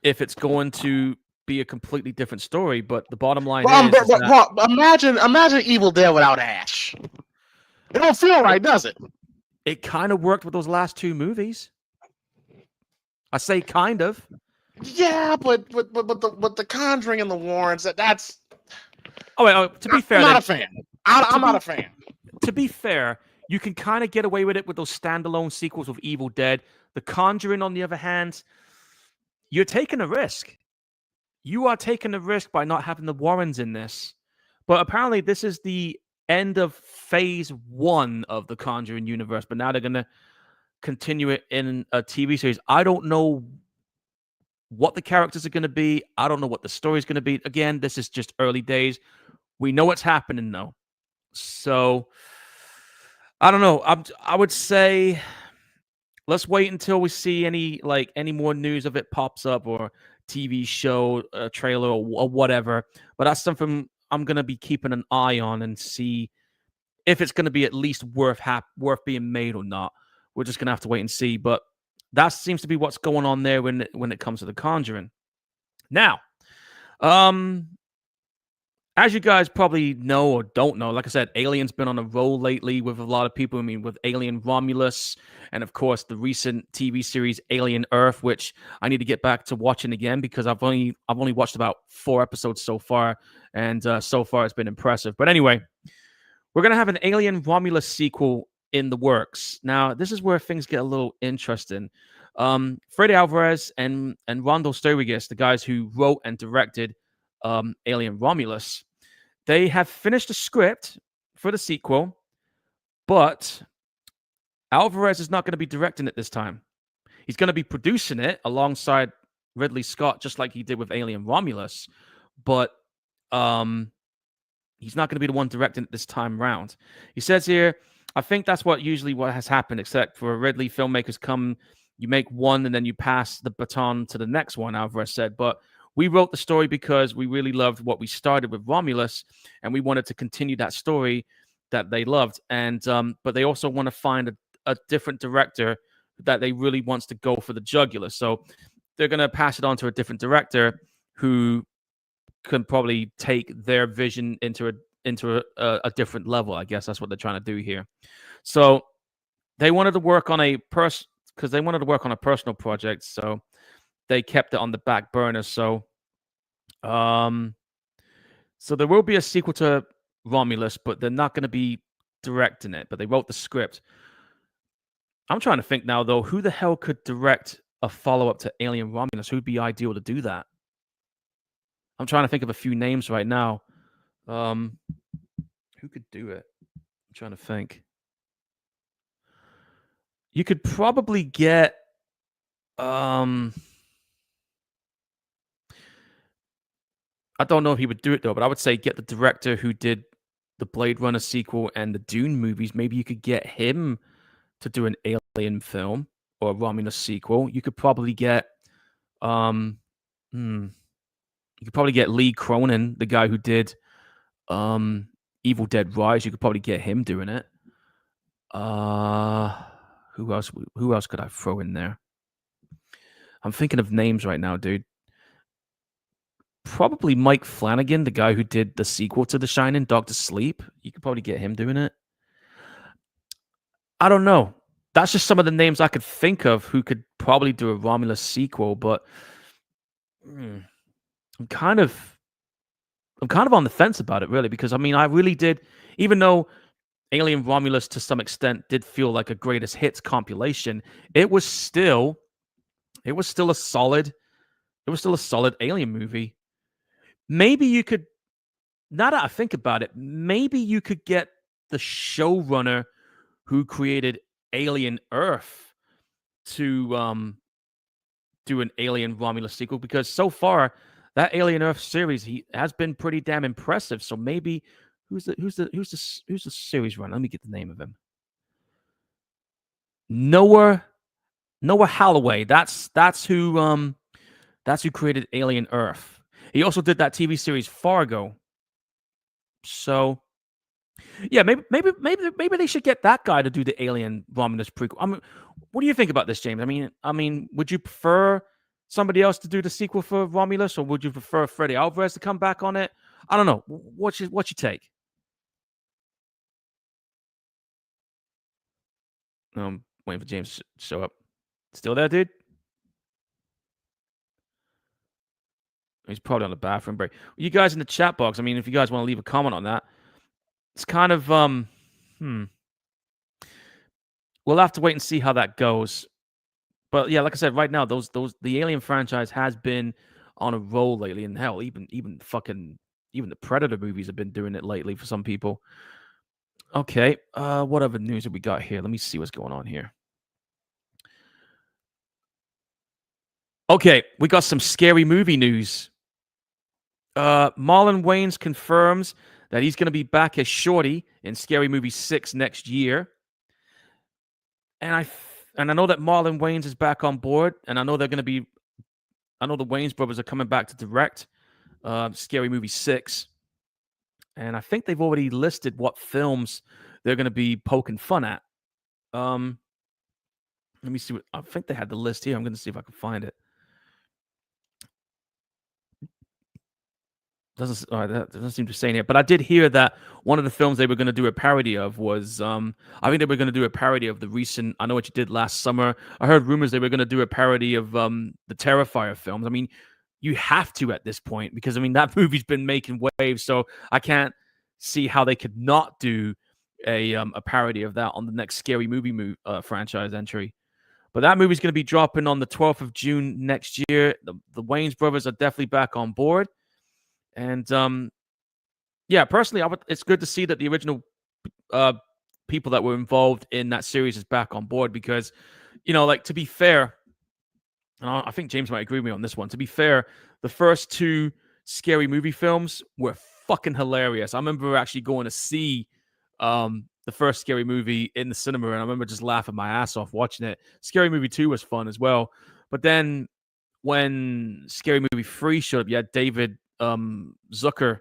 if it's going to be a completely different story. But the bottom line is that Imagine Evil Dead without Ash. It don't feel right, does it? it kind of worked with those last two movies. I say kind of. Yeah, but the Conjuring and the Warrens, that's. Oh, wait, to be fair, I'm not a fan. I'm not a fan. To be fair, you can kind of get away with it with those standalone sequels of Evil Dead. The Conjuring, on the other hand, you're taking a risk. You are taking a risk by not having the Warrens in this. But apparently, this is the end of phase 1 of the Conjuring universe. But now they're going to continue it in a TV series. I don't know what the characters are going to be. I don't know what the story is going to be. Again, this is just early days. We know what's happening, though. So, I don't know. I would say let's wait until we see any more news of it pops up or TV show, trailer, or whatever. But that's something I'm going to be keeping an eye on and see if it's going to be at least worth being made or not. We're just going to have to wait and see. But that seems to be what's going on there when it comes to The Conjuring. Now, as you guys probably know or don't know, like I said, Alien's been on a roll lately with a lot of people. I mean, with Alien Romulus and, of course, the recent TV series Alien Earth, which I need to get back to watching again because I've only watched about 4 episodes so far, and so far it's been impressive. But anyway, we're going to have an Alien Romulus sequel in the works. Now, this is where things get a little interesting. Fede Alvarez and Rondo Sturridge, the guys who wrote and directed Alien Romulus, they have finished the script for the sequel, but Alvarez is not going to be directing it this time. He's going to be producing it alongside Ridley Scott, just like he did with Alien Romulus, but he's not going to be the one directing it this time round. He says here, I think that's what has happened, except for Ridley filmmakers come, you make one and then you pass the baton to the next one, Alvarez said, but we wrote the story because we really loved what we started with Romulus, and we wanted to continue that story that they loved. And but they also want to find a different director that they really wants to go for the jugular. So they're going to pass it on to a different director who can probably take their vision into a different level. I guess that's what they're trying to do here. So they wanted to work on a personal project. So they kept it on the back burner. So there will be a sequel to Romulus, but they're not going to be directing it. But they wrote the script. I'm trying to think now, though, who the hell could direct a follow-up to Alien Romulus? Who'd be ideal to do that? I'm trying to think of a few names right now. Who could do it? I'm trying to think. You could probably get I don't know if he would do it, though, but I would say get the director who did the Blade Runner sequel and the Dune movies. Maybe you could get him to do an Alien film or a Romulus sequel. You could probably get you could probably get Lee Cronin, the guy who did Evil Dead Rise. You could probably get him doing it. Who else could I throw in there? I'm thinking of names right now, dude. Probably Mike Flanagan, the guy who did the sequel to The Shining, Doctor Sleep. You could probably get him doing it. I don't know. That's just some of the names I could think of who could probably do a Romulus sequel, but I'm kind of on the fence about it, really, because I mean, I really did, even though Alien Romulus to some extent did feel like a greatest hits compilation, it was still a solid Alien movie. Maybe you could, now that I think about it, maybe you could get the showrunner who created Alien Earth to do an Alien Romulus sequel, because so far that Alien Earth series has been pretty damn impressive. So maybe who's the series runner? Let me get the name of him. Noah Holloway. That's who created Alien Earth. He also did that TV series Fargo. So Yeah, maybe they should get that guy to do the Alien Romulus prequel. I mean, what do you think about this, James? I mean, would you prefer somebody else to do the sequel for Romulus, or would you prefer Freddy Alvarez to come back on it? I don't know. What's your take? Waiting for James to show up. Still there, dude? He's probably on the bathroom break. You guys in the chat box, I mean, if you guys want to leave a comment on that, it's kind of we'll have to wait and see how that goes. But yeah, like I said, right now, the Alien franchise has been on a roll lately, and hell, even the Predator movies have been doing it lately for some people. Okay, what other news have we got here? Let me see what's going on here. Okay, we got some scary movie news. Marlon Wayans confirms that he's going to be back as Shorty in Scary Movie 6 next year. And I know that Marlon Wayans is back on board, and I know the Wayans brothers are coming back to direct Scary Movie 6. And I think they've already listed what films they're going to be poking fun at. Let me see I think they had the list here. I'm going to see if I can find it. That doesn't seem to say it, but I did hear that one of the films they were going to do a parody of was, I think they were going to do a parody of the recent I Know What You Did Last Summer. I heard rumors they were going to do a parody of the Terrifier films. I mean, you have to at this point because, I mean, that movie's been making waves, so I can't see how they could not do a parody of that on the next Scary Movie franchise entry. But that movie's going to be dropping on the 12th of June next year. The Wayans brothers are definitely back on board. And yeah, personally, it's good to see that the original people that were involved in that series is back on board because, like, to be fair, I think James might agree with me on this one. To be fair, the first two Scary Movie films were fucking hilarious. I remember actually going to see the first Scary Movie in the cinema, and I remember just laughing my ass off watching it. Scary Movie 2 was fun as well. But then when Scary Movie 3 showed up, you had David Zucker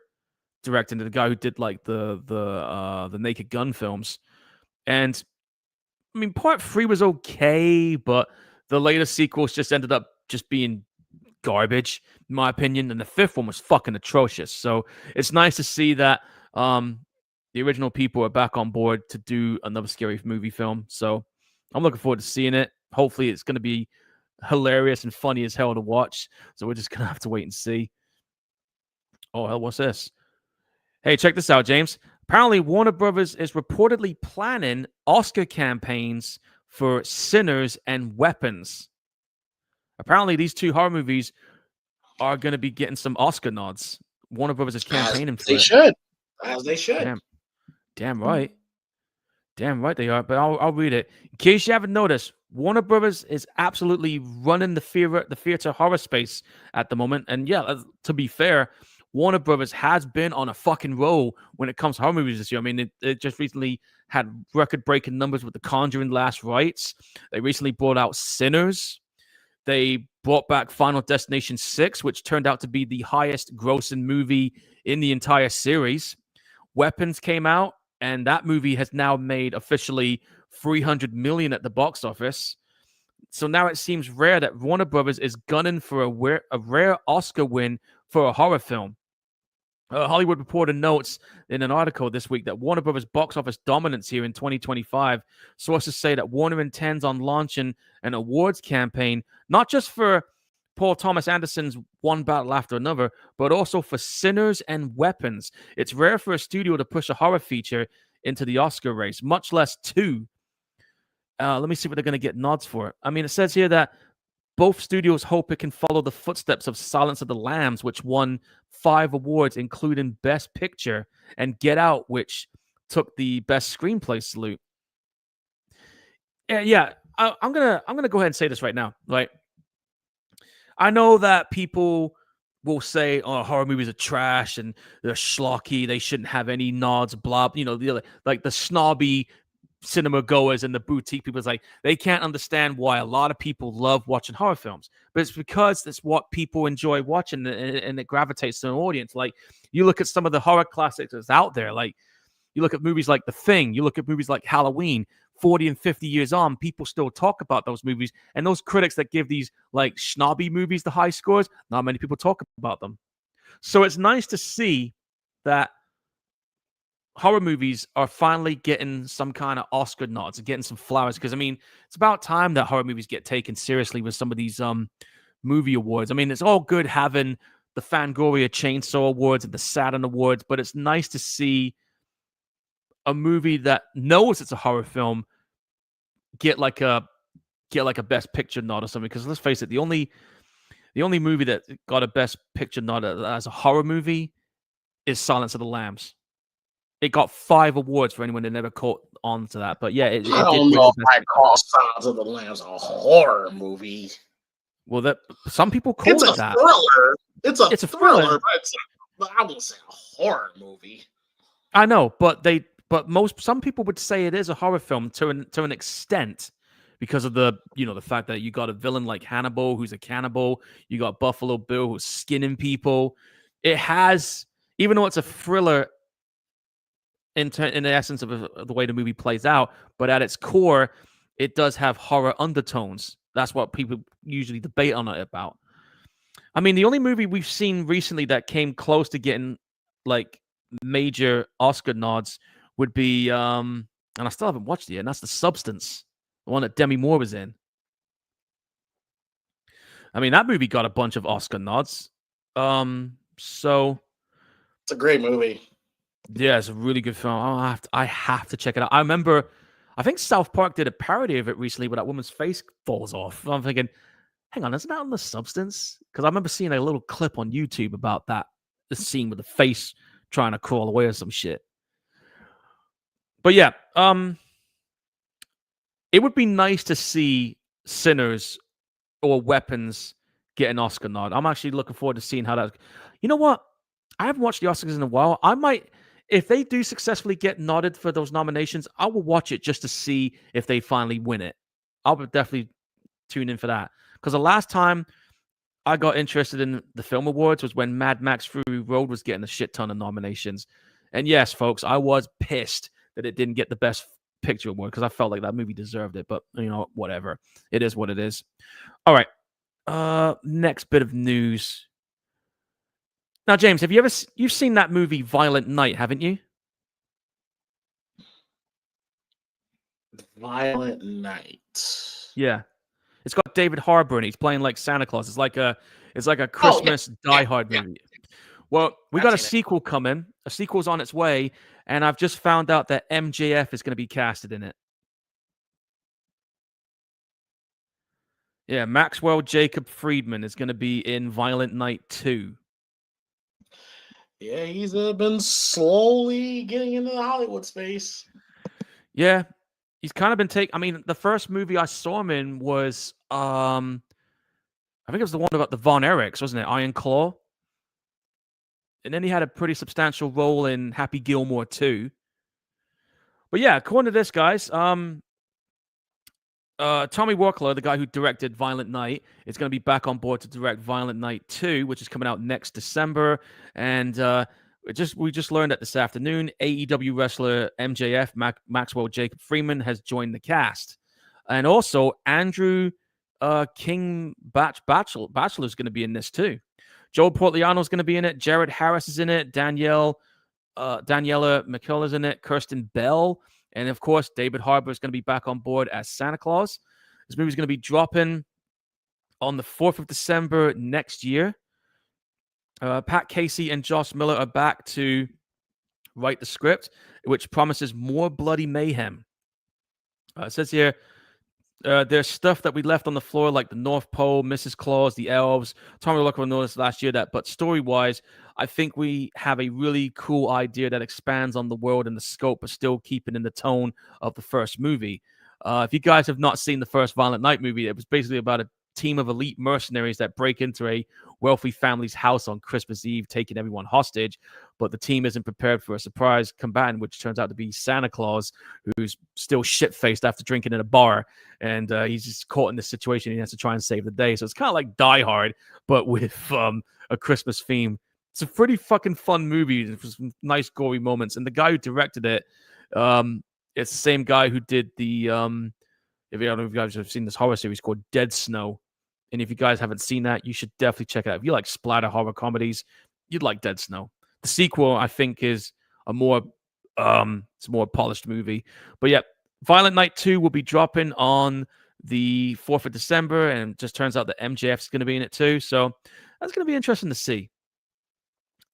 directing, the guy who did like the Naked Gun films. And I mean, part 3 was okay, but the later sequels just ended up just being garbage, in my opinion. And the 5th one was fucking atrocious. So it's nice to see that the original people are back on board to do another Scary Movie film. So I'm looking forward to seeing it. Hopefully it's going to be hilarious and funny as hell to watch. So we're just going to have to wait and see. Oh, hell, what's this? Hey, check this out, James. Apparently, Warner Brothers is reportedly planning Oscar campaigns for Sinners and Weapons. Apparently, these two horror movies are going to be getting some Oscar nods. Warner Brothers is campaigning for it. As they should. Damn right. Damn right they are. But I'll read it. In case you haven't noticed, Warner Brothers is absolutely running the theater horror space at the moment. And yeah, to be fair, Warner Brothers has been on a fucking roll when it comes to horror movies this year. I mean, it just recently had record-breaking numbers with The Conjuring Last Rites. They recently brought out Sinners. They brought back Final Destination 6, which turned out to be the highest grossing movie in the entire series. Weapons came out, and that movie has now made officially $300 million at the box office. So now it seems rare that Warner Brothers is gunning for a rare Oscar win for a horror film. Hollywood Reporter notes in an article this week that Warner Brothers' box office dominance here in 2025. Sources say that Warner intends on launching an awards campaign, not just for Paul Thomas Anderson's One Battle After Another, but also for Sinners and Weapons. It's rare for a studio to push a horror feature into the Oscar race, much less two. Let me see what they're going to get nods for. I mean, it says here that both studios hope it can follow the footsteps of Silence of the Lambs, which won 5 awards, including Best Picture, and Get Out, which took the Best Screenplay salute. Yeah, I'm gonna go ahead and say this right now. Like, I know that people will say, "Oh, horror movies are trash and they're schlocky. They shouldn't have any nods." Blah, the snobby cinema goers and the boutique people. Is like they can't understand why a lot of people love watching horror films, but it's because that's what people enjoy watching, and it gravitates to an audience. Like, you look at some of the horror classics that's out there, like, You look at movies like The Thing. You look at movies like Halloween. 40 and 50 years on, people still talk about those movies. And those critics that give these like snobby movies the high scores, not many people talk about them. So it's nice to see that horror movies are finally getting some kind of Oscar nods and getting some flowers. Because I mean, it's about time that horror movies get taken seriously with some of these movie awards. I mean, it's all good having the Fangoria Chainsaw Awards and the Saturn Awards, but it's nice to see a movie that knows it's a horror film get like a best picture nod or something. Because let's face it, the only movie that got a best picture nod as a horror movie is Silence of the Lambs. It got 5 awards for anyone that never caught on to that. But yeah, I don't know if I call Silence of the Lambs a horror movie. Well, that some people call It's it a that. thriller. It's a thriller, but I won't say a horror movie. I know, but some people would say it is a horror film to an extent because of the fact that you got a villain like Hannibal who's a cannibal, you got Buffalo Bill who's skinning people. It has, even though it's a thriller in the essence of the way the movie plays out, but at its core, it does have horror undertones. That's what people usually debate on it about. I mean, the only movie we've seen recently that came close to getting like major Oscar nods would be, and I still haven't watched it yet, and that's The Substance, the one that Demi Moore was in. I mean, that movie got a bunch of Oscar nods. So it's a great movie. Yeah, it's a really good film. I have to check it out. I think South Park did a parody of it recently where that woman's face falls off. I'm thinking, hang on, isn't that on The Substance? Because I remember seeing a little clip on YouTube about that, the scene with the face trying to crawl away or some shit. But yeah, it would be nice to see Sinners or Weapons get an Oscar nod. I'm actually looking forward to seeing how that. You know what? I haven't watched the Oscars in a while. I might, if they do successfully get nodded for those nominations, I will watch it just to see if they finally win it. I'll definitely tune in for that. Because the last time I got interested in the film awards was when Mad Max Fury Road was getting a shit ton of nominations. And yes, folks, I was pissed that it didn't get the best picture award because I felt like that movie deserved it. But, whatever. It is what it is. All right. Next bit of news. Now, James, you've seen that movie Violent Night, haven't you? Violent Night. Yeah. It's got David Harbour and he's playing like Santa Claus. It's like a Christmas Die Hard movie. Well, we got a sequel coming. A sequel's on its way, and I've just found out that MJF is going to be casted in it. Yeah, Maxwell Jacob Friedman is going to be in Violent Night 2. Yeah, he's been slowly getting into the Hollywood space. Yeah, he's kind of been I mean, the first movie I saw him in was, I think it was the one about the Von Erichs, wasn't it? Iron Claw. And then he had a pretty substantial role in Happy Gilmore 2. But yeah, according to this, guys, Tommy Walkler, the guy who directed Violent Night, is going to be back on board to direct Violent Night 2, which is coming out next December. And we just learned that this afternoon, AEW wrestler MJF, Maxwell Jacob Freeman, has joined the cast. And also, Andrew King Bachelor is going to be in this too. Joel Portliano is going to be in it. Jared Harris is in it. Daniela McKellar is in it. Kirsten Bell. And, of course, David Harbour is going to be back on board as Santa Claus. This movie is going to be dropping on the 4th of December next year. Pat Casey and Josh Miller are back to write the script, which promises more bloody mayhem. It says here, there's stuff that we left on the floor, like the North Pole, Mrs. Claus, the elves. Tommy Walker noticed last year that, but story-wise, I think we have a really cool idea that expands on the world and the scope, but still keeping in the tone of the first movie. If you guys have not seen the first Violent Night movie, it was basically about a team of elite mercenaries that break into a wealthy family's house on Christmas Eve, taking everyone hostage. But the team isn't prepared for a surprise combatant, which turns out to be Santa Claus, who's still shit-faced after drinking in a bar. And he's just caught in this situation. He has to try and save the day. So it's kind of like Die Hard, but with a Christmas theme It's a pretty fucking fun movie. There's some nice gory moments, and the guy who directed it, it's the same guy who did the if you don't know if you guys have seen this horror series called Dead Snow, and if you guys haven't seen that, you should definitely check it out. If you like splatter horror comedies, you'd like Dead Snow. The sequel, I think, is a more it's a more polished movie. But yeah, Violent Night 2 will be dropping on the 4th of December, and it just turns out that MJF is going to be in it too. So that's going to be interesting to see.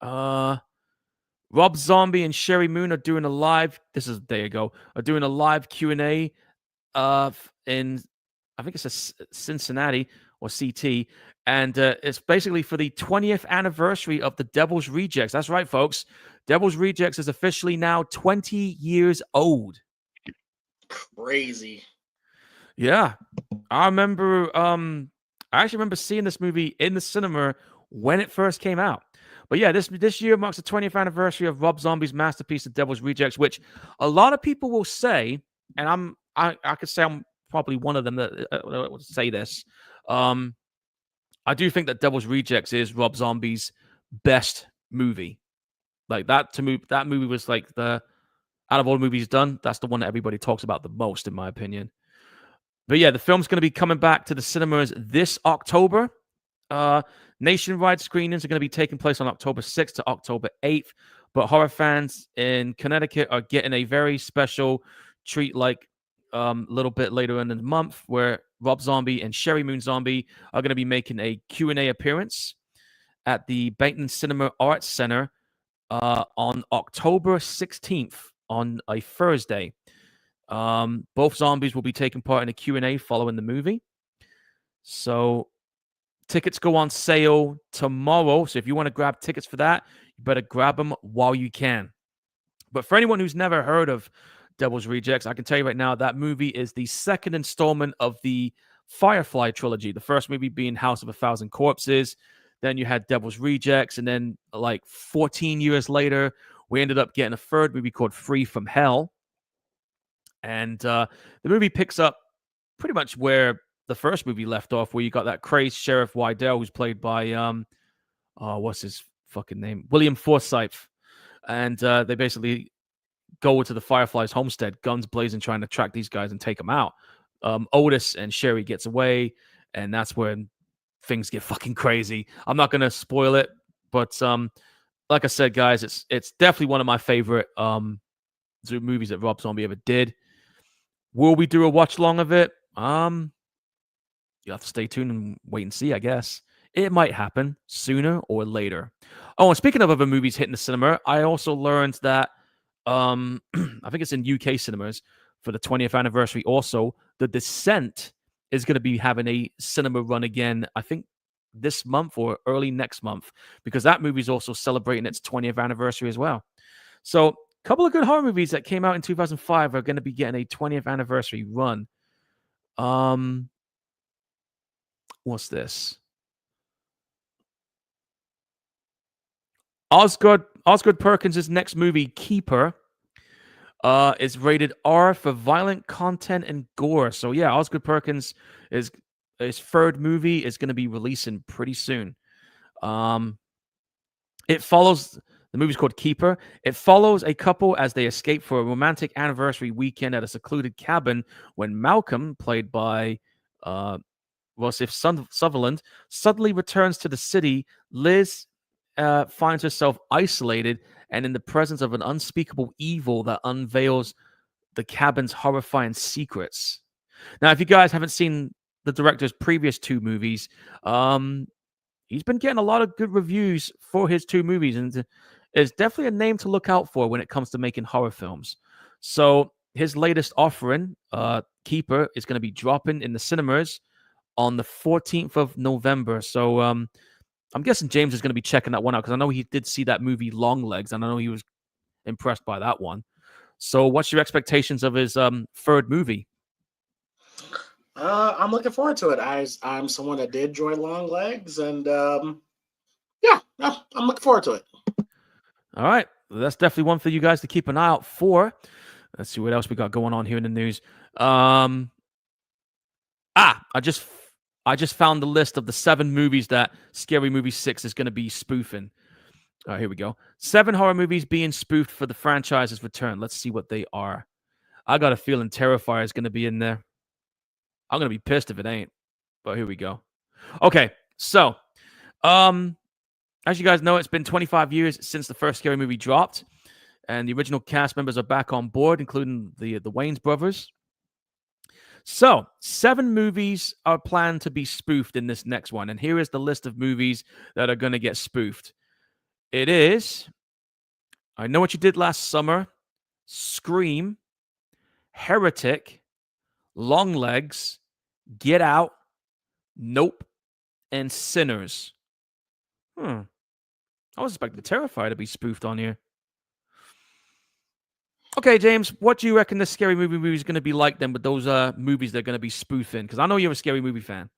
Rob Zombie and Sherry Moon are doing a live. There you go. Are doing a live Q&A in, I think it's a Cincinnati or CT, and it's basically for the 20th anniversary of the Devil's Rejects. That's right, folks. Devil's Rejects is officially now 20 years old. Crazy. Yeah, I remember. I actually remember seeing this movie in the cinema when it first came out. But yeah, this year marks the 20th anniversary of Rob Zombie's masterpiece, The Devil's Rejects, which a lot of people will say, and I could say I'm probably one of them that would say this. I do think that Devil's Rejects is Rob Zombie's best movie. Like that movie was like out of all the movies he's done, that's the one that everybody talks about the most, in my opinion. But yeah, the film's going to be coming back to the cinemas this October. Nationwide screenings are going to be taking place on October 6th to October 8th. But horror fans in Connecticut are getting a very special treat, like a little bit later in the month, where Rob Zombie and Sherry Moon Zombie are going to be making a Q&A appearance at the Benton Cinema Arts Center on October 16th on a Thursday. Both zombies will be taking part in a Q&A following the movie. So tickets go on sale tomorrow. So if you want to grab tickets for that, you better grab them while you can. But for anyone who's never heard of Devil's Rejects, I can tell you right now that movie is the second installment of the Firefly trilogy. The first movie being House of a Thousand Corpses. Then you had Devil's Rejects. And then like 14 years later, we ended up getting a third movie called Free from Hell. And the movie picks up pretty much where the first movie left off, where you got that crazed Sheriff Wydell, who's played by what's his fucking name? William Forsythe. And they basically go to the Firefly's homestead, guns blazing, trying to track these guys and take them out. Otis and Sherry gets away, and that's when things get fucking crazy. I'm not gonna spoil it, but like I said, guys, it's definitely one of my favorite movies that Rob Zombie ever did. Will we do a watch along of it? You have to stay tuned and wait and see, I guess. It might happen sooner or later. Oh, and speaking of other movies hitting the cinema, I also learned that I think it's in UK cinemas for the 20th anniversary also, The Descent is going to be having a cinema run again, I think this month or early next month, because that movie is also celebrating its 20th anniversary as well. So a couple of good horror movies that came out in 2005 are going to be getting a 20th anniversary run. What's this? Osgood Perkins' next movie, Keeper, is rated R for violent content and gore. So yeah, Osgood Perkins his third movie is going to be releasing pretty soon. It follows. The movie's called Keeper. It follows a couple as they escape for a romantic anniversary weekend at a secluded cabin when Malcolm, played by Rossif Sutherland, suddenly returns to the city. Liz finds herself isolated and in the presence of an unspeakable evil that unveils the cabin's horrifying secrets. Now, if you guys haven't seen the director's previous two movies, he's been getting a lot of good reviews for his two movies, and is definitely a name to look out for when it comes to making horror films. So his latest offering, Keeper, is going to be dropping in the cinemas on the 14th of November. So I'm guessing James is going to be checking that one out, because I know he did see that movie Longlegs, and I know he was impressed by that one. So what's your expectations of his third movie? I'm looking forward to it. I'm someone that did enjoy Longlegs, and yeah, I'm looking forward to it. All right. That's definitely one for you guys to keep an eye out for. Let's see what else we got going on here in the news. I just found the list of the 7 movies that Scary Movie 6 is going to be spoofing. All right, here we go. 7 horror movies being spoofed for the franchise's return. Let's see what they are. I got a feeling Terrifier is going to be in there. I'm going to be pissed if it ain't. But here we go. Okay, so as you guys know, it's been 25 years since the first Scary Movie dropped, and the original cast members are back on board, including the Wayans brothers. So, 7 movies are planned to be spoofed in this next one, and here is the list of movies that are going to get spoofed. It is I Know What You Did Last Summer, Scream, Heretic, Longlegs, Get Out, Nope, and Sinners. I was expecting Terrifier to be spoofed on here. Okay, James, what do you reckon the Scary Movie is going to be like then with those movies they're going to be spoofing? Because I know you're a Scary Movie fan.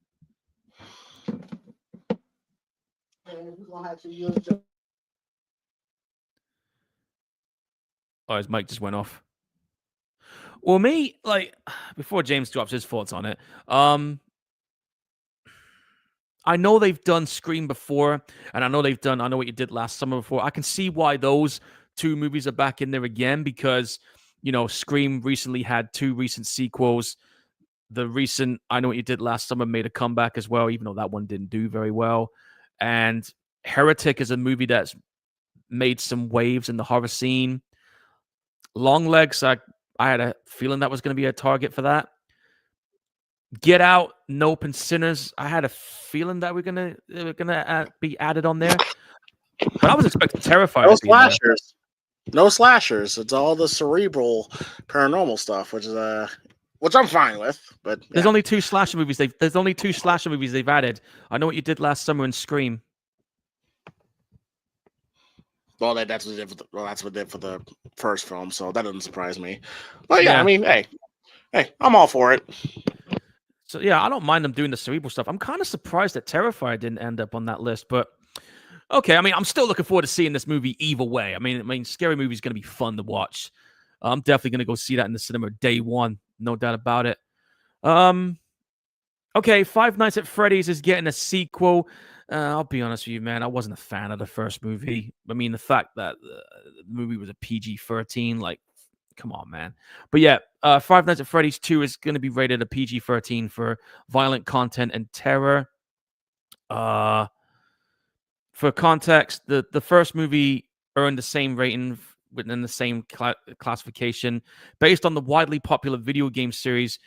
Oh, his mic just went off. Well, me, like, before James drops his thoughts on it, I know they've done Scream before, and I know they've done I Know What You Did Last Summer before. I can see why those 2 movies are back in there again because, you know, Scream recently had 2 recent sequels. The recent I Know What You Did Last Summer made a comeback as well, even though that one didn't do very well. And Heretic is a movie that's made some waves in the horror scene. Longlegs, I had a feeling that was going to be a target for that. Get Out, Nope, and Sinners. I had a feeling that they were gonna be added on there, but I was expecting Terrifier. No to be in there. slashers. No slashers. It's all the cerebral paranormal stuff, which I'm fine with. But yeah. There's only 2 slasher movies. There's only 2 slasher movies they've added. I Know What You Did Last Summer and Scream. Well, that's what they did for the first film, so that doesn't surprise me. But yeah, I mean, hey, I'm all for it. So yeah, I don't mind them doing the cerebral stuff. I'm kind of surprised that Terrifier didn't end up on that list, but okay. I mean, I'm still looking forward to seeing this movie either way. I mean, Scary Movie is going to be fun to watch. I'm definitely going to go see that in the cinema day one, no doubt about it. Okay, Five Nights at Freddy's is getting a sequel. I'll be honest with you, man. I wasn't a fan of the first movie. I mean, the fact that the movie was a PG-13, like, come on, man. But yeah, Five Nights at Freddy's 2 is going to be rated a PG-13 for violent content and terror. For context, the first movie earned the same rating within the same classification. Based on the widely popular video game series,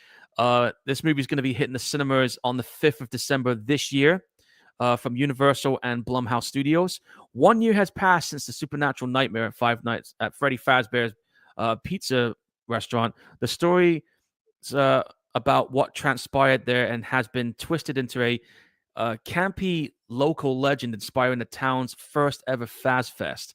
this movie is going to be hitting the cinemas on the 5th of December this year. From Universal and Blumhouse Studios. 1 year has passed since the supernatural nightmare at Five Nights at Freddy Fazbear's pizza restaurant. The story is about what transpired there and has been twisted into a campy local legend inspiring the town's first ever Faz Fest.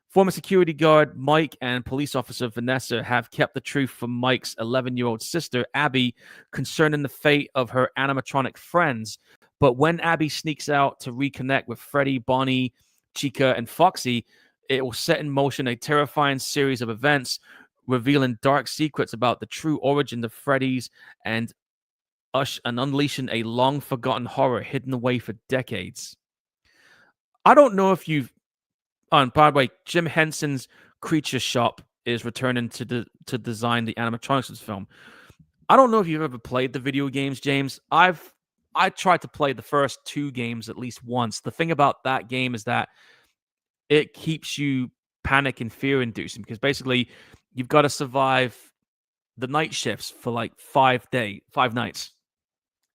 Former security guard Mike and police officer Vanessa have kept the truth from Mike's 11-year-old sister, Abby, concerning the fate of her animatronic friends. But when Abby sneaks out to reconnect with Freddy, Bonnie, Chica, and Foxy, it will set in motion a terrifying series of events, revealing dark secrets about the true origin of Freddy's and unleashing a long-forgotten horror hidden away for decades. I don't know if you've... Oh, and by the way, Jim Henson's Creature Shop is returning to design the animatronics of this film. I don't know if you've ever played the video games, James. I tried to play the first 2 games at least once. The thing about that game is that it keeps you panic and fear inducing because basically you've got to survive the night shifts for like 5 nights.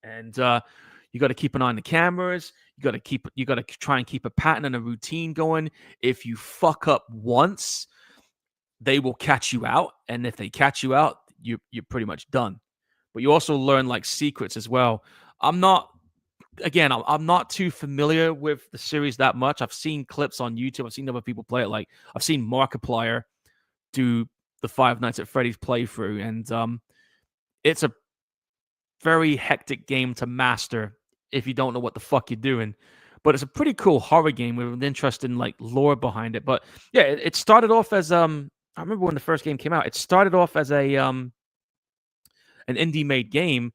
And you got to keep an eye on the cameras. You got to try and keep a pattern and a routine going. If you fuck up once, they will catch you out. And if they catch you out, you're pretty much done. But you also learn like secrets as well. I'm not too familiar with the series that much. I've seen clips on YouTube. I've seen other people play it. Like I've seen Markiplier do the Five Nights at Freddy's playthrough, and it's a very hectic game to master if you don't know what the fuck you're doing. But it's a pretty cool horror game with an interesting like lore behind it. But yeah, it started off as I remember when the first game came out. It started off as an indie made game.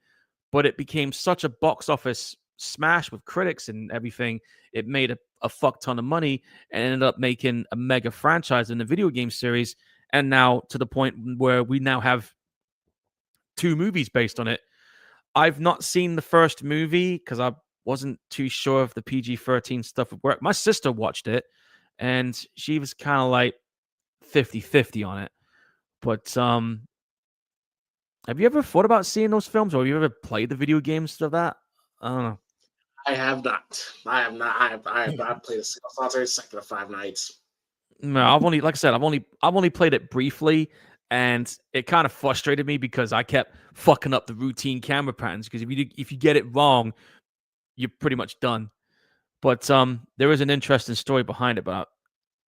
But it became such a box office smash with critics and everything. It made a a fuck ton of money and ended up making a mega franchise in the video game series. And now to the point where we now have 2 movies based on it. I've not seen the first movie because I wasn't too sure if the PG-13 stuff would work. My sister watched it and she was kind of like 50-50 on it. But have you ever thought about seeing those films, or have you ever played the video games of that? I don't know. I have not. I have not. I have not played a single solitary second of Five Nights. No, I've only, like I said, I've only played it briefly, and it kind of frustrated me because I kept fucking up the routine camera patterns. Because if you get it wrong, you're pretty much done. But there is an interesting story behind it, but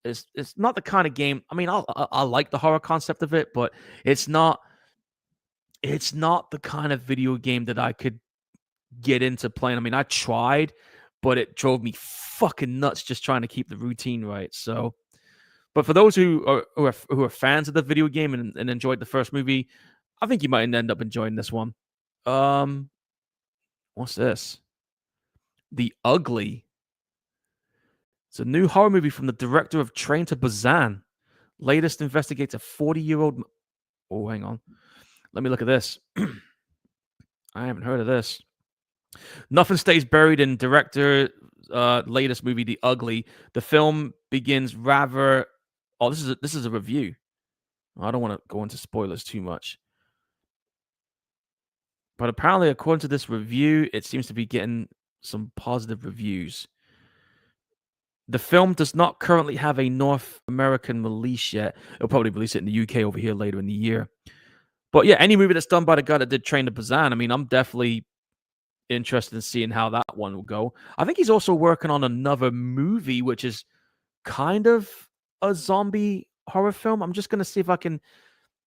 it's not the kind of game. I mean, I like the horror concept of it, but it's not the kind of video game that I could get into playing. I mean, I tried, but it drove me fucking nuts just trying to keep the routine right. So, but for those who are fans of the video game and enjoyed the first movie, I think you might end up enjoying this one. What's this? The Ugly. It's a new horror movie from the director of Train to Busan. Latest investigates a 40-year-old. Oh, hang on. Let me look at this. I haven't heard of this. Nothing stays buried in director latest movie, The Ugly. The film begins rather. Oh, this is a review. I don't want to go into spoilers too much, but apparently, according to this review, it seems to be getting some positive reviews. The film does not currently have a North American release yet. It'll probably release it in the UK over here later in the year. But yeah, any movie that's done by the guy that did Train to Busan, I mean, I'm definitely interested in seeing how that one will go. I think he's also working on another movie, which is kind of a zombie horror film. I'm just gonna see if I can.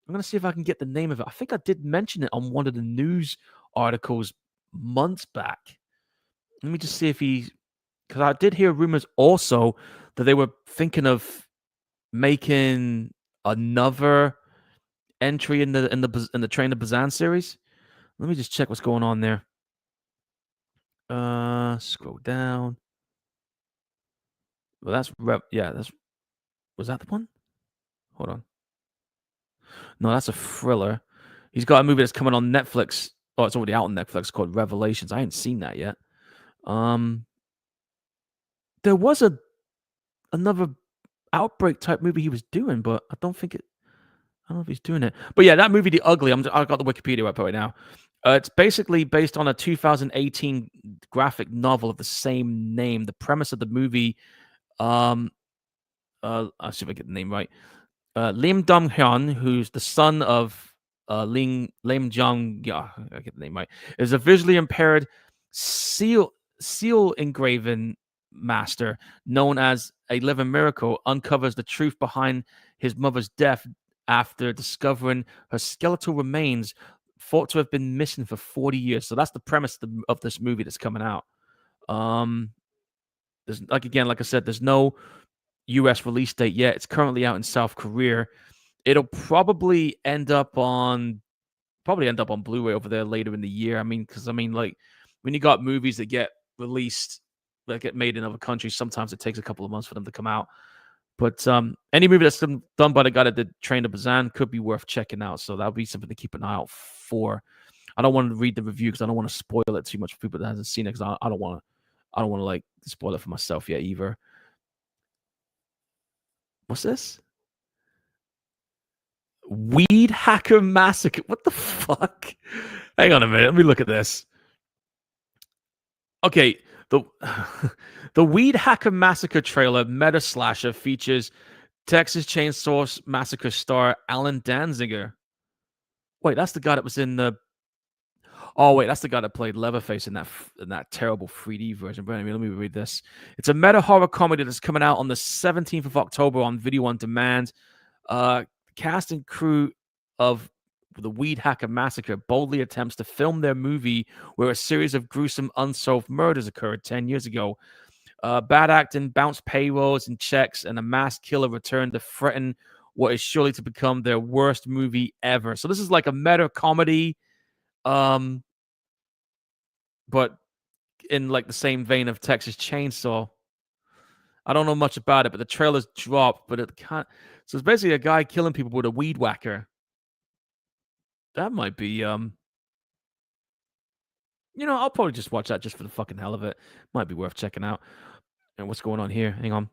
I'm gonna see if I can get the name of it. I think I did mention it on one of the news articles months back. Let me just see if he, because I did hear rumors also that they were thinking of making another entry in the Train to Busan series. Let me just check what's going on there. Scroll down. Well, that's was that the one? Hold on. No, that's a thriller. He's got a movie that's coming on Netflix. Oh, it's already out on Netflix called Revelations. I ain't seen that yet. There was another Outbreak type movie he was doing, but I don't know if he's doing it. But yeah, that movie, The Ugly. I got the Wikipedia up right now. It's basically based on a 2018 graphic novel of the same name. The premise of the movie, I'll see if I get the name right. Lim Dong-hyun, who's the son of Lim Jong, yeah, I get the name right, is a visually impaired seal engraving master known as a living miracle, uncovers the truth behind his mother's death after discovering her skeletal remains thought to have been missing for 40 years. So that's the premise of this movie that's coming out. There's like I said, there's no US release date yet. It's currently out in South Korea. It'll probably end up on Blu-ray over there later in the year. I mean, because like when you got movies that get released, that get made in other countries, sometimes it takes a couple of months for them to come out. But any movie that's done by the guy that did Train to Busan could be worth checking out. So that'll be something to keep an eye out for. I don't want to read the review because I don't want to spoil it too much for people that hasn't seen it, because I don't want to like spoil it for myself yet either. What's this? Weed Hacker Massacre. What the fuck? Hang on a minute. Let me look at this. Okay, the Weed Hacker Massacre trailer meta slasher features Texas Chainsaw Massacre star Alan Danziger. Wait, that's the guy that was in the. Oh wait, that's the guy that played Leatherface in that terrible 3D version. But anyway, let me read this. It's a meta horror comedy that's coming out on the 17th of October on video on demand. Cast and crew of the Weed Hacker Massacre boldly attempts to film their movie where a series of gruesome unsolved murders occurred 10 years ago. Bad acting, bounced payrolls and checks, and a mass killer returned to threaten what is surely to become their worst movie ever. So this is like a meta comedy, but in like the same vein of Texas Chainsaw. I don't know much about it, but the trailer's dropped. But it can't. So it's basically a guy killing people with a weed whacker. That might be I'll probably just watch that just for the fucking hell of it. Might be worth checking out. And what's going on here? Hang on.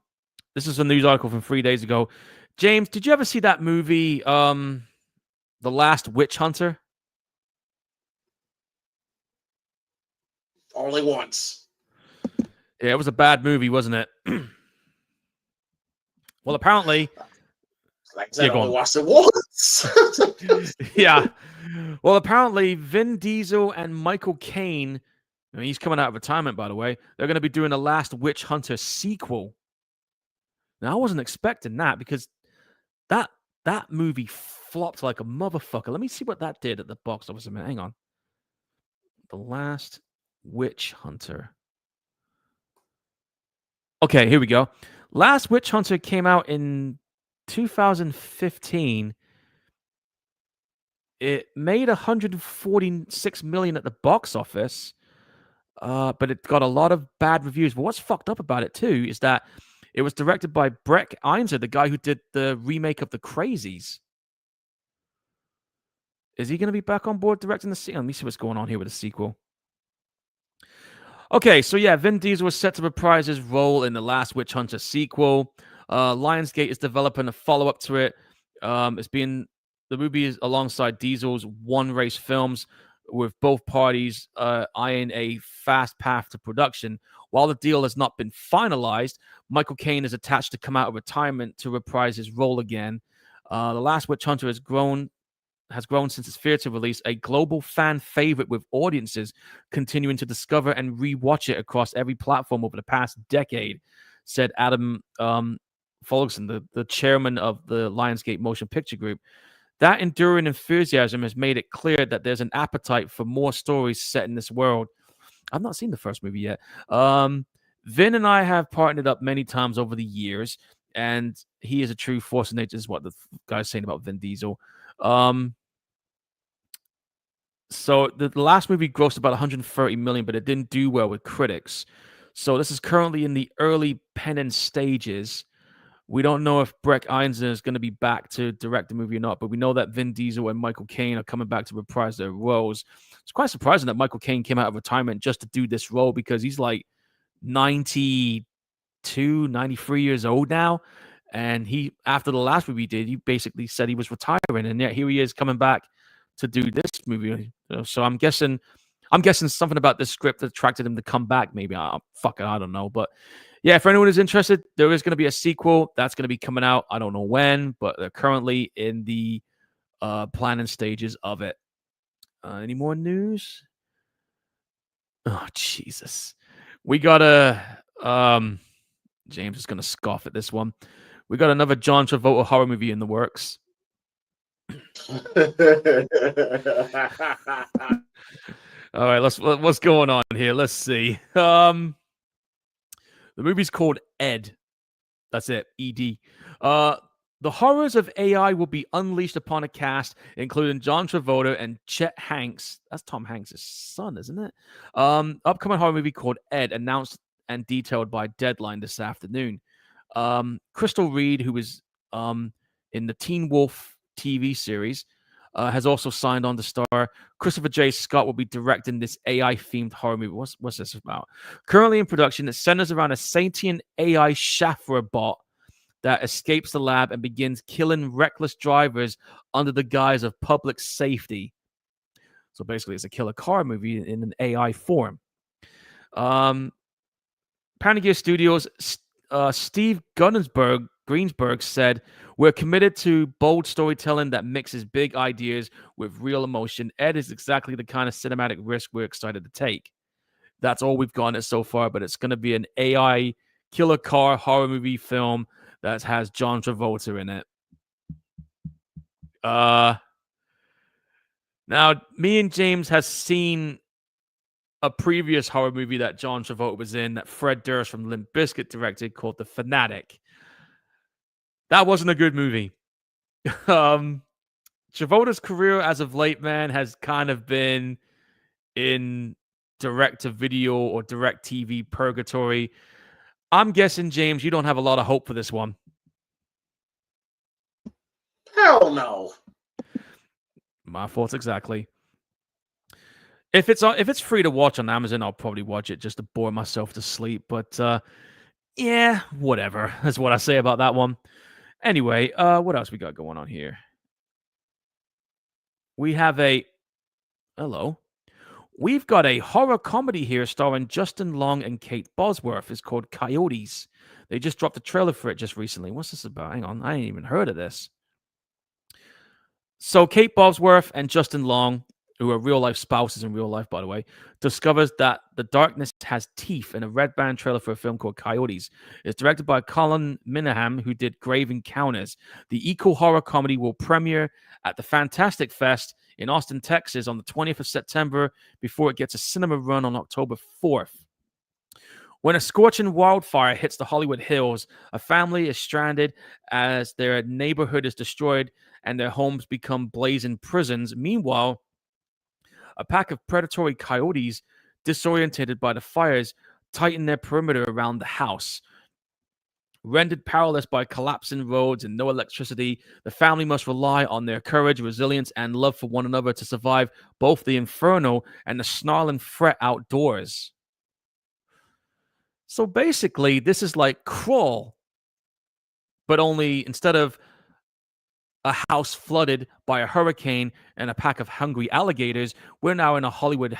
This is a news article from 3 days ago. James, did you ever see that movie, The Last Witch Hunter? Only once. Yeah, it was a bad movie, wasn't it? Well, apparently, Like I said, Yeah, I go only on. watched it once. yeah. Well, apparently, Vin Diesel and Michael Caine, I mean, he's coming out of retirement, by the way. They're going to be doing a Last Witch Hunter sequel. Now, I wasn't expecting that because that movie flopped like a motherfucker. Let me see what that did at the box office a minute. Hang on. The Last Witch Hunter. Okay, here we go. Last Witch Hunter came out in 2015. It made 146 million at the box office, but it got a lot of bad reviews. But what's fucked up about it too is that it was directed by Brett Einzer, the guy who did the remake of The Crazies. Is he going to be back on board directing the sequel? Let me see what's going on here with the sequel. Okay, so yeah, Vin Diesel was set to reprise his role in the Last Witch Hunter sequel. Lionsgate is developing a follow-up to it. The movie is alongside Diesel's One Race Films, with both parties eyeing a fast path to production. While the deal has not been finalized, Michael Caine is attached to come out of retirement to reprise his role again. The Last Witch Hunter has grown since its theater release, a global fan favorite with audiences continuing to discover and rewatch it across every platform over the past decade, said Adam Folgerson, the chairman of the Lionsgate Motion Picture Group. That enduring enthusiasm has made it clear that there's an appetite for more stories set in this world. I've not seen the first movie yet. Vin and I have partnered up many times over the years, and he is a true force of nature, is what the guy's saying about Vin Diesel. So the last movie grossed about 130 million, but it didn't do well with critics. So this is currently in the early penance stages. We don't know if Brett Einstein is going to be back to direct the movie or not, but we know that Vin Diesel and Michael Caine are coming back to reprise their roles. It's quite surprising that Michael Caine came out of retirement just to do this role because he's like 92, 93 years old now. And he, after the last movie he did, he basically said he was retiring. And yet here he is coming back to do this movie. So I'm guessing something about this script attracted him to come back. Maybe I don't know. But yeah, if anyone is interested, there is going to be a sequel that's going to be coming out. I don't know when, but they're currently in the planning stages of it. Any more news? Oh Jesus, we got James is going to scoff at this one. We got another John Travolta horror movie in the works. All right, what's going on here? Let's see. The movie's called Ed. That's it, ED. The horrors of AI will be unleashed upon a cast, including John Travolta and Chet Hanks. That's Tom Hanks' son, isn't it? Upcoming horror movie called Ed, announced and detailed by Deadline this afternoon. Crystal Reed, who was in the Teen Wolf TV series, has also signed on to star. Christopher J. Scott will be directing this AI-themed horror movie. What's this about? Currently in production, it centers around a sentient AI chauffeur bot that escapes the lab and begins killing reckless drivers under the guise of public safety. So basically, it's a killer car movie in an AI form. Panagear Studios' Steve Greensberg said, "We're committed to bold storytelling that mixes big ideas with real emotion. Ed is exactly the kind of cinematic risk we're excited to take." That's all we've gotten it so far, but it's going to be an AI killer car horror movie film that has John Travolta in it. Now, me and James has seen a previous horror movie that John Travolta was in that Fred Durst from Limp Bizkit directed called The Fanatic. That wasn't a good movie. Travolta's career as of late, man, has kind of been in direct-to-video or direct TV purgatory. I'm guessing, James, you don't have a lot of hope for this one. Hell no. My thoughts exactly. If it's free to watch on Amazon, I'll probably watch it just to bore myself to sleep. But yeah, whatever. That's what I say about that one. Anyway, what else we got going on here? We have hello. We've got a horror comedy here starring Justin Long and Kate Bosworth. It's called Coyotes. They just dropped a trailer for it just recently. What's this about? Hang on, I ain't even heard of this. So Kate Bosworth and Justin Long, who are real life spouses in real life, by the way, discovers that the darkness has teeth in a red band trailer for a film called Coyotes. It's directed by Colin Minahan, who did Grave Encounters. The eco horror comedy will premiere at the Fantastic Fest in Austin, Texas on the 20th of September before it gets a cinema run on October 4th. When a scorching wildfire hits the Hollywood Hills, a family is stranded as their neighborhood is destroyed and their homes become blazing prisons. Meanwhile, a pack of predatory coyotes, disoriented by the fires, tighten their perimeter around the house. Rendered powerless by collapsing roads and no electricity, the family must rely on their courage, resilience, and love for one another to survive both the inferno and the snarling threat outdoors. So basically, this is like Crawl, but only instead of a house flooded by a hurricane and a pack of hungry alligators, we're now in a Hollywood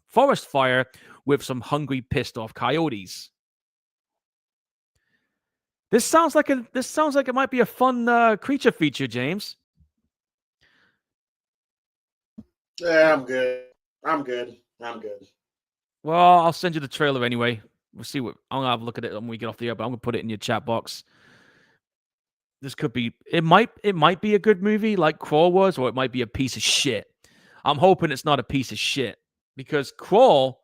forest fire with some hungry, pissed off coyotes. This sounds like it might be a fun creature feature, James. Yeah, I'm good. Well, I'll send you the trailer anyway. We'll see what I'm gonna have a look at it when we get off the air, but I'm gonna put it in your chat box. This could be it might be a good movie like Crawl was, or it might be a piece of shit. I'm hoping it's not a piece of shit because Crawl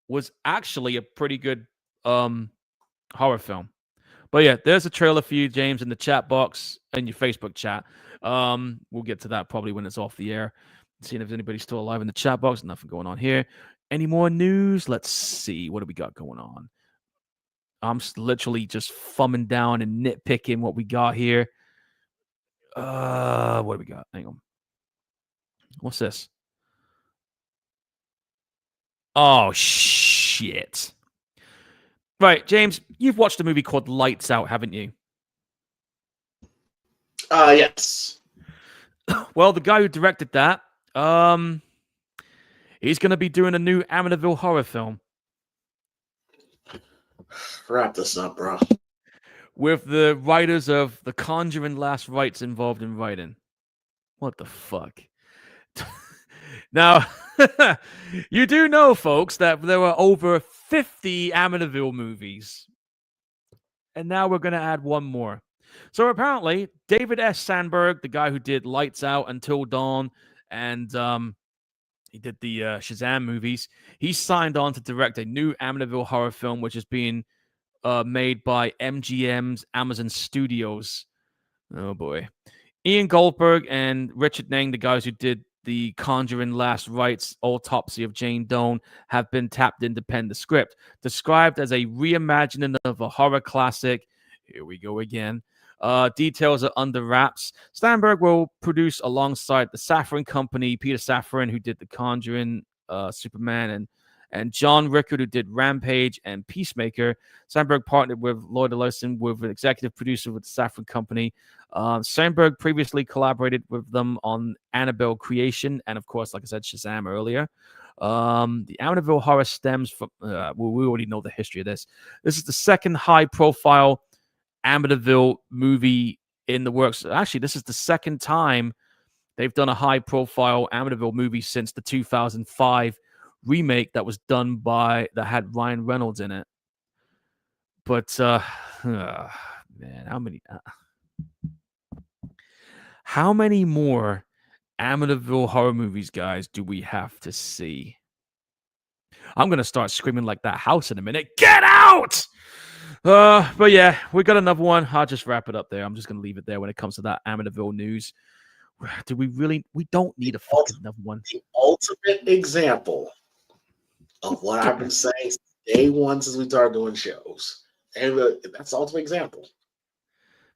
was actually a pretty good horror film. But yeah, there's a trailer for you, James, in the chat box and your Facebook chat. We'll get to that probably when it's off the air. Seeing if there's anybody still alive in the chat box. Nothing going on here. Any more news? Let's see. What do we got going on? I'm literally just thumbing down and nitpicking what we got here. What do we got? Hang on. What's this? Oh, shit. Right, James, you've watched a movie called Lights Out, haven't you? Yes. Well, the guy who directed that, he's going to be doing a new Amityville horror film. Wrap this up, bro. With the writers of The Conjuring Last Rites involved in writing. What the fuck? Now, you do know, folks, that there were over 50 Amityville movies. And now we're going to add one more. So apparently, David S. Sandberg, the guy who did Lights Out, Until Dawn, and he did the Shazam movies, he signed on to direct a new Amityville horror film, which is being made by MGM's Amazon Studios. Oh, boy. Ian Goldberg and Richard Nang, the guys who did The Conjuring Last Rites, Autopsy of Jane Doe, have been tapped in to pen the script. Described as a reimagining of a horror classic. Here we go again. Details are under wraps. Sandberg will produce alongside the Safran Company, Peter Safran, who did The Conjuring, Superman, and John Rickard, who did Rampage and Peacemaker. Sandberg partnered with Lloyd Larson, with an executive producer with the Safran Company. Sandberg previously collaborated with them on Annabelle Creation, and of course, like I said, Shazam earlier. The Amityville horror stems from, well, we already know the history of this. This is the second high-profile Amityville movie in the works. Actually, this is the second time they've done a high-profile Amityville movie since the 2005 remake that was done that had Ryan Reynolds in it. But man, how many more Amityville horror movies, guys, do we have to see? I'm gonna start screaming like that house in a minute. Get out! But yeah, we got another one. I'll just wrap it up there. I'm just gonna leave it there when it comes to that Amityville news. Do we really? We don't need a fucking another one. The ultimate example of what I've been saying since Day one since we started doing shows. And that's the ultimate example.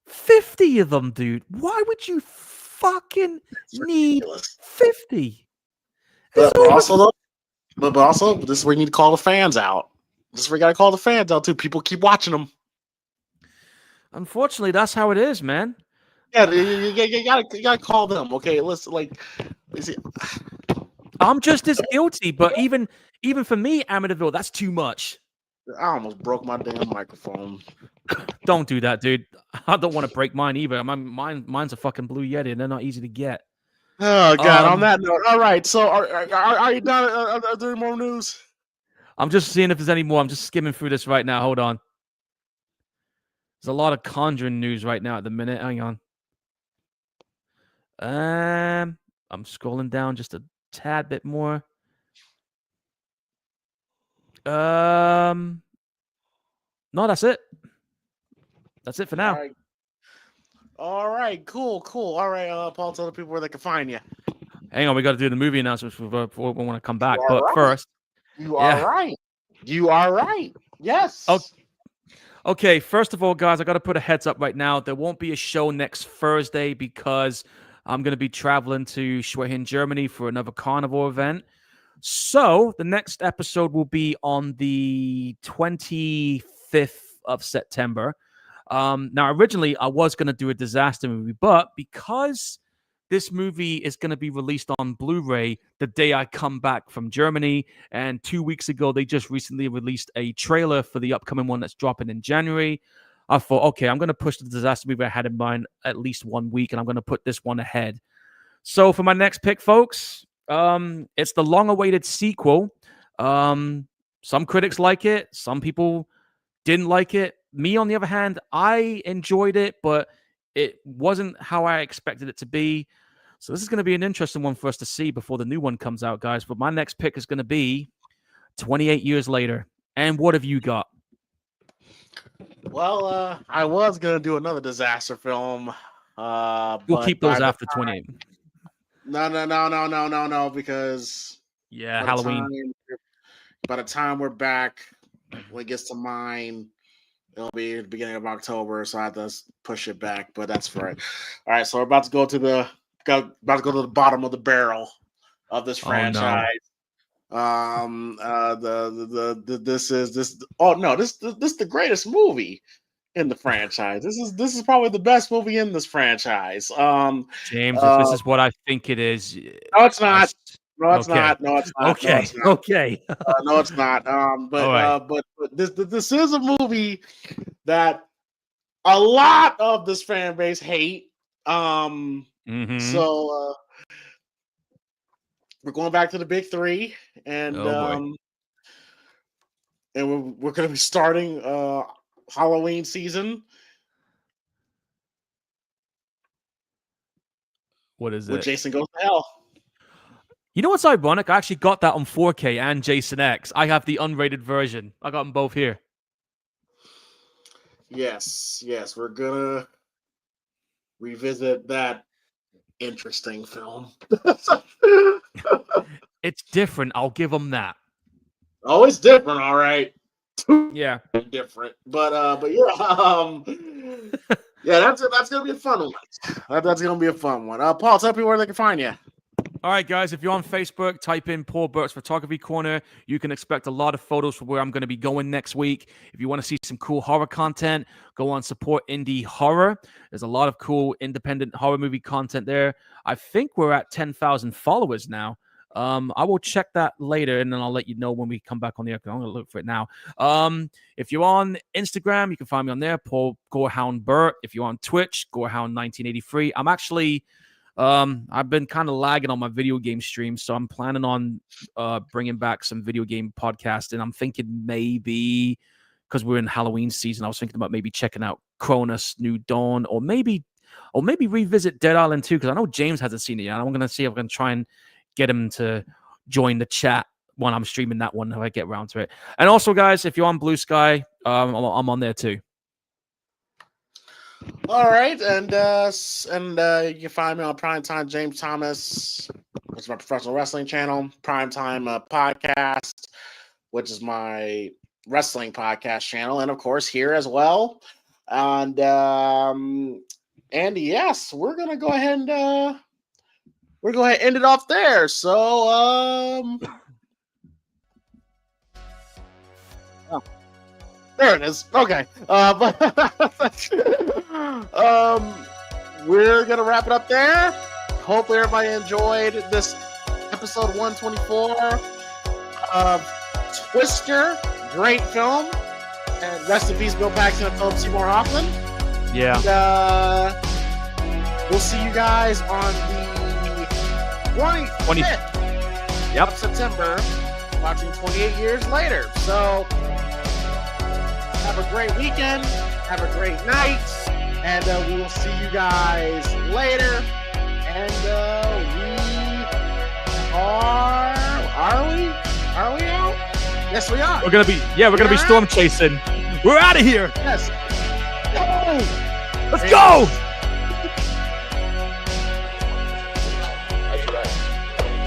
50 of them, dude. Why would you fucking It's need ridiculous. 50? But also, this is where you need to call the fans out. This is where you got to call the fans out too. People keep watching them. Unfortunately, that's how it is, man. Yeah, you gotta call them. Okay, listen, I'm just as guilty, but even for me, Amityville, that's too much. I almost broke my damn microphone. Don't do that, dude. I don't want to break mine either. Mine's a fucking Blue Yeti, and they're not easy to get. Oh God! On that note, all right. So, are you done? Are there more news? I'm just seeing if there's any more. I'm just skimming through this right now. Hold on. There's a lot of Conjuring news right now at the minute. Hang on. I'm scrolling down just a tad bit more. No, that's it. That's it for now. All right. Cool. All right. Paul, tell the people where they can find you. Hang on, we got to do the movie announcements before we want to come back. You are But right. first, You are right. You are right. Yes. Okay, first of all, guys, I got to put a heads up right now. There won't be a show next Thursday because I'm going to be traveling to Schwehen, Germany for another carnivore event. So the next episode will be on the 25th of September. Now, originally, I was going to do a disaster movie, but because this movie is going to be released on Blu-ray the day I come back from Germany, and 2 weeks ago, they just recently released a trailer for the upcoming one that's dropping in January. I thought, okay, I'm going to push the disaster movie I had in mind at least 1 week, and I'm going to put this one ahead. So for my next pick, folks, it's the long-awaited sequel. Some critics like it. Some people didn't like it. Me, on the other hand, I enjoyed it, but it wasn't how I expected it to be. So this is going to be an interesting one for us to see before the new one comes out, guys. But my next pick is going to be 28 years later. And what have you got? Well, I was gonna do another disaster film. We'll keep those after 28. No, because Yeah, Halloween. By the time we're back, when it gets to mine, it'll be the beginning of October, so I have to push it back. But that's for it. All right, so we're about to go to the bottom of the barrel of this franchise. This is the greatest movie in the franchise. This is probably the best movie in this franchise. James, if this is what I think it is. No, it's not. No, it's not. Okay. No, it's not. Okay. No, it's not. Okay. No, it's not. But this is a movie that a lot of this fan base hate. So we're going back to the big three, and and we're going to be starting Halloween season. What is it? With Jason Goes to Hell. You know what's ironic? I actually got that on 4K and Jason X. I have the unrated version. I got them both here. Yes, we're gonna revisit that interesting film. It's different. I'll give them that. Oh, it's different, all right. Yeah, different, but yeah, yeah, that's gonna be a fun one. That's gonna be a fun one. Paul, tell people where they can find you. All right, guys, if you're on Facebook, type in Paul Burke's Photography Corner. You can expect a lot of photos for where I'm going to be going next week. If you want to see some cool horror content, go on Support Indie Horror. There's a lot of cool independent horror movie content there. I think we're at 10,000 followers now. I will check that later, and then I'll let you know when we come back on the air. I'm going to look for it now. If you're on Instagram, you can find me on there, Paul Gorehound Burt. If you're on Twitch, Gorehound1983. I'm actually... I've been kind of lagging on my video game streams, so I'm planning on bringing back some video game podcasts, and I'm thinking maybe, because we're in Halloween season, I was thinking about maybe checking out Cronus New Dawn, or maybe revisit Dead Island 2, because I know James hasn't seen it yet. I'm going to see if I can try and get him to join the chat when I'm streaming that one, if I get around to it. And also, guys, if you're on Blue Sky, I'm on there too. All right, and you can find me on Primetime James Thomas, which is my professional wrestling channel, Primetime Podcast, which is my wrestling podcast channel, and of course here as well. And yes, we're gonna go ahead and end it off there. So there it is. Okay. We're gonna wrap it up there. Hopefully everybody enjoyed this episode 124 of Twister. Great film. And rest in peace, Bill Paxton and Philip Seymour Hoffman. Yeah. And, we'll see you guys on the 25th of September, watching 28 years later. So have a great weekend. Have a great night. And we will see you guys later. And are we out? Yes, we are. We're gonna be storm chasing. We're out of here. Yes. Let's go.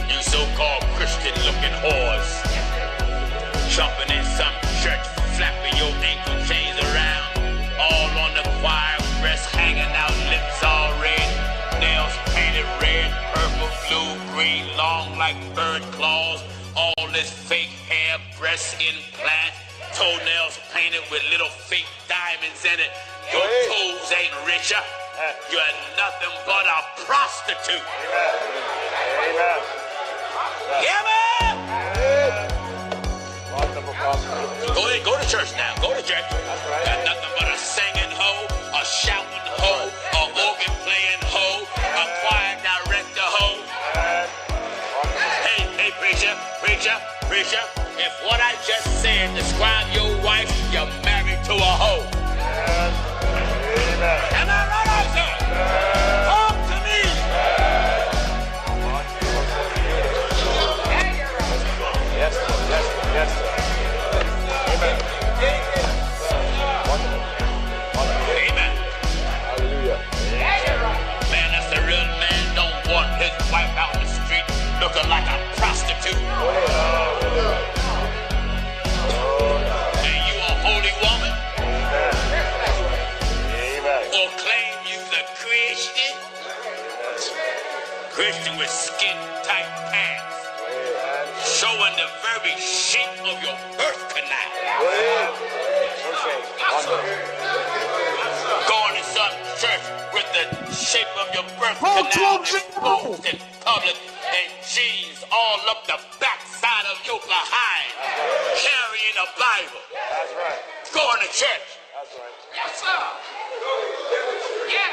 You so-called Christian-looking whores, jumping in some church, flapping your ankle chains around, all on the choir, breasts hanging out, lips all red, nails painted red, purple, blue, green, long like bird claws, all this fake hair, breast implants, toenails painted with little fake diamonds in it. Your toes ain't richer. You're nothing but a prostitute. Amen. Yeah, man! Go to church now. Go to church. Got nothing but a singing hoe, a shouting hoe, a organ playing hoe, a choir director hoe. Hey, preacher. If what I just said describe your wife, you're married to a hoe. Am I right, officer? Talk to me. Yes, sir. Amen. Hallelujah. Man, that's a real man. Don't want his wife out in the street looking like a prostitute. And you a holy woman? Or claim you's a Christian? Christian with skin-tight pants, showing the very shape of your birth canal. Going to some church with the shape of your birth canal exposed in public and jeans all up the backside of your behind, carrying a Bible. That's right. Going to church. That's right. Yes, sir. Yeah.